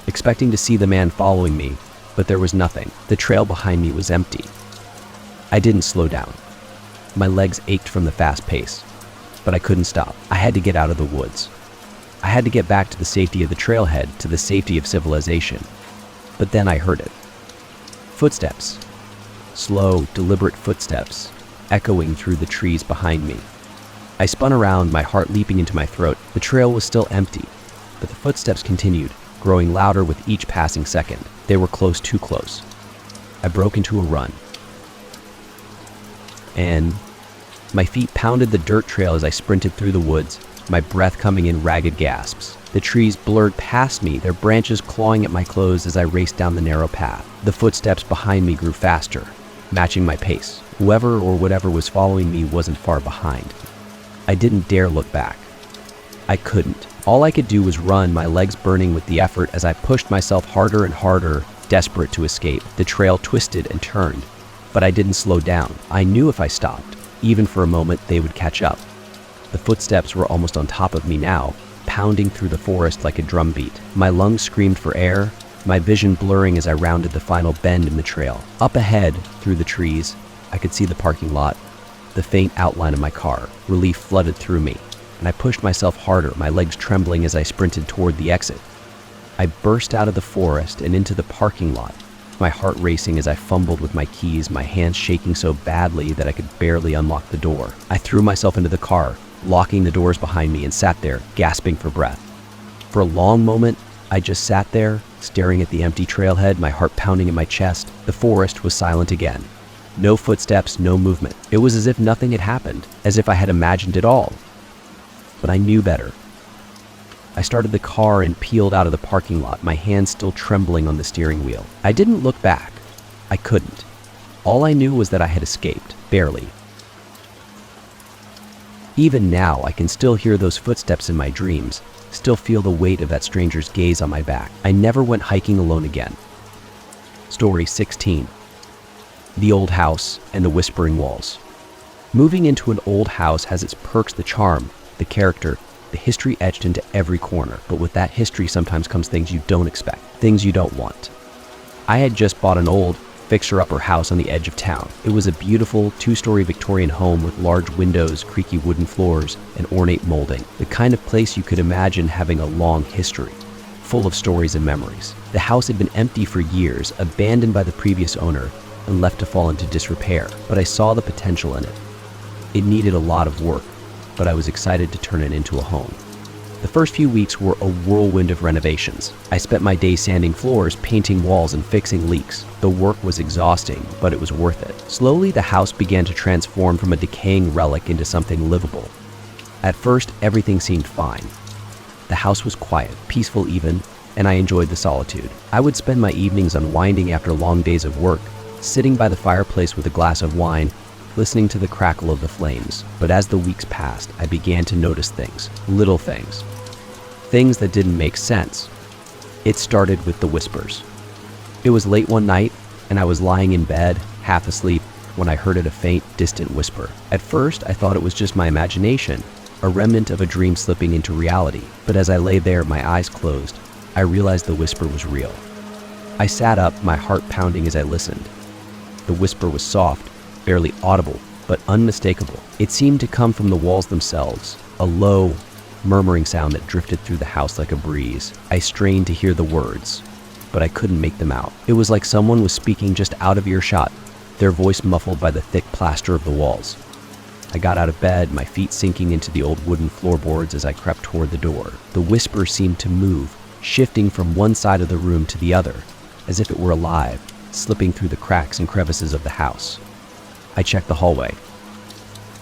expecting to see the man following me, but there was nothing. The trail behind me was empty. I didn't slow down. My legs ached from the fast pace, but I couldn't stop. I had to get out of the woods. I had to get back to the safety of the trailhead, to the safety of civilization. But then I heard it. Footsteps. Slow, deliberate footsteps, echoing through the trees behind me. I spun around, my heart leaping into my throat. The trail was still empty, but the footsteps continued, growing louder with each passing second. They were close, too close. I broke into a run. And my feet pounded the dirt trail as I sprinted through the woods, my breath coming in ragged gasps. The trees blurred past me, their branches clawing at my clothes as I raced down the narrow path. The footsteps behind me grew faster, matching my pace. Whoever or whatever was following me wasn't far behind. I didn't dare look back. I couldn't. All I could do was run, my legs burning with the effort as I pushed myself harder and harder, desperate to escape. The trail twisted and turned, but I didn't slow down. I knew if I stopped, even for a moment, they would catch up. The footsteps were almost on top of me now, pounding through the forest like a drumbeat. My lungs screamed for air, my vision blurring as I rounded the final bend in the trail. Up ahead, through the trees, I could see the parking lot, the faint outline of my car. Relief flooded through me, and I pushed myself harder, my legs trembling as I sprinted toward the exit. I burst out of the forest and into the parking lot, my heart racing as I fumbled with my keys, my hands shaking so badly that I could barely unlock the door. I threw myself into the car, locking the doors behind me, and sat there, gasping for breath. For a long moment, I just sat there, staring at the empty trailhead, my heart pounding in my chest. The forest was silent again. No footsteps, no movement. It was as if nothing had happened, as if I had imagined it all. But I knew better. I started the car and peeled out of the parking lot, my hands still trembling on the steering wheel. I didn't look back. I couldn't. All I knew was that I had escaped, barely. Even now, I can still hear those footsteps in my dreams, still feel the weight of that stranger's gaze on my back. I never went hiking alone again. Story 16. The Old House and the Whispering Walls. Moving into an old house has its perks, the charm, the character, the history etched into every corner. But with that history sometimes comes things you don't expect, things you don't want. I had just bought an old, fixer-upper house on the edge of town. It was a beautiful, two-story Victorian home with large windows, creaky wooden floors, and ornate molding. The kind of place you could imagine having a long history, full of stories and memories. The house had been empty for years, abandoned by the previous owner, and left to fall into disrepair. But I saw the potential in it. It needed a lot of work, but I was excited to turn it into a home. The first few weeks were a whirlwind of renovations. I spent my days sanding floors, painting walls, and fixing leaks. The work was exhausting, but it was worth it. Slowly, the house began to transform from a decaying relic into something livable. At first, everything seemed fine. The house was quiet, peaceful even, and I enjoyed the solitude. I would spend my evenings unwinding after long days of work, sitting by the fireplace with a glass of wine, listening to the crackle of the flames. But as the weeks passed, I began to notice things, little things. things that didn't make sense. It started with the whispers. It was late one night, and I was lying in bed, half asleep, when I heard a faint, distant whisper. At first, I thought it was just my imagination, a remnant of a dream slipping into reality. But as I lay there, my eyes closed, I realized the whisper was real. I sat up, my heart pounding as I listened. The whisper was soft, barely audible, but unmistakable. It seemed to come from the walls themselves, a low, murmuring sound that drifted through the house like a breeze. I strained to hear the words, but I couldn't make them out. It was like someone was speaking just out of earshot, their voice muffled by the thick plaster of the walls. I got out of bed, my feet sinking into the old wooden floorboards as I crept toward the door. The whisper seemed to move, shifting from one side of the room to the other, as if it were alive, slipping through the cracks and crevices of the house. I checked the hallway.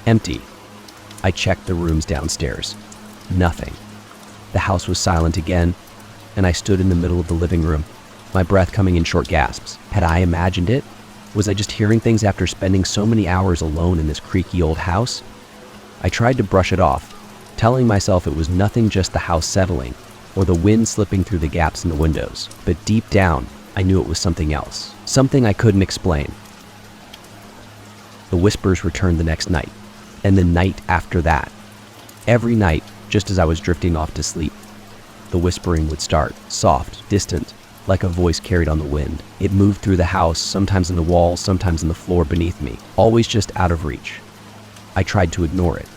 Empty. I checked the rooms downstairs. Nothing. The house was silent again, and I stood in the middle of the living room, my breath coming in short gasps. Had I imagined it? Was I just hearing things after spending so many hours alone in this creaky old house? I tried to brush it off, telling myself it was nothing, just the house settling, or the wind slipping through the gaps in the windows. But deep down, I knew it was something else, something I couldn't explain. The whispers returned the next night, and the night after that. Every night, just as I was drifting off to sleep, the whispering would start, soft, distant, like a voice carried on the wind. It moved through the house, sometimes in the walls, sometimes in the floor beneath me, always just out of reach. I tried to ignore it.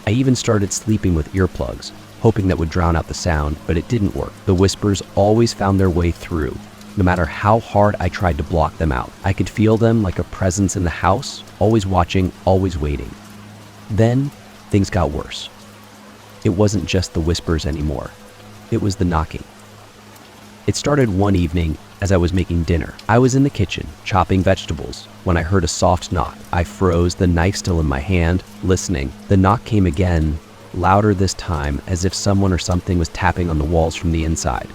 I even started sleeping with earplugs, hoping that would drown out the sound, but it didn't work. The whispers always found their way through, no matter how hard I tried to block them out. I could feel them like a presence in the house, always watching, always waiting. Then, things got worse. It wasn't just the whispers anymore. It was the knocking. It started one evening as I was making dinner. I was in the kitchen, chopping vegetables, when I heard a soft knock. I froze, the knife still in my hand, listening. The knock came again, louder this time, as if someone or something was tapping on the walls from the inside.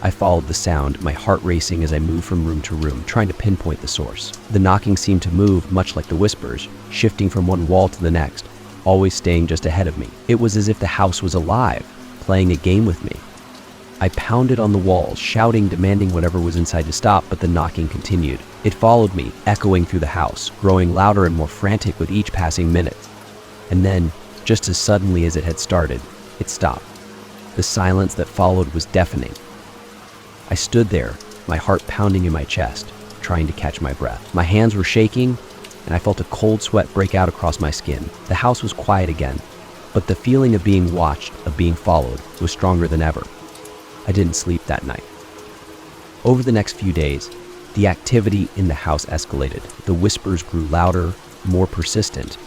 I followed the sound, my heart racing as I moved from room to room, trying to pinpoint the source. The knocking seemed to move, much like the whispers, shifting from one wall to the next, always staying just ahead of me. It was as if the house was alive, playing a game with me. I pounded on the walls, shouting, demanding whatever was inside to stop, but the knocking continued. It followed me, echoing through the house, growing louder and more frantic with each passing minute. And then, just as suddenly as it had started, it stopped. The silence that followed was deafening. I stood there, my heart pounding in my chest, trying to catch my breath. My hands were shaking, and I felt a cold sweat break out across my skin. The house was quiet again, but the feeling of being watched, of being followed, was stronger than ever. I didn't sleep that night. Over the next few days, the activity in the house escalated. The whispers grew louder, more persistent,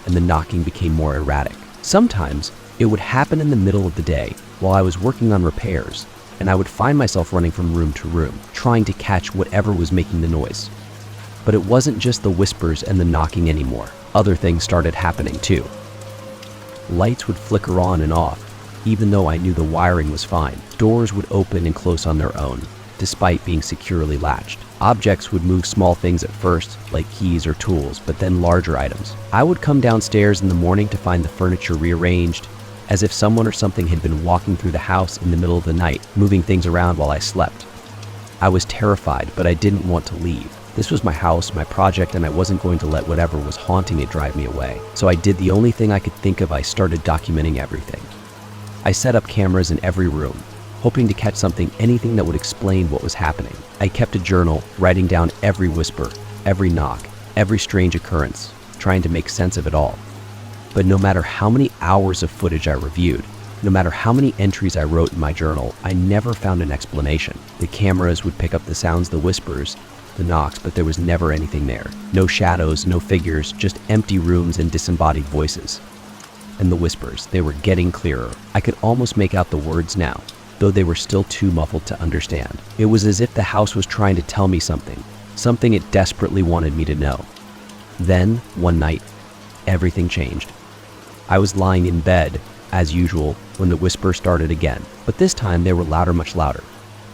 and the knocking became more erratic. Sometimes, it would happen in the middle of the day while I was working on repairs, and I would find myself running from room to room, trying to catch whatever was making the noise. But it wasn't just the whispers and the knocking anymore. Other things started happening too. Lights would flicker on and off, even though I knew the wiring was fine. Doors would open and close on their own, despite being securely latched. Objects would move, small things at first, like keys or tools, but then larger items. I would come downstairs in the morning to find the furniture rearranged, as if someone or something had been walking through the house in the middle of the night, moving things around while I slept. I was terrified, but I didn't want to leave. This was my house, my project, and I wasn't going to let whatever was haunting it drive me away. So I did the only thing I could think of. I started documenting everything. I set up cameras in every room, hoping to catch something, anything that would explain what was happening. I kept a journal, writing down every whisper, every knock, every strange occurrence, trying to make sense of it all. But no matter how many hours of footage I reviewed, no matter how many entries I wrote in my journal, I never found an explanation. The cameras would pick up the sounds, the whispers, the knocks, but there was never anything there. No shadows, no figures, just empty rooms and disembodied voices. And the whispers, they were getting clearer. I could almost make out the words now, though they were still too muffled to understand. It was as if the house was trying to tell me something it desperately wanted me to know. Then, one night, everything changed. I was lying in bed, as usual, when the whisper started again, but this time they were louder, much louder.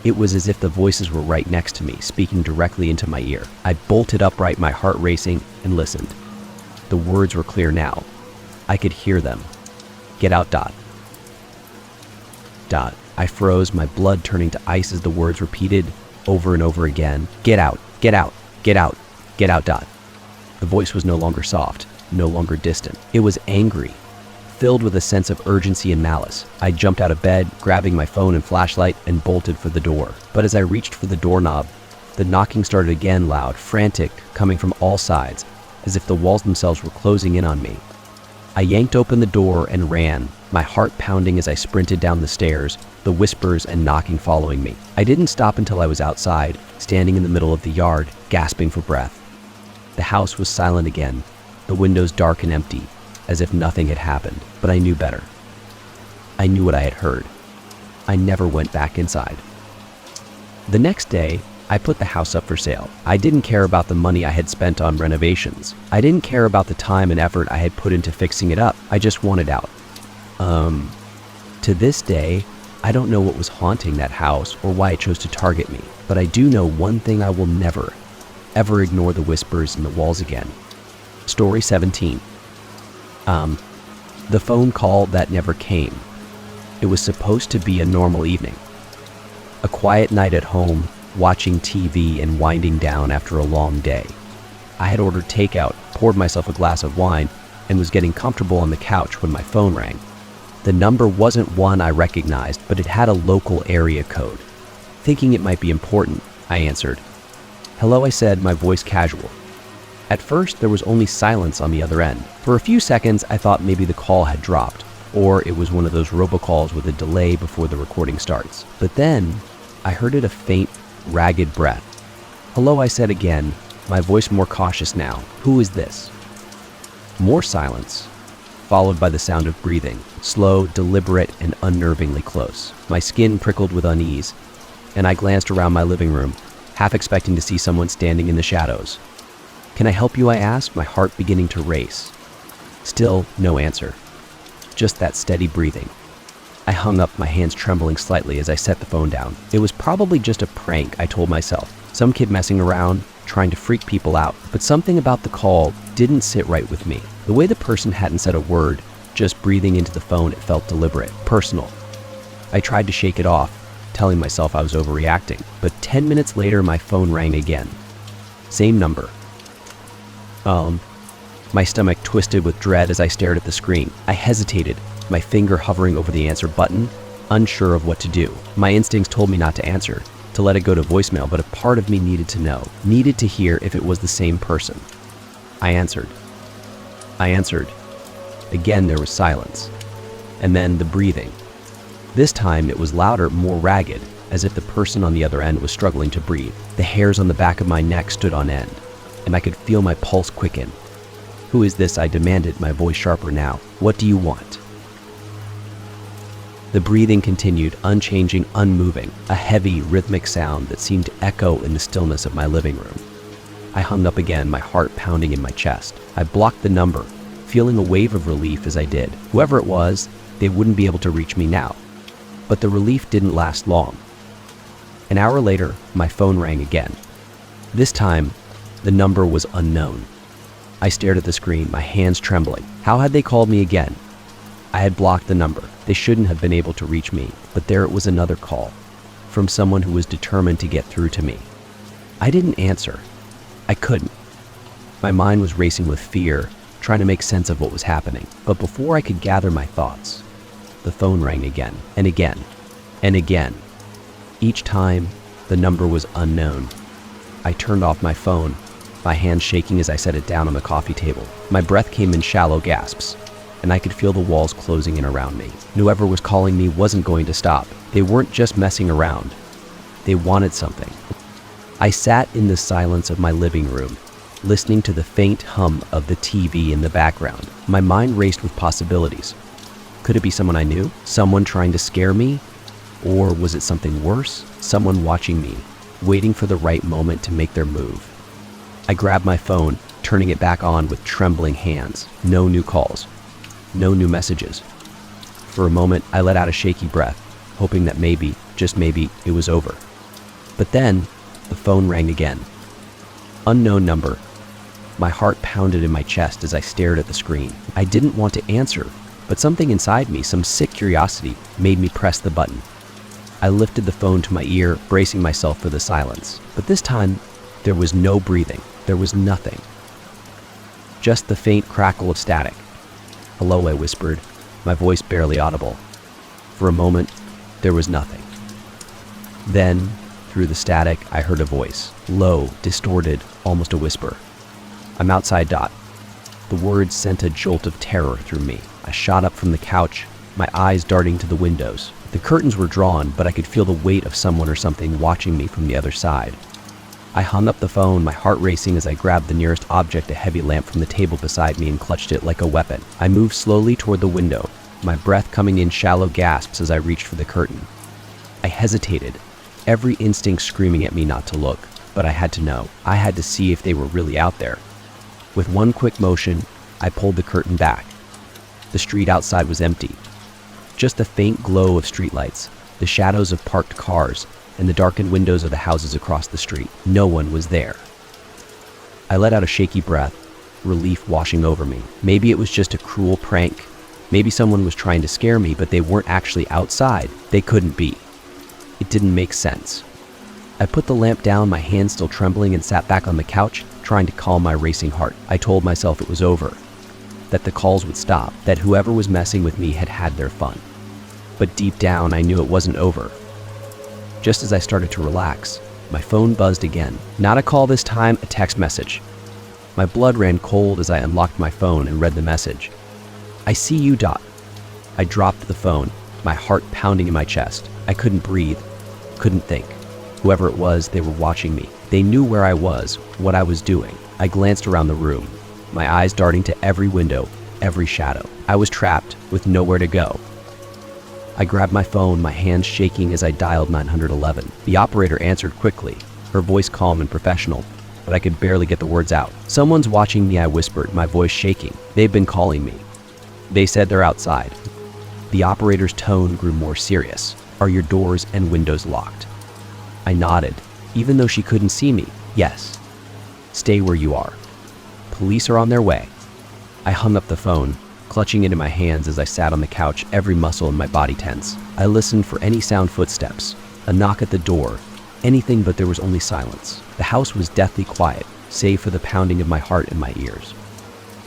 It was as if the voices were right next to me, speaking directly into my ear. I bolted upright, my heart racing, and listened. The words were clear now. I could hear them. Get out, Dot. Dot. I froze, my blood turning to ice as the words repeated over and over again. Get out, get out, get out, get out. Dot. The voice was no longer soft, no longer distant. It was angry, filled with a sense of urgency and malice. I jumped out of bed, grabbing my phone and flashlight, and bolted for the door. But as I reached for the doorknob, the knocking started again, loud, frantic, coming from all sides, as if the walls themselves were closing in on me. I yanked open the door and ran, my heart pounding as I sprinted down the stairs, the whispers and knocking following me. I didn't stop until I was outside, standing in the middle of the yard, gasping for breath. The house was silent again, the windows dark and empty, as if nothing had happened, but I knew better. I knew what I had heard. I never went back inside. The next day, I put the house up for sale. I didn't care about the money I had spent on renovations. I didn't care about the time and effort I had put into fixing it up. I just wanted out. To this day, I don't know what was haunting that house or why it chose to target me, but I do know one thing: I will never, ever ignore the whispers in the walls again. Story 17. The phone call that never came. It was supposed to be a normal evening. A quiet night at home, watching TV and winding down after a long day. I had ordered takeout, poured myself a glass of wine, and was getting comfortable on the couch when my phone rang. The number wasn't one I recognized, but it had a local area code. Thinking it might be important, I answered. Hello, I said, my voice casual. At first, there was only silence on the other end. For a few seconds, I thought maybe the call had dropped, or it was one of those robocalls with a delay before the recording starts. But then, I heard a faint, ragged breath. Hello, I said again, my voice more cautious now. Who is this? More silence, followed by the sound of breathing, slow, deliberate, and unnervingly close. My skin prickled with unease, and I glanced around my living room, half expecting to see someone standing in the shadows. Can I help you? I asked, my heart beginning to race. Still, no answer. Just that steady breathing. I hung up, my hands trembling slightly as I set the phone down. It was probably just a prank, I told myself. Some kid messing around, trying to freak people out. But something about the call didn't sit right with me. The way the person hadn't said a word, just breathing into the phone, it felt deliberate, personal. I tried to shake it off, telling myself I was overreacting. But 10 minutes later, my phone rang again. Same number. My stomach twisted with dread as I stared at the screen. I hesitated, my finger hovering over the answer button, unsure of what to do. My instincts told me not to answer, to let it go to voicemail, but a part of me needed to know, needed to hear if it was the same person. I answered. Again, there was silence. And then the breathing. This time, it was louder, more ragged, as if the person on the other end was struggling to breathe. The hairs on the back of my neck stood on end, and I could feel my pulse quicken. Who is this? I demanded, my voice sharper now. What do you want? The breathing continued, unchanging, unmoving, a heavy, rhythmic sound that seemed to echo in the stillness of my living room. I hung up again, my heart pounding in my chest. I blocked the number, feeling a wave of relief as I did. Whoever it was, they wouldn't be able to reach me now. But the relief didn't last long. An hour later, my phone rang again. This time, the number was unknown. I stared at the screen, my hands trembling. How had they called me again? I had blocked the number. They shouldn't have been able to reach me, but there it was, another call, from someone who was determined to get through to me. I didn't answer. I couldn't. My mind was racing with fear, trying to make sense of what was happening. But before I could gather my thoughts, the phone rang again, and again, and again. Each time, the number was unknown. I turned off my phone, my hands shaking as I set it down on the coffee table. My breath came in shallow gasps, and I could feel the walls closing in around me. Whoever was calling me wasn't going to stop. They weren't just messing around. They wanted something. I sat in the silence of my living room, listening to the faint hum of the TV in the background. My mind raced with possibilities. Could it be someone I knew? Someone trying to scare me? Or was it something worse? Someone watching me, waiting for the right moment to make their move. I grabbed my phone, turning it back on with trembling hands. No new calls. No new messages. For a moment, I let out a shaky breath, hoping that maybe, just maybe, it was over. But then, the phone rang again. Unknown number. My heart pounded in my chest as I stared at the screen. I didn't want to answer, But something inside me, some sick curiosity, made me press the button. I lifted the phone to my ear, bracing myself for the silence. But this time, there was no breathing. There was nothing. Just the faint crackle of static. "Hello," I whispered, my voice barely audible. For a moment, there was nothing. Then, through the static, I heard a voice, low, distorted, almost a whisper. "I'm outside, Dot." The words sent a jolt of terror through me. I shot up from the couch, my eyes darting to the windows. The curtains were drawn, but I could feel the weight of someone or something watching me from the other side. I hung up the phone, my heart racing as I grabbed the nearest object, a heavy lamp from the table beside me, and clutched it like a weapon. I moved slowly toward the window, my breath coming in shallow gasps as I reached for the curtain. I hesitated, every instinct screaming at me not to look, but I had to know. I had to see if they were really out there. With one quick motion, I pulled the curtain back. The street outside was empty. Just a faint glow of streetlights, the shadows of parked cars, and the darkened windows of the houses across the street. No one was there. I let out a shaky breath, relief washing over me. Maybe it was just a cruel prank. Maybe someone was trying to scare me, but they weren't actually outside. They couldn't be. It didn't make sense. I put the lamp down, my hands still trembling, and sat back on the couch, trying to calm my racing heart. I told myself it was over, that the calls would stop, that whoever was messing with me had had their fun. But deep down, I knew it wasn't over. Just as I started to relax, my phone buzzed again. Not a call this time, a text message. My blood ran cold as I unlocked my phone and read the message. "I see you, Dot." I dropped the phone, my heart pounding in my chest. I couldn't breathe, couldn't think. Whoever it was, they were watching me. They knew where I was, what I was doing. I glanced around the room, my eyes darting to every window, every shadow. I was trapped, with nowhere to go. I grabbed my phone, my hands shaking as I dialed 911. The operator answered quickly, her voice calm and professional, but I could barely get the words out. "Someone's watching me," I whispered, my voice shaking. "They've been calling me. They said they're outside." The operator's tone grew more serious. "Are your doors and windows locked?" I nodded, even though she couldn't see me. "Yes." "Stay where you are. Police are on their way." I hung up the phone, clutching it in my hands as I sat on the couch, every muscle in my body tense. I listened for any sound, footsteps, a knock at the door, anything, but there was only silence. The house was deathly quiet, save for the pounding of my heart in my ears.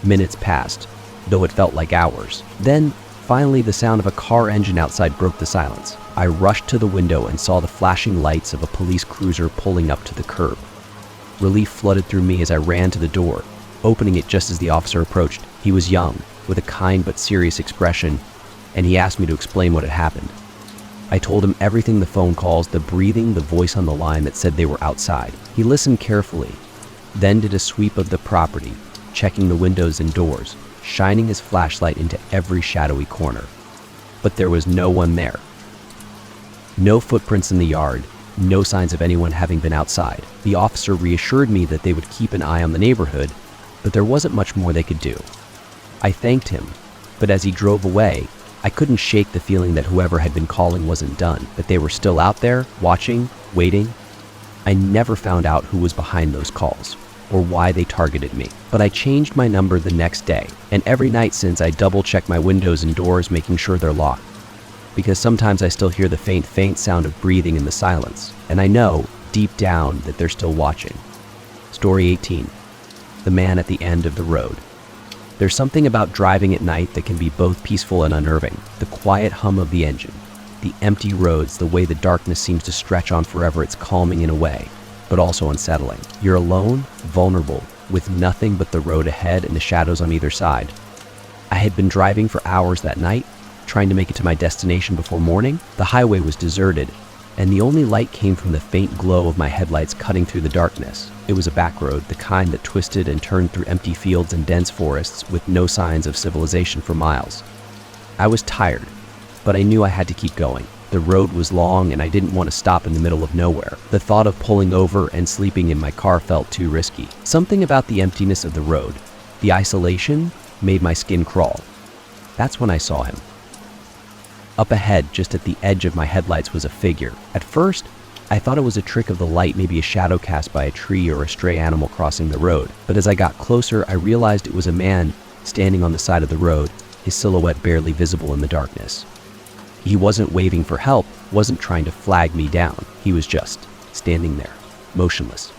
Minutes passed, though it felt like hours. Then, finally, the sound of a car engine outside broke the silence. I rushed to the window and saw the flashing lights of a police cruiser pulling up to the curb. Relief flooded through me as I ran to the door, opening it just as the officer approached. He was young, with a kind but serious expression, and he asked me to explain what had happened. I told him everything, the phone calls, the breathing, the voice on the line that said they were outside. He listened carefully, then did a sweep of the property, checking the windows and doors, shining his flashlight into every shadowy corner. But there was no one there. No footprints in the yard, no signs of anyone having been outside. The officer reassured me that they would keep an eye on the neighborhood, but there wasn't much more they could do. I thanked him, but as he drove away, I couldn't shake the feeling that whoever had been calling wasn't done, that they were still out there, watching, waiting. I never found out who was behind those calls, or why they targeted me. But I changed my number the next day, and every night since I double-check my windows and doors, making sure they're locked. Because sometimes I still hear the faint sound of breathing in the silence, and I know, deep down, that they're still watching. Story 18. The man at the end of the road. There's something about driving at night that can be both peaceful and unnerving. The quiet hum of the engine, the empty roads, the way the darkness seems to stretch on forever, it's calming in a way, but also unsettling. You're alone, vulnerable, with nothing but the road ahead and the shadows on either side. I had been driving for hours that night, trying to make it to my destination before morning. The highway was deserted, and the only light came from the faint glow of my headlights cutting through the darkness. It was a back road, the kind that twisted and turned through empty fields and dense forests with no signs of civilization for miles. I was tired, but I knew I had to keep going. The road was long and I didn't want to stop in the middle of nowhere. The thought of pulling over and sleeping in my car felt too risky. Something about the emptiness of the road, the isolation, made my skin crawl. That's when I saw him. Up ahead, just at the edge of my headlights, was a figure. At first, I thought it was a trick of the light, maybe a shadow cast by a tree or a stray animal crossing the road. But as I got closer, I realized it was a man standing on the side of the road, his silhouette barely visible in the darkness. He wasn't waving for help, wasn't trying to flag me down. He was just standing there, motionless.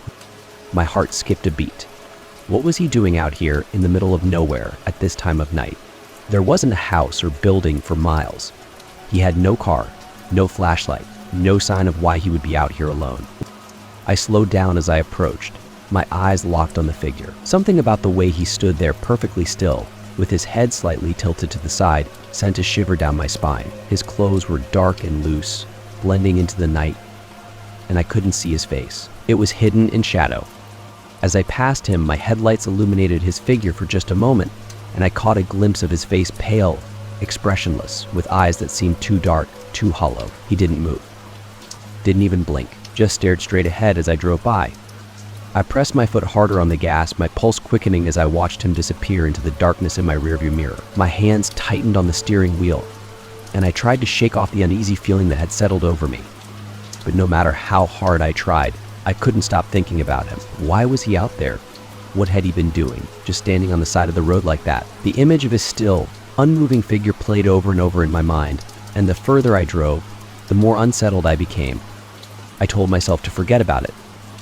My heart skipped a beat. What was he doing out here in the middle of nowhere at this time of night? There wasn't a house or building for miles. He had no car, no flashlight, no sign of why he would be out here alone. I slowed down as I approached, my eyes locked on the figure. Something about the way he stood there perfectly still, with his head slightly tilted to the side, sent a shiver down my spine. His clothes were dark and loose, blending into the night, and I couldn't see his face. It was hidden in shadow. As I passed him, my headlights illuminated his figure for just a moment, and I caught a glimpse of his face, pale, expressionless, with eyes that seemed too dark, too hollow. He didn't move. Didn't even blink, just stared straight ahead as I drove by. I pressed my foot harder on the gas, my pulse quickening as I watched him disappear into the darkness in my rearview mirror. My hands tightened on the steering wheel, and I tried to shake off the uneasy feeling that had settled over me. But no matter how hard I tried, I couldn't stop thinking about him. Why was he out there? What had he been doing, just standing on the side of the road like that? The image of his still, unmoving figure played over and over in my mind, and the further I drove, the more unsettled I became. I told myself to forget about it.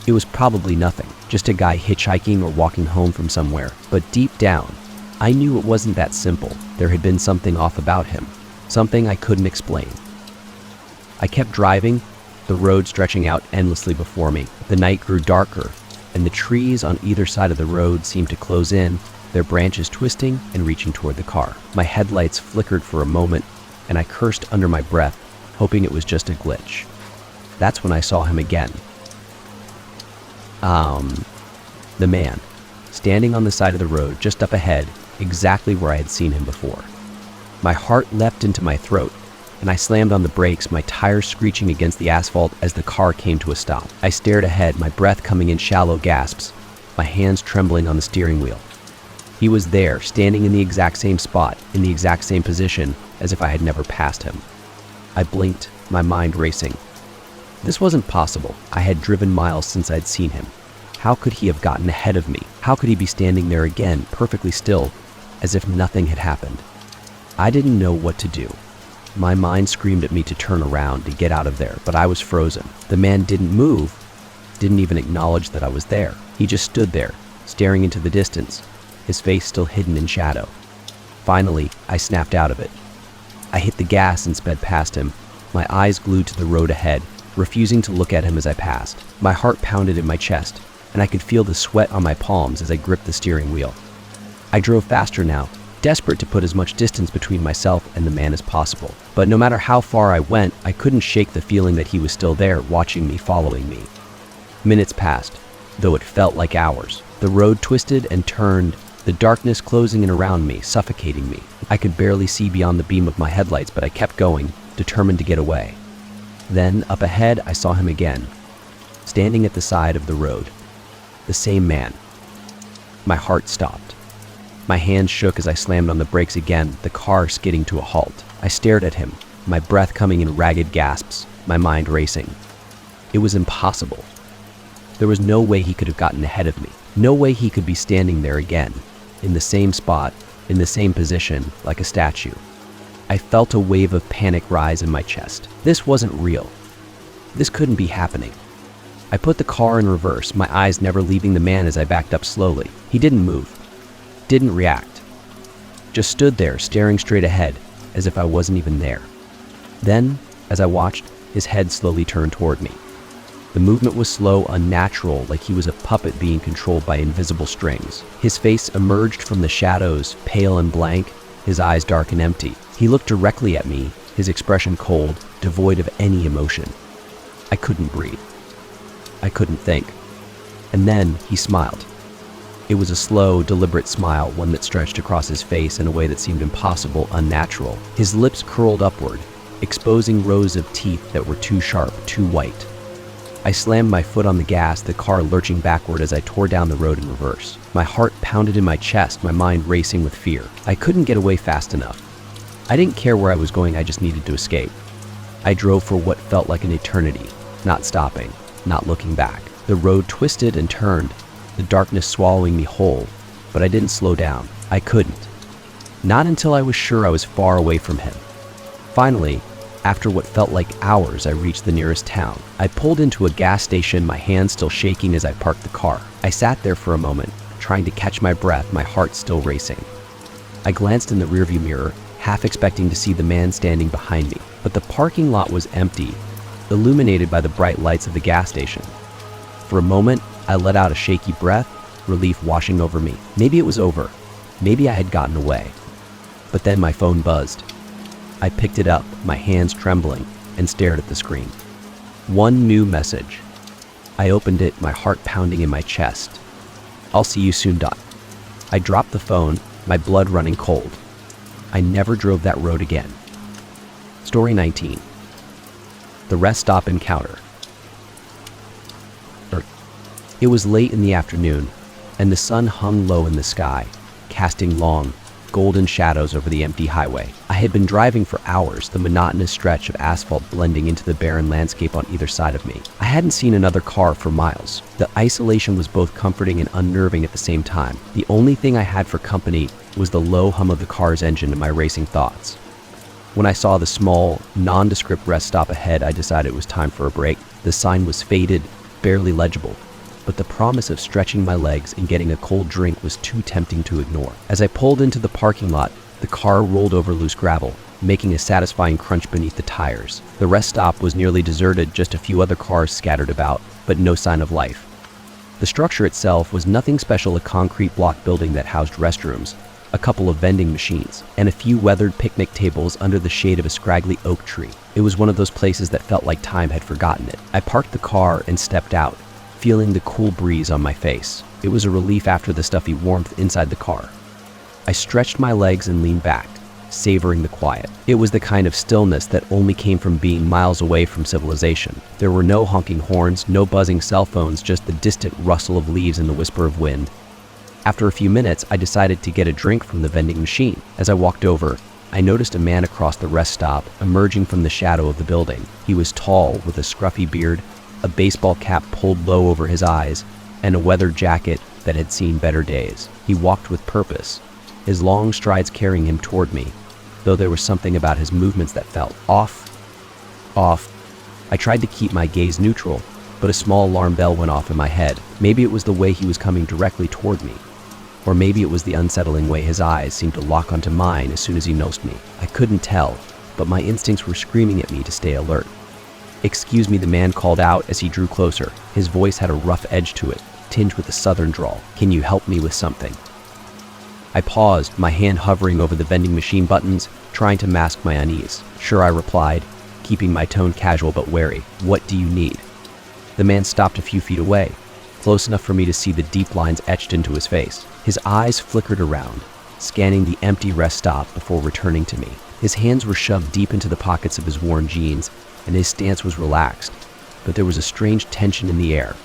It was probably nothing, just a guy hitchhiking or walking home from somewhere. But deep down, I knew it wasn't that simple. There had been something off about him, something I couldn't explain. I kept driving, the road stretching out endlessly before me. The night grew darker, and the trees on either side of the road seemed to close in, their branches twisting and reaching toward the car. My headlights flickered for a moment, and I cursed under my breath, hoping it was just a glitch. That's when I saw him again. The man, standing on the side of the road just up ahead, exactly where I had seen him before. My heart leapt into my throat, and I slammed on the brakes, my tires screeching against the asphalt as the car came to a stop. I stared ahead, my breath coming in shallow gasps, my hands trembling on the steering wheel. He was there, standing in the exact same spot, in the exact same position, as if I had never passed him. I blinked, my mind racing. This wasn't possible. I had driven miles since I'd seen him. How could he have gotten ahead of me? How could he be standing there again, perfectly still, as if nothing had happened? I didn't know what to do. My mind screamed at me to turn around, to get out of there, but I was frozen. The man didn't move, didn't even acknowledge that I was there. He just stood there, staring into the distance, his face still hidden in shadow. Finally, I snapped out of it. I hit the gas and sped past him, my eyes glued to the road ahead, refusing to look at him as I passed. My heart pounded in my chest, and I could feel the sweat on my palms as I gripped the steering wheel. I drove faster now, desperate to put as much distance between myself and the man as possible. But no matter how far I went, I couldn't shake the feeling that he was still there, watching me, following me. Minutes passed, though it felt like hours. The road twisted and turned, the darkness closing in around me, suffocating me. I could barely see beyond the beam of my headlights, but I kept going, determined to get away. Then, up ahead, I saw him again, standing at the side of the road. The same man. My heart stopped. My hands shook as I slammed on the brakes again, the car skidding to a halt. I stared at him, my breath coming in ragged gasps, my mind racing. It was impossible. There was no way he could have gotten ahead of me. No way he could be standing there again, in the same spot, in the same position, like a statue. I felt a wave of panic rise in my chest. This wasn't real. This couldn't be happening. I put the car in reverse, my eyes never leaving the man as I backed up slowly. He didn't move, didn't react, just stood there staring straight ahead as if I wasn't even there. Then, as I watched, his head slowly turned toward me. The movement was slow, unnatural, like he was a puppet being controlled by invisible strings. His face emerged from the shadows, pale and blank, his eyes dark and empty. He looked directly at me, his expression cold, devoid of any emotion. I couldn't breathe. I couldn't think. And then he smiled. It was a slow, deliberate smile, one that stretched across his face in a way that seemed impossible, unnatural. His lips curled upward, exposing rows of teeth that were too sharp, too white. I slammed my foot on the gas, the car lurching backward as I tore down the road in reverse. My heart pounded in my chest, my mind racing with fear. I couldn't get away fast enough. I didn't care where I was going, I just needed to escape. I drove for what felt like an eternity, not stopping, not looking back. The road twisted and turned, the darkness swallowing me whole, but I didn't slow down. I couldn't. Not until I was sure I was far away from him. Finally, after what felt like hours, I reached the nearest town. I pulled into a gas station, my hands still shaking as I parked the car. I sat there for a moment, trying to catch my breath, my heart still racing. I glanced in the rearview mirror, half expecting to see the man standing behind me, but the parking lot was empty, illuminated by the bright lights of the gas station. For a moment, I let out a shaky breath, relief washing over me. Maybe it was over. Maybe I had gotten away. But then my phone buzzed. I picked it up, my hands trembling, and stared at the screen. One new message. I opened it, my heart pounding in my chest. "I'll see you soon, Dot." I dropped the phone, my blood running cold. I never drove that road again. Story 19. The rest stop encounter. It was late in the afternoon, and the sun hung low in the sky, casting long, golden shadows over the empty highway. I had been driving for hours, the monotonous stretch of asphalt blending into the barren landscape on either side of me. I hadn't seen another car for miles. The isolation was both comforting and unnerving at the same time. The only thing I had for company was the low hum of the car's engine and my racing thoughts. When I saw the small, nondescript rest stop ahead, I decided it was time for a break. The sign was faded, barely legible, but the promise of stretching my legs and getting a cold drink was too tempting to ignore. As I pulled into the parking lot, the car rolled over loose gravel, making a satisfying crunch beneath the tires. The rest stop was nearly deserted, just a few other cars scattered about, but no sign of life. The structure itself was nothing special, a concrete block building that housed restrooms, a couple of vending machines, and a few weathered picnic tables under the shade of a scraggly oak tree. It was one of those places that felt like time had forgotten it. I parked the car and stepped out, feeling the cool breeze on my face. It was a relief after the stuffy warmth inside the car. I stretched my legs and leaned back, savoring the quiet. It was the kind of stillness that only came from being miles away from civilization. There were no honking horns, no buzzing cell phones, just the distant rustle of leaves and the whisper of wind. After a few minutes, I decided to get a drink from the vending machine. As I walked over, I noticed a man across the rest stop, emerging from the shadow of the building. He was tall, with a scruffy beard, a baseball cap pulled low over his eyes, and a weathered jacket that had seen better days. He walked with purpose, his long strides carrying him toward me, though there was something about his movements that felt off. I tried to keep my gaze neutral, but a small alarm bell went off in my head. Maybe it was the way he was coming directly toward me, or maybe it was the unsettling way his eyes seemed to lock onto mine as soon as he noticed me. I couldn't tell, but my instincts were screaming at me to stay alert. "Excuse me," the man called out as he drew closer. His voice had a rough edge to it, tinged with a southern drawl. "Can you help me with something?" I paused, my hand hovering over the vending machine buttons, trying to mask my unease. "Sure," I replied, keeping my tone casual but wary. "What do you need?" The man stopped a few feet away, close enough for me to see the deep lines etched into his face. His eyes flickered around, scanning the empty rest stop before returning to me. His hands were shoved deep into the pockets of his worn jeans, and his stance was relaxed, but there was a strange tension in the air.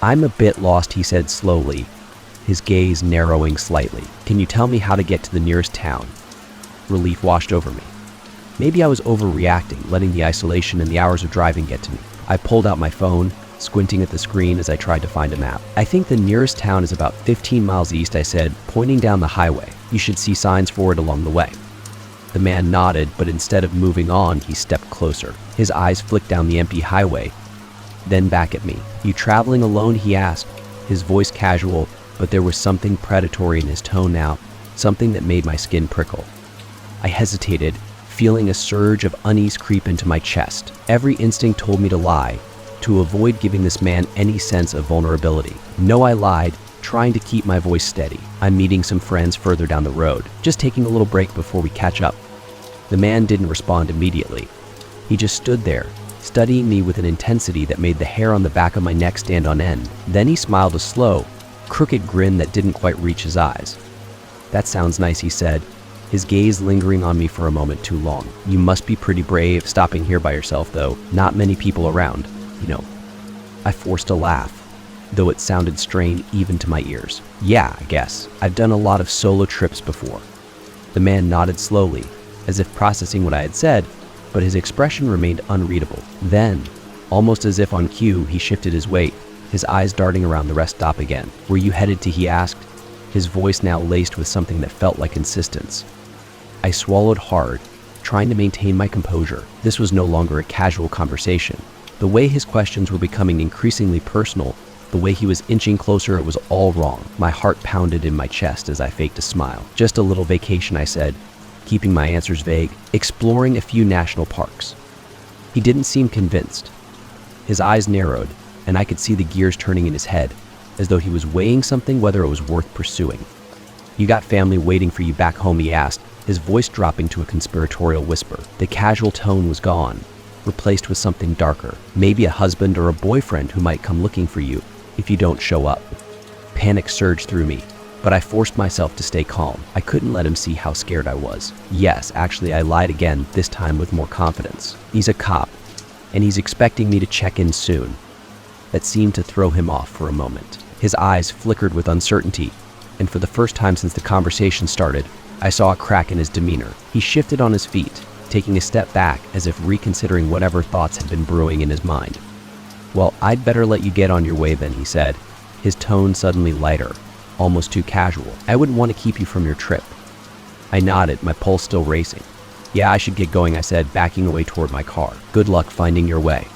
"I'm a bit lost," he said slowly, his gaze narrowing slightly. "Can you tell me how to get to the nearest town?" Relief washed over me. Maybe I was overreacting, letting the isolation and the hours of driving get to me. I pulled out my phone, squinting at the screen as I tried to find a map. "I think the nearest town is about 15 miles east," I said, pointing down the highway. "You should see signs for it along the way." The man nodded, but instead of moving on, he stepped closer. His eyes flicked down the empty highway, then back at me. "You traveling alone?" he asked, his voice casual, but there was something predatory in his tone now, something that made my skin prickle. I hesitated, feeling a surge of unease creep into my chest. Every instinct told me to lie, to avoid giving this man any sense of vulnerability. "No," I lied, trying to keep my voice steady. "I'm meeting some friends further down the road, just taking a little break before we catch up." The man didn't respond immediately. He just stood there, studying me with an intensity that made the hair on the back of my neck stand on end. Then he smiled a slow, crooked grin that didn't quite reach his eyes. "That sounds nice," he said, his gaze lingering on me for a moment too long. "You must be pretty brave stopping here by yourself, though. Not many people around, you know." I forced a laugh, though it sounded strained even to my ears. "Yeah, I guess. I've done a lot of solo trips before." The man nodded slowly, as if processing what I had said, but his expression remained unreadable. Then, almost as if on cue, he shifted his weight, his eyes darting around the rest stop again. "Where you headed to?" he asked, his voice now laced with something that felt like insistence. I swallowed hard, trying to maintain my composure. This was no longer a casual conversation. The way his questions were becoming increasingly personal, the way he was inching closer, it was all wrong. My heart pounded in my chest as I faked a smile. Just a little vacation, I said, keeping my answers vague, exploring a few national parks. He didn't seem convinced. His eyes narrowed, and I could see the gears turning in his head, as though he was weighing something, whether it was worth pursuing. "You got family waiting for you back home?" he asked, his voice dropping to a conspiratorial whisper. The casual tone was gone, replaced with something darker. Maybe a husband or a boyfriend who might come looking for you if you don't show up. Panic surged through me, but I forced myself to stay calm. I couldn't let him see how scared I was. Yes, actually, I lied again, this time with more confidence. "He's a cop, and he's expecting me to check in soon." That seemed to throw him off for a moment. His eyes flickered with uncertainty, and for the first time since the conversation started, I saw a crack in his demeanor. He shifted on his feet, taking a step back as if reconsidering whatever thoughts had been brewing in his mind. "Well, I'd better let you get on your way then," he said, his tone suddenly lighter, almost too casual. "I wouldn't want to keep you from your trip." I nodded, my pulse still racing. "Yeah, I should get going," I said, backing away toward my car. "Good luck finding your way."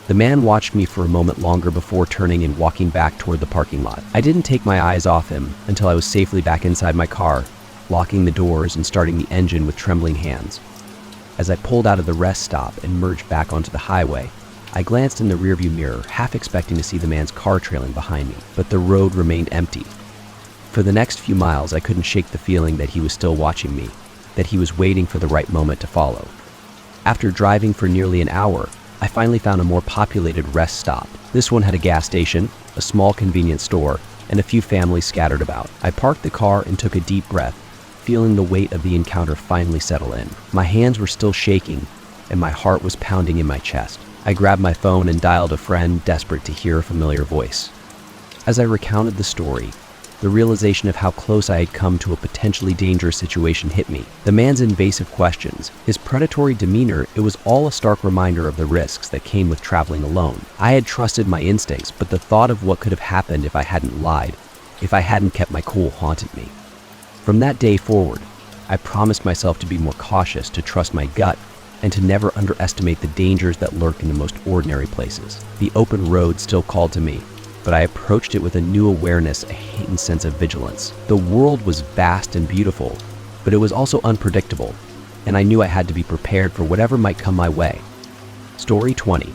The man watched me for a moment longer before turning and walking back toward the parking lot. I didn't take my eyes off him until I was safely back inside my car, locking the doors and starting the engine with trembling hands. As I pulled out of the rest stop and merged back onto the highway, I glanced in the rearview mirror, half expecting to see the man's car trailing behind me, but the road remained empty. For the next few miles, I couldn't shake the feeling that he was still watching me, that he was waiting for the right moment to follow. After driving for nearly an hour, I finally found a more populated rest stop. This one had a gas station, a small convenience store, and a few families scattered about. I parked the car and took a deep breath, feeling the weight of the encounter finally settle in. My hands were still shaking, and my heart was pounding in my chest. I grabbed my phone and dialed a friend, desperate to hear a familiar voice. As I recounted the story, the realization of how close I had come to a potentially dangerous situation hit me. The man's invasive questions, his predatory demeanor, it was all a stark reminder of the risks that came with traveling alone. I had trusted my instincts, but the thought of what could have happened if I hadn't lied, if I hadn't kept my cool, haunted me. From that day forward, I promised myself to be more cautious, to trust my gut, and to never underestimate the dangers that lurk in the most ordinary places. The open road still called to me, but I approached it with a new awareness, a heightened sense of vigilance. The world was vast and beautiful, but it was also unpredictable, and I knew I had to be prepared for whatever might come my way. Story 20.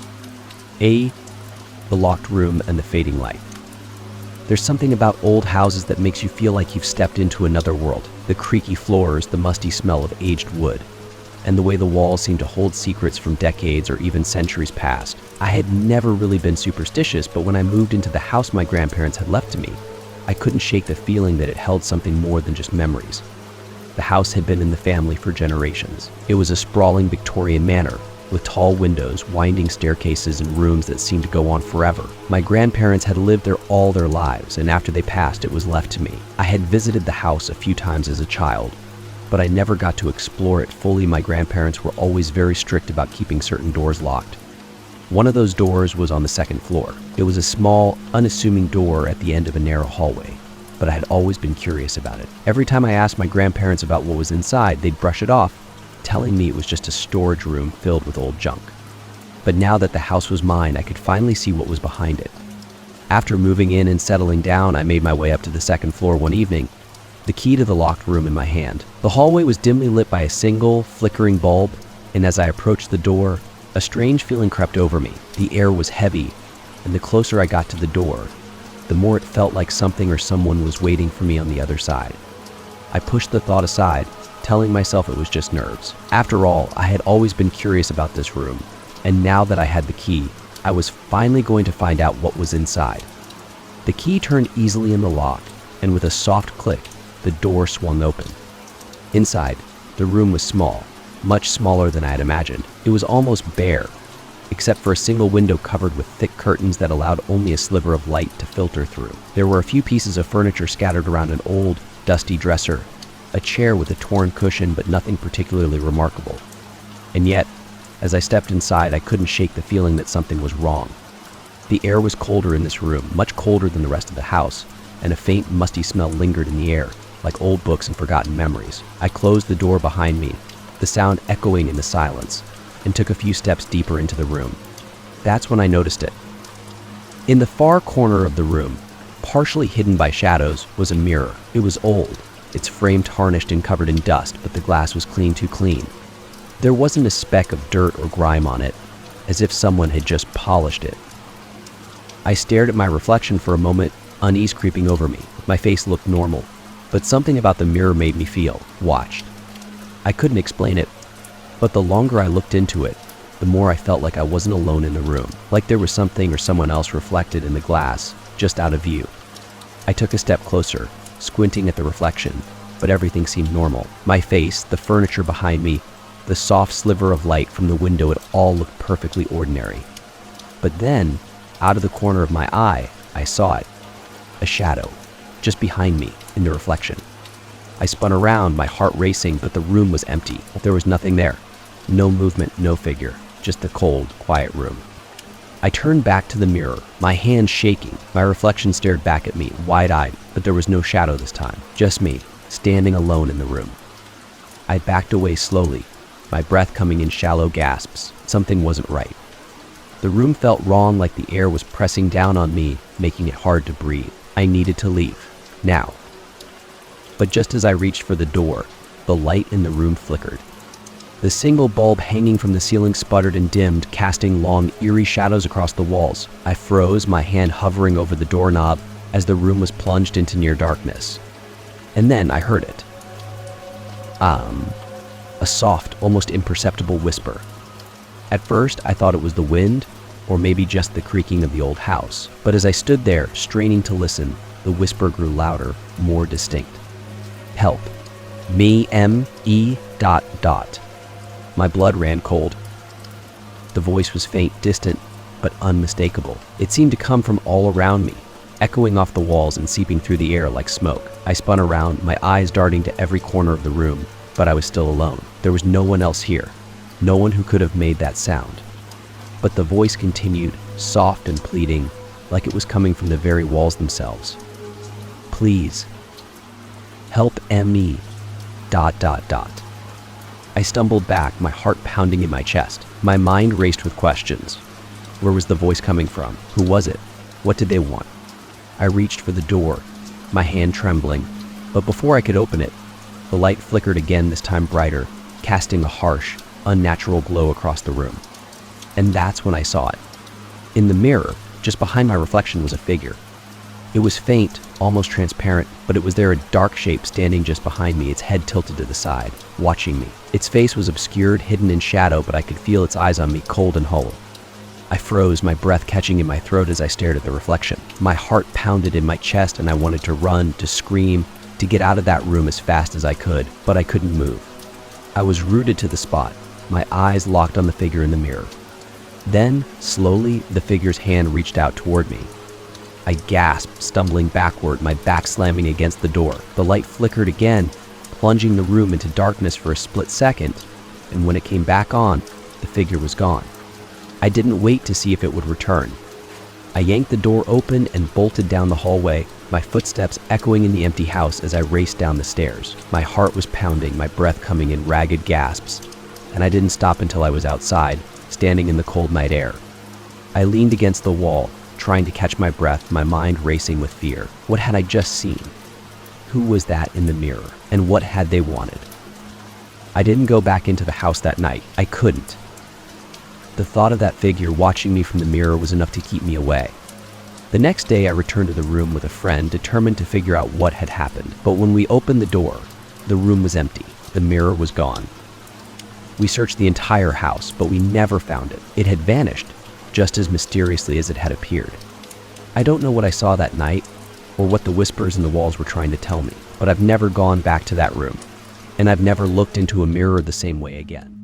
The locked room and the fading light. There's something about old houses that makes you feel like you've stepped into another world. The creaky floors, the musty smell of aged wood, and the way the walls seem to hold secrets from decades or even centuries past. I had never really been superstitious, but when I moved into the house my grandparents had left to me, I couldn't shake the feeling that it held something more than just memories. The house had been in the family for generations. It was a sprawling Victorian manor, with tall windows, winding staircases, and rooms that seemed to go on forever. My grandparents had lived there all their lives, and after they passed, it was left to me. I had visited the house a few times as a child, but I never got to explore it fully. My grandparents were always very strict about keeping certain doors locked. One of those doors was on the second floor. It was a small, unassuming door at the end of a narrow hallway, but I had always been curious about it. Every time I asked my grandparents about what was inside, they'd brush it off, telling me it was just a storage room filled with old junk. But now that the house was mine, I could finally see what was behind it. After moving in and settling down, I made my way up to the second floor one evening, the key to the locked room in my hand. The hallway was dimly lit by a single, flickering bulb, and as I approached the door, a strange feeling crept over me. The air was heavy, and the closer I got to the door, the more it felt like something or someone was waiting for me on the other side. I pushed the thought aside, telling myself it was just nerves. After all, I had always been curious about this room, and now that I had the key, I was finally going to find out what was inside. The key turned easily in the lock, and with a soft click, the door swung open. Inside, the room was small, much smaller than I had imagined. It was almost bare, except for a single window covered with thick curtains that allowed only a sliver of light to filter through. There were a few pieces of furniture scattered around an old, dusty dresser, a chair with a torn cushion, but nothing particularly remarkable. And yet, as I stepped inside, I couldn't shake the feeling that something was wrong. The air was colder in this room, much colder than the rest of the house, and a faint, musty smell lingered in the air, like old books and forgotten memories. I closed the door behind me, the sound echoing in the silence, and took a few steps deeper into the room. That's when I noticed it. In the far corner of the room, partially hidden by shadows, was a mirror. It was old, its frame tarnished and covered in dust, but the glass was too clean. There wasn't a speck of dirt or grime on it, as if someone had just polished it. I stared at my reflection for a moment, unease creeping over me. My face looked normal, but something about the mirror made me feel watched. I couldn't explain it, but the longer I looked into it, the more I felt like I wasn't alone in the room, like there was something or someone else reflected in the glass, just out of view. I took a step closer, squinting at the reflection, but everything seemed normal. My face, the furniture behind me, the soft sliver of light from the window, it all looked perfectly ordinary. But then, out of the corner of my eye, I saw it. A shadow, just behind me, in the reflection. I spun around, my heart racing, but the room was empty. There was nothing there. No movement, no figure. Just a cold, quiet room. I turned back to the mirror, my hands shaking. My reflection stared back at me, wide-eyed, but there was no shadow this time. Just me, standing alone in the room. I backed away slowly, my breath coming in shallow gasps. Something wasn't right. The room felt wrong, like the air was pressing down on me, making it hard to breathe. I needed to leave, now. But just as I reached for the door, the light in the room flickered. The single bulb hanging from the ceiling sputtered and dimmed, casting long, eerie shadows across the walls. I froze, my hand hovering over the doorknob as the room was plunged into near darkness. And then I heard it. A soft, almost imperceptible whisper. At first, I thought it was the wind, or maybe just the creaking of the old house. But as I stood there, straining to listen, the whisper grew louder, more distinct. Help. Me, M-E... ... My blood ran cold. The voice was faint, distant, but unmistakable. It seemed to come from all around me, echoing off the walls and seeping through the air like smoke. I spun around, my eyes darting to every corner of the room, but I was still alone. There was no one else here, no one who could have made that sound. But the voice continued, soft and pleading, like it was coming from the very walls themselves. Please. Help me... ... I stumbled back, my heart pounding in my chest. My mind raced with questions. Where was the voice coming from? Who was it? What did they want? I reached for the door, my hand trembling, but before I could open it, the light flickered again, this time brighter, casting a harsh, unnatural glow across the room. And that's when I saw it. In the mirror, just behind my reflection, was a figure. It was faint, almost transparent, but it was there, a dark shape standing just behind me, its head tilted to the side, watching me. Its face was obscured, hidden in shadow, but I could feel its eyes on me, cold and hollow. I froze, my breath catching in my throat as I stared at the reflection. My heart pounded in my chest and I wanted to run, to scream, to get out of that room as fast as I could, but I couldn't move. I was rooted to the spot, my eyes locked on the figure in the mirror. Then, slowly, the figure's hand reached out toward me. I gasped, stumbling backward, my back slamming against the door. The light flickered again, plunging the room into darkness for a split second, and when it came back on, the figure was gone. I didn't wait to see if it would return. I yanked the door open and bolted down the hallway, my footsteps echoing in the empty house as I raced down the stairs. My heart was pounding, my breath coming in ragged gasps, and I didn't stop until I was outside, standing in the cold night air. I leaned against the wall, trying to catch my breath, my mind racing with fear. What had I just seen? Who was that in the mirror, and what had they wanted? I didn't go back into the house that night. I couldn't. The thought of that figure watching me from the mirror was enough to keep me away. The next day, I returned to the room with a friend, determined to figure out what had happened. But when we opened the door, the room was empty. The mirror was gone. We searched the entire house, but we never found it. It had vanished, just as mysteriously as it had appeared. I don't know what I saw that night, or what the whispers in the walls were trying to tell me, but I've never gone back to that room, and I've never looked into a mirror the same way again.